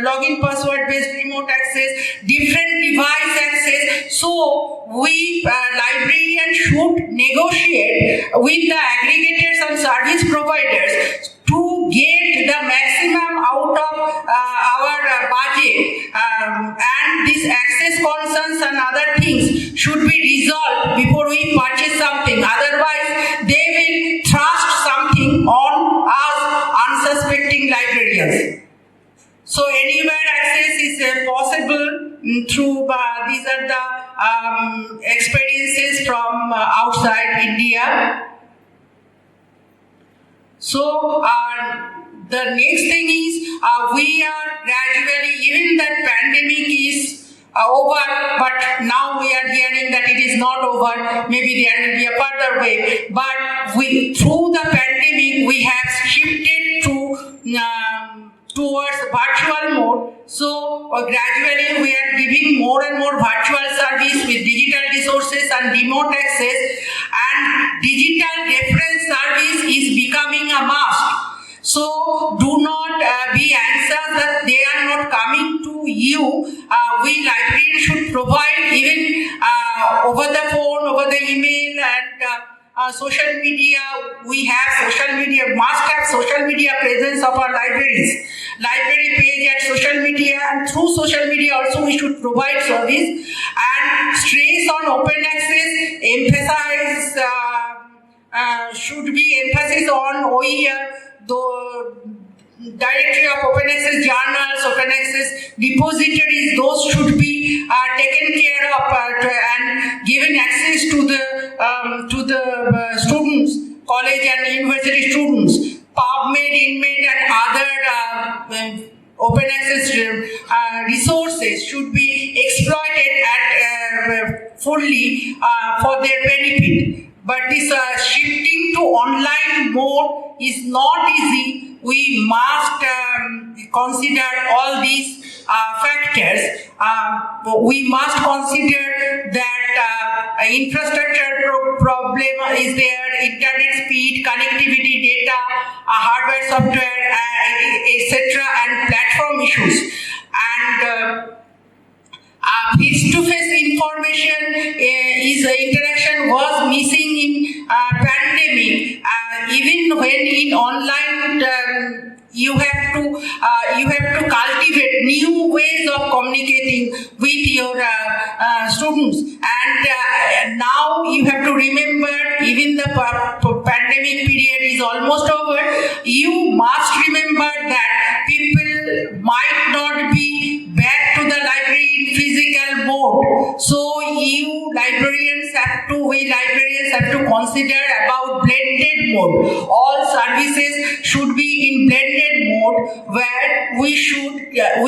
Speaker 7: login password-based remote access. Different device access. So we librarians should negotiate with the aggregators and service providers to get the maximum out of our budget, and these access concerns and other things should be resolved before we purchase something. Otherwise, they will thrust something on us unsuspecting librarians. So anywhere access is possible through these are the experiences from outside India. So the next thing is we are gradually, even that pandemic is over, but now we are hearing that it is not over. Maybe there will be a further wave. But through the pandemic, we have shifted to towards virtual mode. So gradually we are giving more and more virtual service with digital resources and remote access, and digital reference service is becoming a must. So do not be anxious that they are not coming to you. We librarians should provide even over the phone, over the email, and social media. We have social media, must have social media presence of our libraries. Library page at social media, and through social media also we should provide service, and stress on open access, emphasize should be emphasis on the directory of open access journals, open access depositories. Those should be taken care of and given access to the students, college and university students. PubMed, InMed, and other open access resources should be exploited fully for their benefit. But this shifting to online mode is not easy. We must consider all these factors. We must consider that infrastructure problem is there, internet speed, connectivity, data, hardware, software, etc., and platform issues. And face-to-face information interaction was missing in pandemic. Even when in online, you have to cultivate new ways of communicating with your students. And now you have to remember, even the pandemic period is almost over. You must remember that people might not be back to the library in physical mode. So we librarians have to consider about blended mode. All services should be in blended mode, where we should give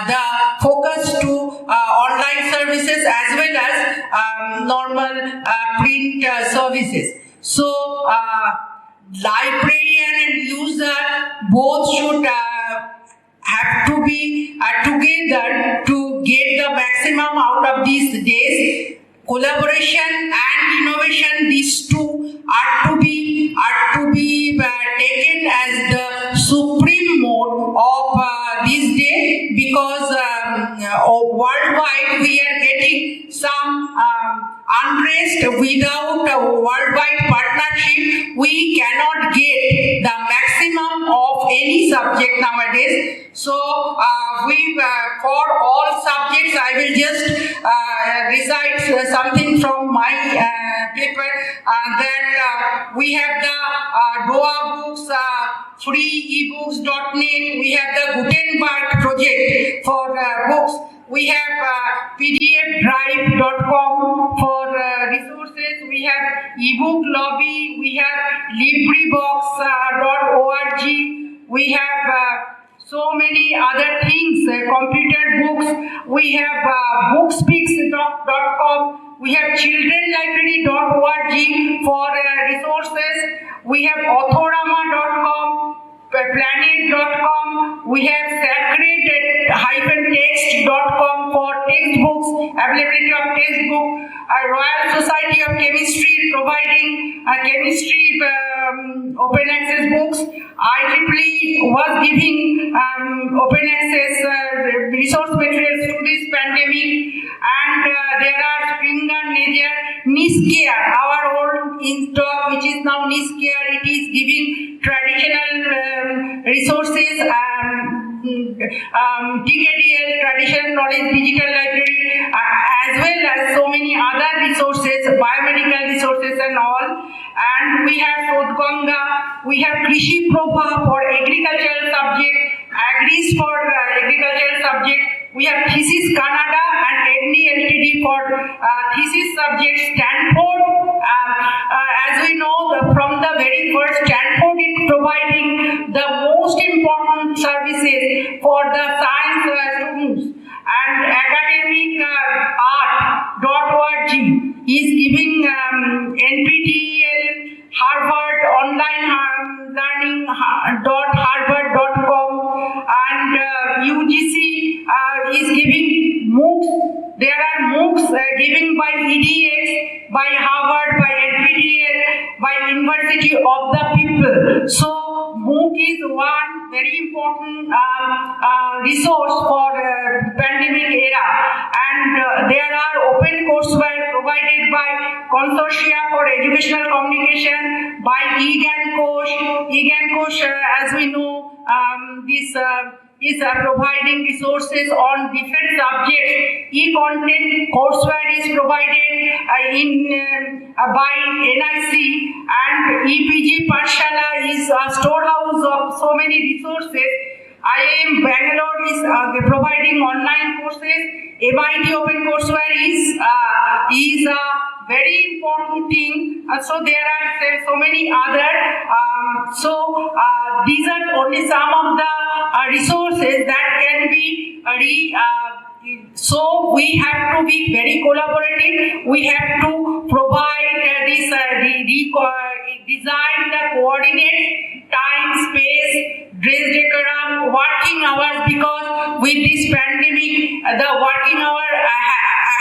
Speaker 7: the focus to online services as well as normal print services. So librarian and user both should have to be together to get the maximum out of these days. Collaboration and innovation, these two are to be taken as the supreme mode of this day, because worldwide we are getting some unrest. Without a worldwide partnership, we cannot get the maximum of any subject nowadays. So for all subjects, I will just recite something from my paper, that we have the DOA books, freeebooks.net, we have the Gutenberg project for books, we have pdfdrive.com for resources, we have ebook lobby, we have librivox.org, we have so many other things, computer books, we have bookspeaks.com, we have childrenlibrary.org for resources, we have authorama.com, planet.com, we have sacred-text.com for textbooks, availability of textbook, Royal Society of Chemistry providing chemistry open access books, IEEE was giving open access resource materials to this pandemic, and there are Springer, Nature, Niscare, our old in stock, which is now Niscare. It is giving traditional resources, TKDL, Traditional Knowledge Digital Library, as well as so many other resources, biomedical resources and all. And we have Sodganga, we have Krishi Prabha for agricultural subject, Agris for agricultural subject, we have Thesis Canada and Agni LTD for thesis subject. Stanford, as we know, from the very first, Stanford is providing the most important services for the science students. And academic art.org is giving NPTEL, Harvard online learning UGC is giving MOOCs. There are MOOCs given by EDX, by Harvard, by NPTEL, by University of the People. So MOOC is one very important resource for pandemic era, and there are open courseware provided by Consortia for Educational Communication, by eGAN Kosh, as we know, this is providing resources on different subjects. E-content courseware is provided by NIC, and EPG Pathshala is a storehouse of so many resources. IIM Bangalore is providing online courses. MIT Open Courseware is a very important thing. So there are so many other. These are only some of the resources that can be so we have to be very collaborative. We have to provide this design the coordinates, time, space, dress decorum, working hours, because with this pandemic, the working hour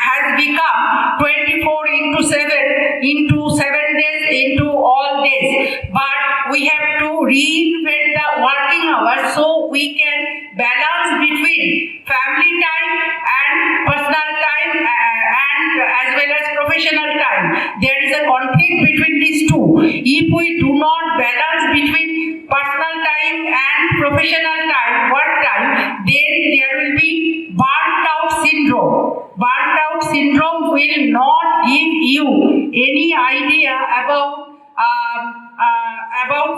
Speaker 7: has become 24/7, into 7 days, into all days. But we have to reinvent the working hours so we can balance between family time and personal time and as well as professional time. There is a conflict between these two. If we do not balance between personal time and professional time, work time, then there will be burnt out syndrome. Burnt out syndrome will not give you any idea about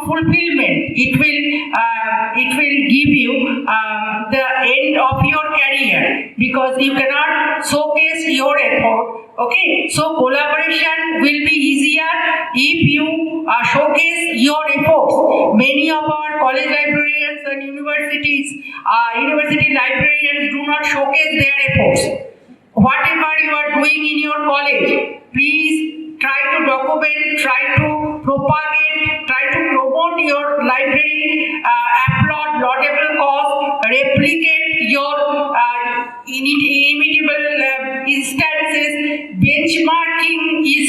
Speaker 7: fulfillment. It will give you the end of your career, because you cannot showcase your effort. Okay, so collaboration will be easier if you showcase your efforts. Many of our college librarians and university librarians do not showcase their efforts. Whatever you are doing in your college, please try to document, try to propagate, try to promote your library, applaud laudable cause, replicate your inimitable instances. Benchmarking is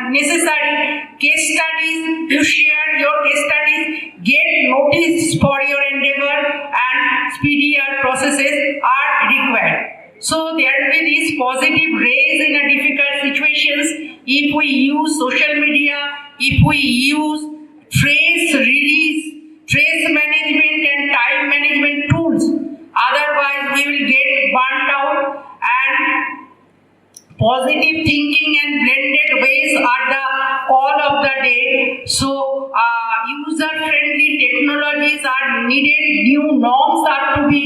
Speaker 7: necessary. Case studies, you share your case studies, get noticed for your endeavor, and speedier processes are required. So there will be these positive rays in a difficult situations if we use social media, if we use trace management and time management tools. Otherwise, we will get burnt out, and positive thinking and blended ways are the call of the day. So user-friendly technologies are needed. New norms are to be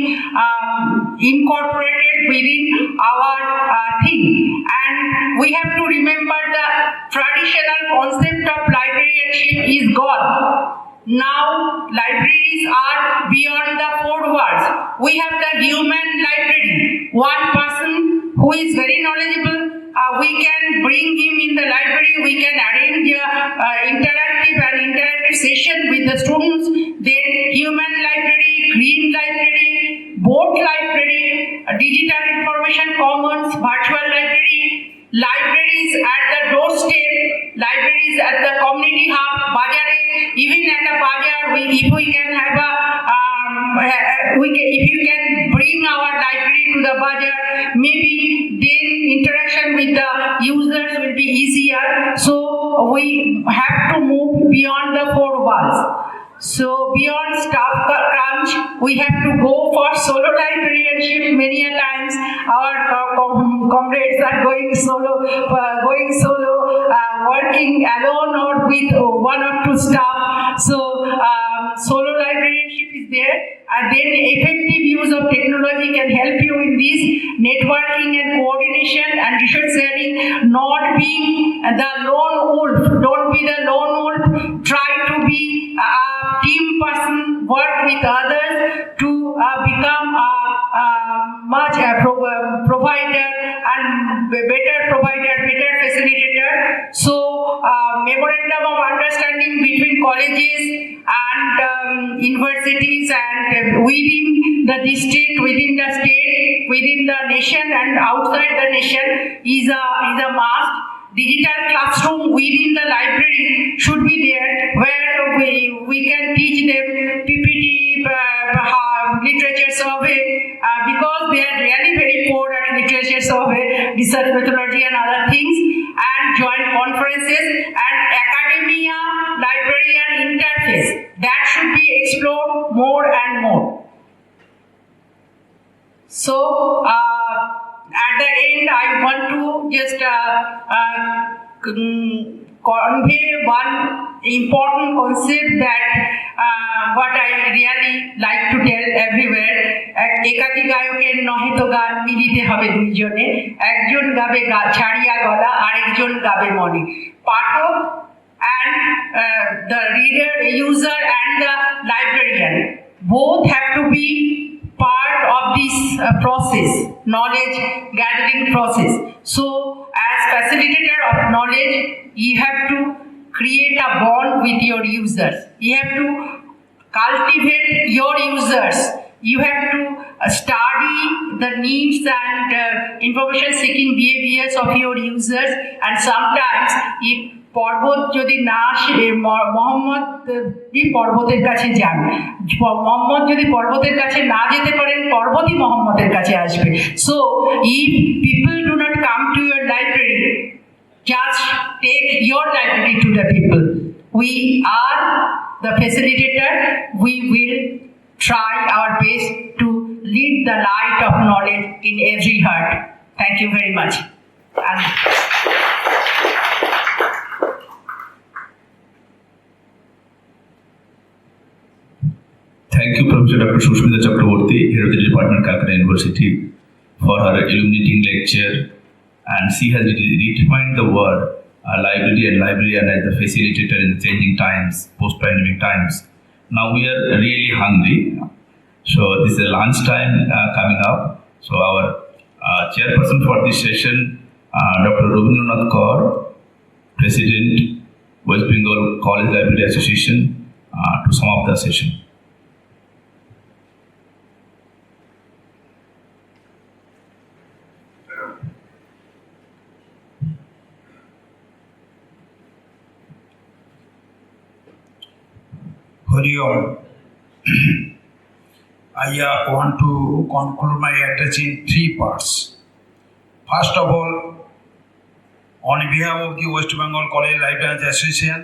Speaker 7: incorporated within our thing. And we have to remember the traditional concept of librarianship is gone. Now libraries are beyond the four walls. We have the human library. One person who is very knowledgeable, we can bring him in the library, we can arrange interactive session with the students. Then human library, green library, boat library, digital information commons, virtual library, libraries at the doorstep, libraries at the community hub, bazare, even at a bazaar, if we can have if you can bring our library to the bazaar, maybe then interaction with the users will be easier. So we have to move beyond the four walls. So beyond staff crunch, we have to go for solo librarianship. Many a times our comrades are going solo, working alone or with one or two staff. So solo librarianship is there, and then effective use of technology can help you in this networking and coordination and research sharing. Not being the lone wolf. Don't be the lone wolf. Try to be a team person. Work with others to become much provider and better provider, better facilitator. So, memorandum of understanding between colleges and universities and within the district, within the state, within the nation and outside the nation is a must. Digital classroom within the library should be there where we can teach them PPT, literature survey, because they are really very poor at literature survey, research methodology and other things, and joint conferences and academia, library and interface. That should be explored more and more. So, at the end, I want to just convey one important concept that what I really like to tell everywhere. একাকী গায়কের নহে তো গান মিলিতে হবে দুইজনে, একজন গাবে ছাড়িয়া গলা আরেকজন গাবে মনে। পাঠক and the reader, user and the librarian both have to be part of this process, knowledge gathering process. So, as facilitator of knowledge, you have to create a bond with your users. You have to cultivate your users. You have to study the needs and information seeking behaviors of your users, and sometimes if পর্বত যদি না আসে, মোহাম্মদ পর্বতের কাছে যান, মোহাম্মদ যদি পর্বতের কাছে না যেতে পারেন, পর্বতই মোহাম্মদের কাছে আসবে। So if people do not come to your library, just take your library to the people. We are the facilitator. We will try our best to lead the light of knowledge in every heart. Thank you very much. And
Speaker 1: thank you, Professor Dr. Shushmita Chakraborty, Head of the Department, Calcutta University, for her illuminating lecture. And she has redefined the word library and librarian as the facilitator in the changing times, post-pandemic times. Now we are really hungry. So this is lunch time coming up. So our chairperson for this session, Dr. Rabindranath Kaur, President, West Bengal College Library Association, to sum up the session.
Speaker 10: Hari Om. I want to conclude my address in 3 parts. First of all, on behalf of the West Bengal College Librarians Association,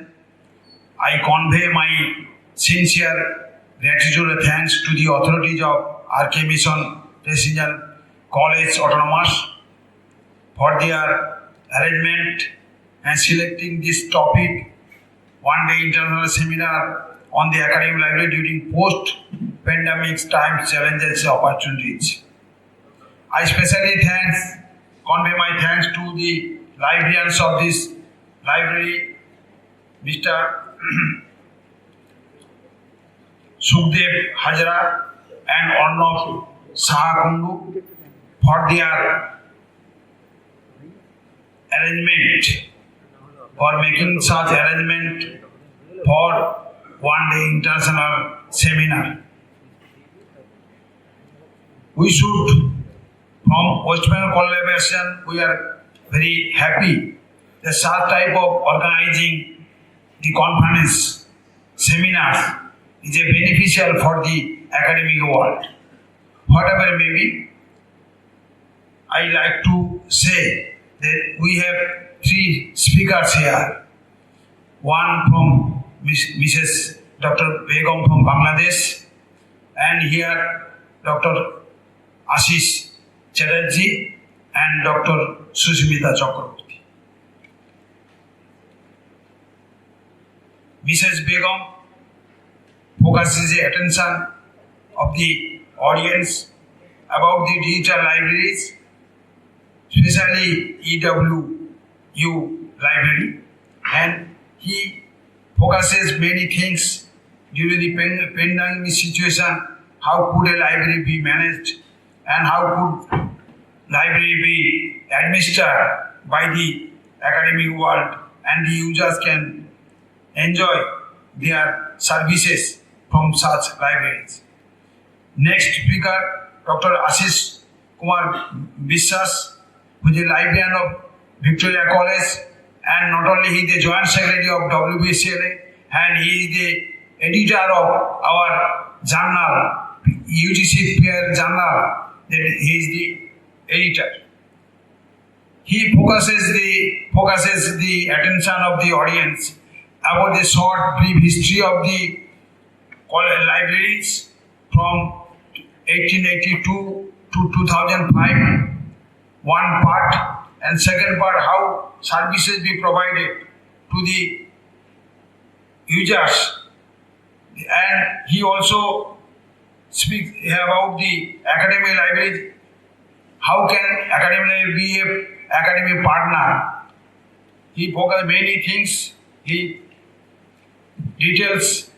Speaker 10: I convey my sincere gratitude and thanks to the authorities of RK Mission Residential College Autonomous for their arrangement and selecting this topic, one-day international seminar on the academic library during post-pandemic time challenges and opportunities. I especially convey my thanks to the librarians of this library, Mr. Sukhdev Hajra and Arnav Sahakundu for their arrangement, for making such arrangement for one-day international seminar. We should, from West Bengal College Association, we are very happy that such type of organizing the conference, seminars is a beneficial for the academic world. Whatever it may be, I like to say that we have 3 speakers here. One from Mrs. Dr. Begum from Bangladesh, and here Dr. Ashish Chatterjee and Dr. Sushmita Chakraborty. Mrs. Begum focuses the attention of the audience about the digital libraries, especially EWU library, and he focuses many things during the pandemic situation. How could a library be managed and how could library be administered by the academic world and the users can enjoy their services from such libraries. Next speaker, Dr. Ashish Kumar Biswas, who is a librarian of Victoria College, and not only he is the Joint Secretary of WBCLA, and he is the editor of our journal, UGC Peer Journal, that he is the editor. He focuses the attention of the audience about the short brief history of the libraries from 1882 to 2005, one part, and second part how services be provided to the users. And he also speaks about the academic library. How can academic library be an academic partner? He focuses many things. He details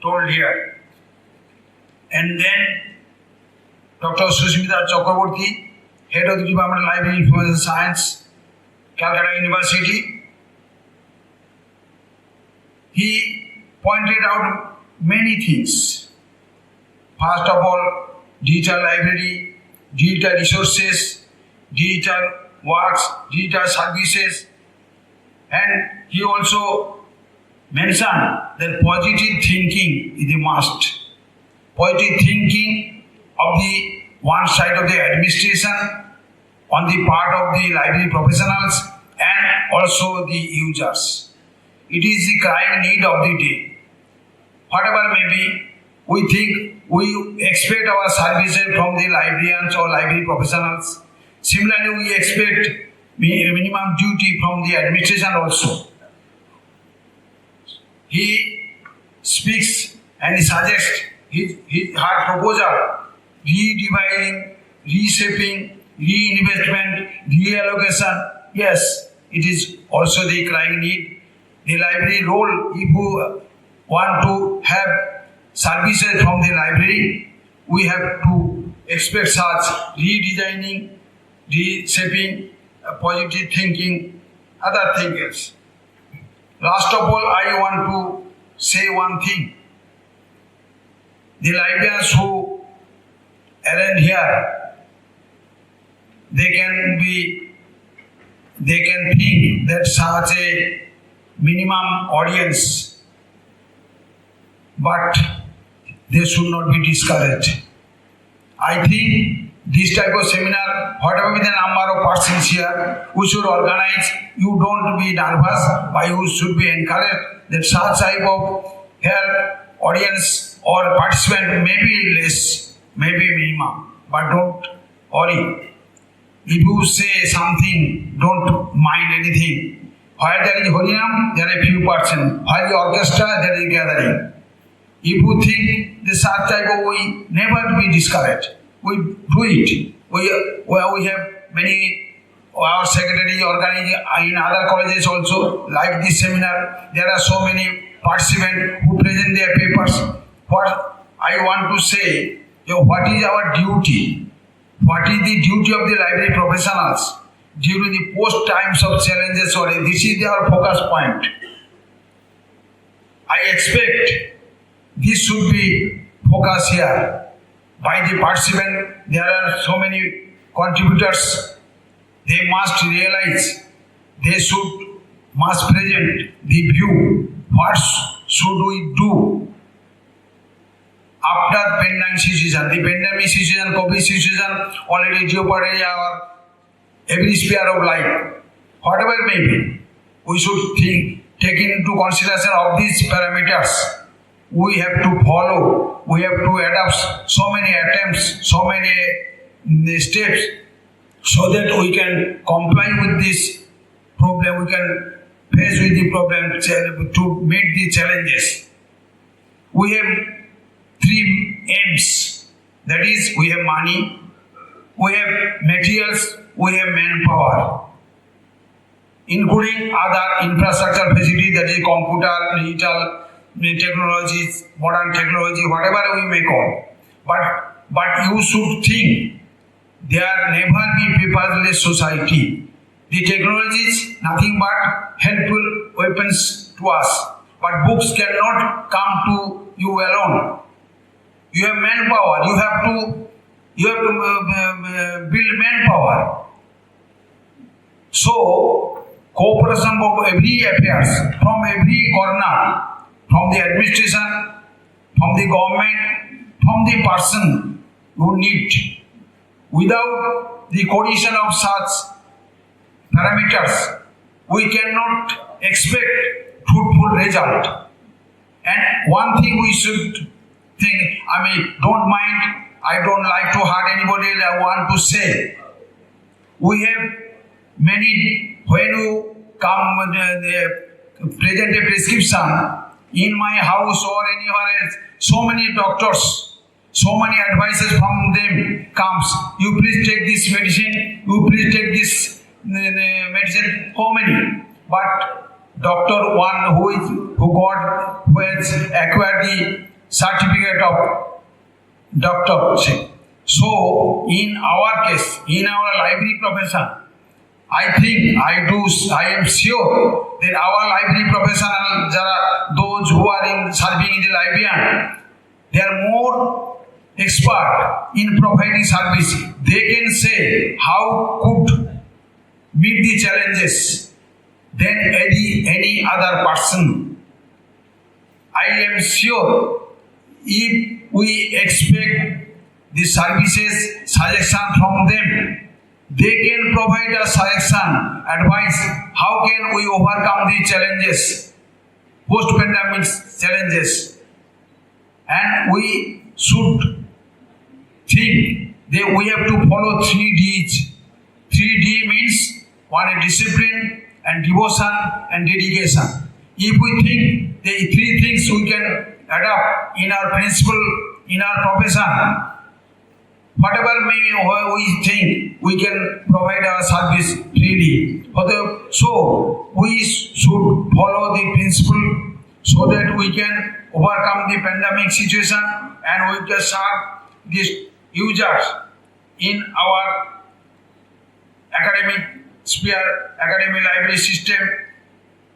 Speaker 10: told here. And then Dr. Susmita Chakraborty, Head of the Department of Library Information Science, Calcutta University. He pointed out many things. First of all, digital library, digital resources, digital works, digital services, and he also mentioned that positive thinking is a must. Positive thinking of the one side of the administration, on the part of the library professionals, and also the users. It is the crying need of the day. Whatever may be, we expect our services from the librarians or library professionals. Similarly, we expect minimum duty from the administration also. He speaks and he suggests her proposal, redividing, reshaping, reinvestment, reallocation. Yes, it is also the crying need. The library role, if you want to have services from the library, we have to expect such redesigning, reshaping, positive thinking, other things. Last of all, I want to say one thing. The librarians who arrange here, they can think that such a minimum audience, but they should not be discouraged. I think this type of seminar, whatever be the number of persons here, we should organize. You don't be nervous, but you should be encouraged that such type of here audience or participant may be less, may be minimum, but don't worry. If you say something, don't mind anything. While there is Harinam, there are a few persons. While the orchestra, there is gathering. If you think the such type of, we never be discouraged. We do it. We have many, our secretary organizing in other colleges also, like this seminar, there are so many participants who present their papers. What I want to say, what is our duty? What is the duty of the library professionals during the post times of challenges? This is our focus point. I expect this should be focused here. By the participant, there are so many contributors. They must realize, they must present the view. What should we do after the pandemic situation? The pandemic situation, COVID situation already jeopardized our every sphere of life. Whatever it may be, we should take into consideration of these parameters. We have to follow, we have to adopt so many attempts, so many steps, so that we can comply with this problem, we can face with the problem to meet the challenges. We have three aims. That is, we have money, we have materials, we have manpower, including other infrastructure facilities, that is computer, digital, technologies, modern technology, whatever we may call. But you should think there never be paperless society. The technology is nothing but helpful weapons to us. But books cannot come to you alone. You have manpower. You have to build manpower. So cooperation of every affairs from every corner, from the administration, from the government, from the person who need. Without the cohesion of such parameters, we cannot expect fruitful result. And one thing we should think, don't mind, I don't like to hurt anybody, I want to say, we have many, when you come present a prescription in my house or anywhere else, so many doctors, so many advices from them comes, you please take this medicine, you please take this medicine, how many? But doctor one who has acquired the certificate of doctorship. So in our case, in our library profession, I am sure that our library professional, those who are serving in the librarian, they are more expert in providing service. They can say how could meet the challenges than any other person. I am sure if we expect the services, suggestion from them, they can provide us suggestion, advice, how can we overcome the challenges, post-pandemic challenges. And we should think that we have to follow 3 Ds. 3D means one is discipline and devotion and dedication. If we think the 3 things we can adopt in our principle, in our profession, whatever we think, we can provide our service freely. So we should follow the principle so that we can overcome the pandemic situation and we can serve these users in our academic sphere, academic library system.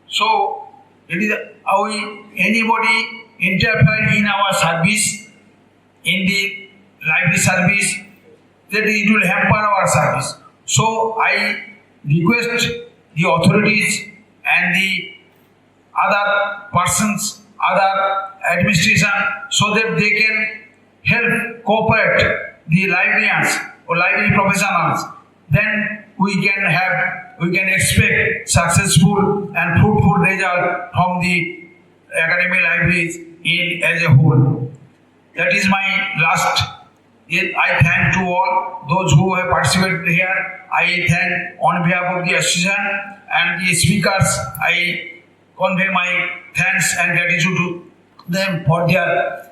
Speaker 10: So anybody interfere in our service, in the library service, that it will hamper our service. So I request the authorities and the other persons, other administration, so that they can help cooperate the librarians or library professionals. Then we can expect successful and fruitful result from the academic libraries as a whole. That is my last. I thank to all those who have participated here. I thank on behalf of the association and the speakers. I convey my thanks and gratitude to them for their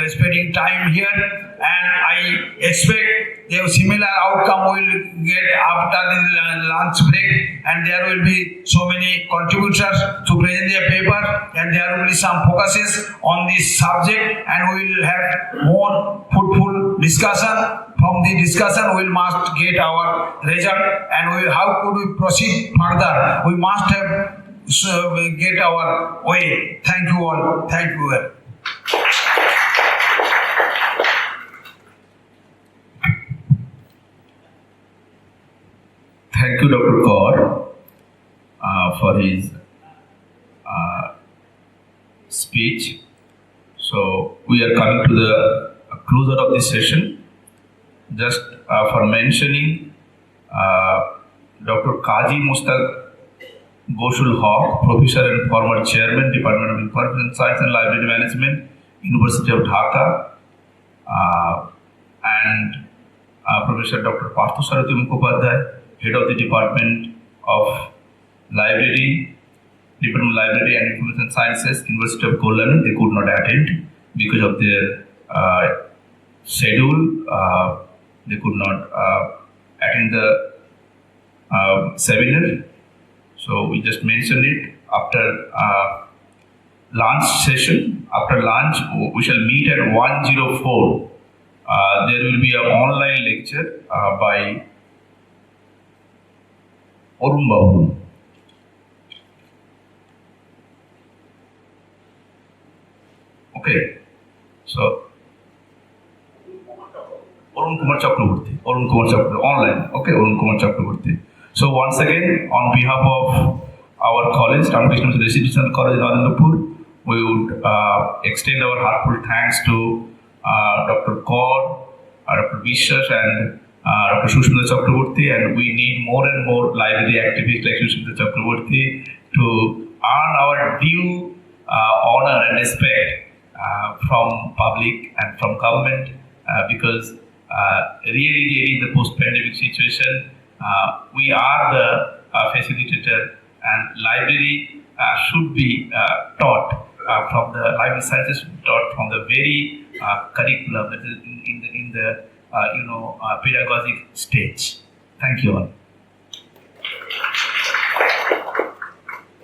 Speaker 10: spending time here, and I expect the similar outcome will get after the lunch break, and there will be so many contributors to present their paper, and there will be some focuses on this subject, and we will have more fruitful discussion. From the discussion, we must get our result, and how could we proceed further? We must have get our way. Thank you all. Thank you all.
Speaker 1: Thank you, Dr. Kaur, for his speech. So we are coming to the closer of this session. Just for mentioning, Dr. Kaji Mustaq Goshul Haq, Professor and former Chairman, Department of Information Science and Library Management, University of Dhaka, and Professor Dr. Partho Saraswati Mukhopadhyay, Head of the Department of Library, Department of Library and Information Sciences, University of Kolkata. They could not attend because of their schedule. They could not attend the seminar. So we just mentioned it. After lunch session. After lunch, we shall meet at 104. There will be an online lecture by Arun Babu. Okay, so Arun Kumar Chakraborty, online. Okay, Arun Kumar Chakraborty. So once again, on behalf of our college, Ramakrishna Mission Residential College in Anandapur, we would extend our heartfelt thanks to Dr. Kaur, Dr. Vishwas, and Dr. Shushmita Chakraborty, and we need more and more library activists like Shushmita Chakraborty to earn our due honor and respect from public and from government, because really in the post-pandemic situation, we are the facilitator, and library should be taught from the library sciences taught from the very curriculum that is in the pedagogic stage. Thank you all.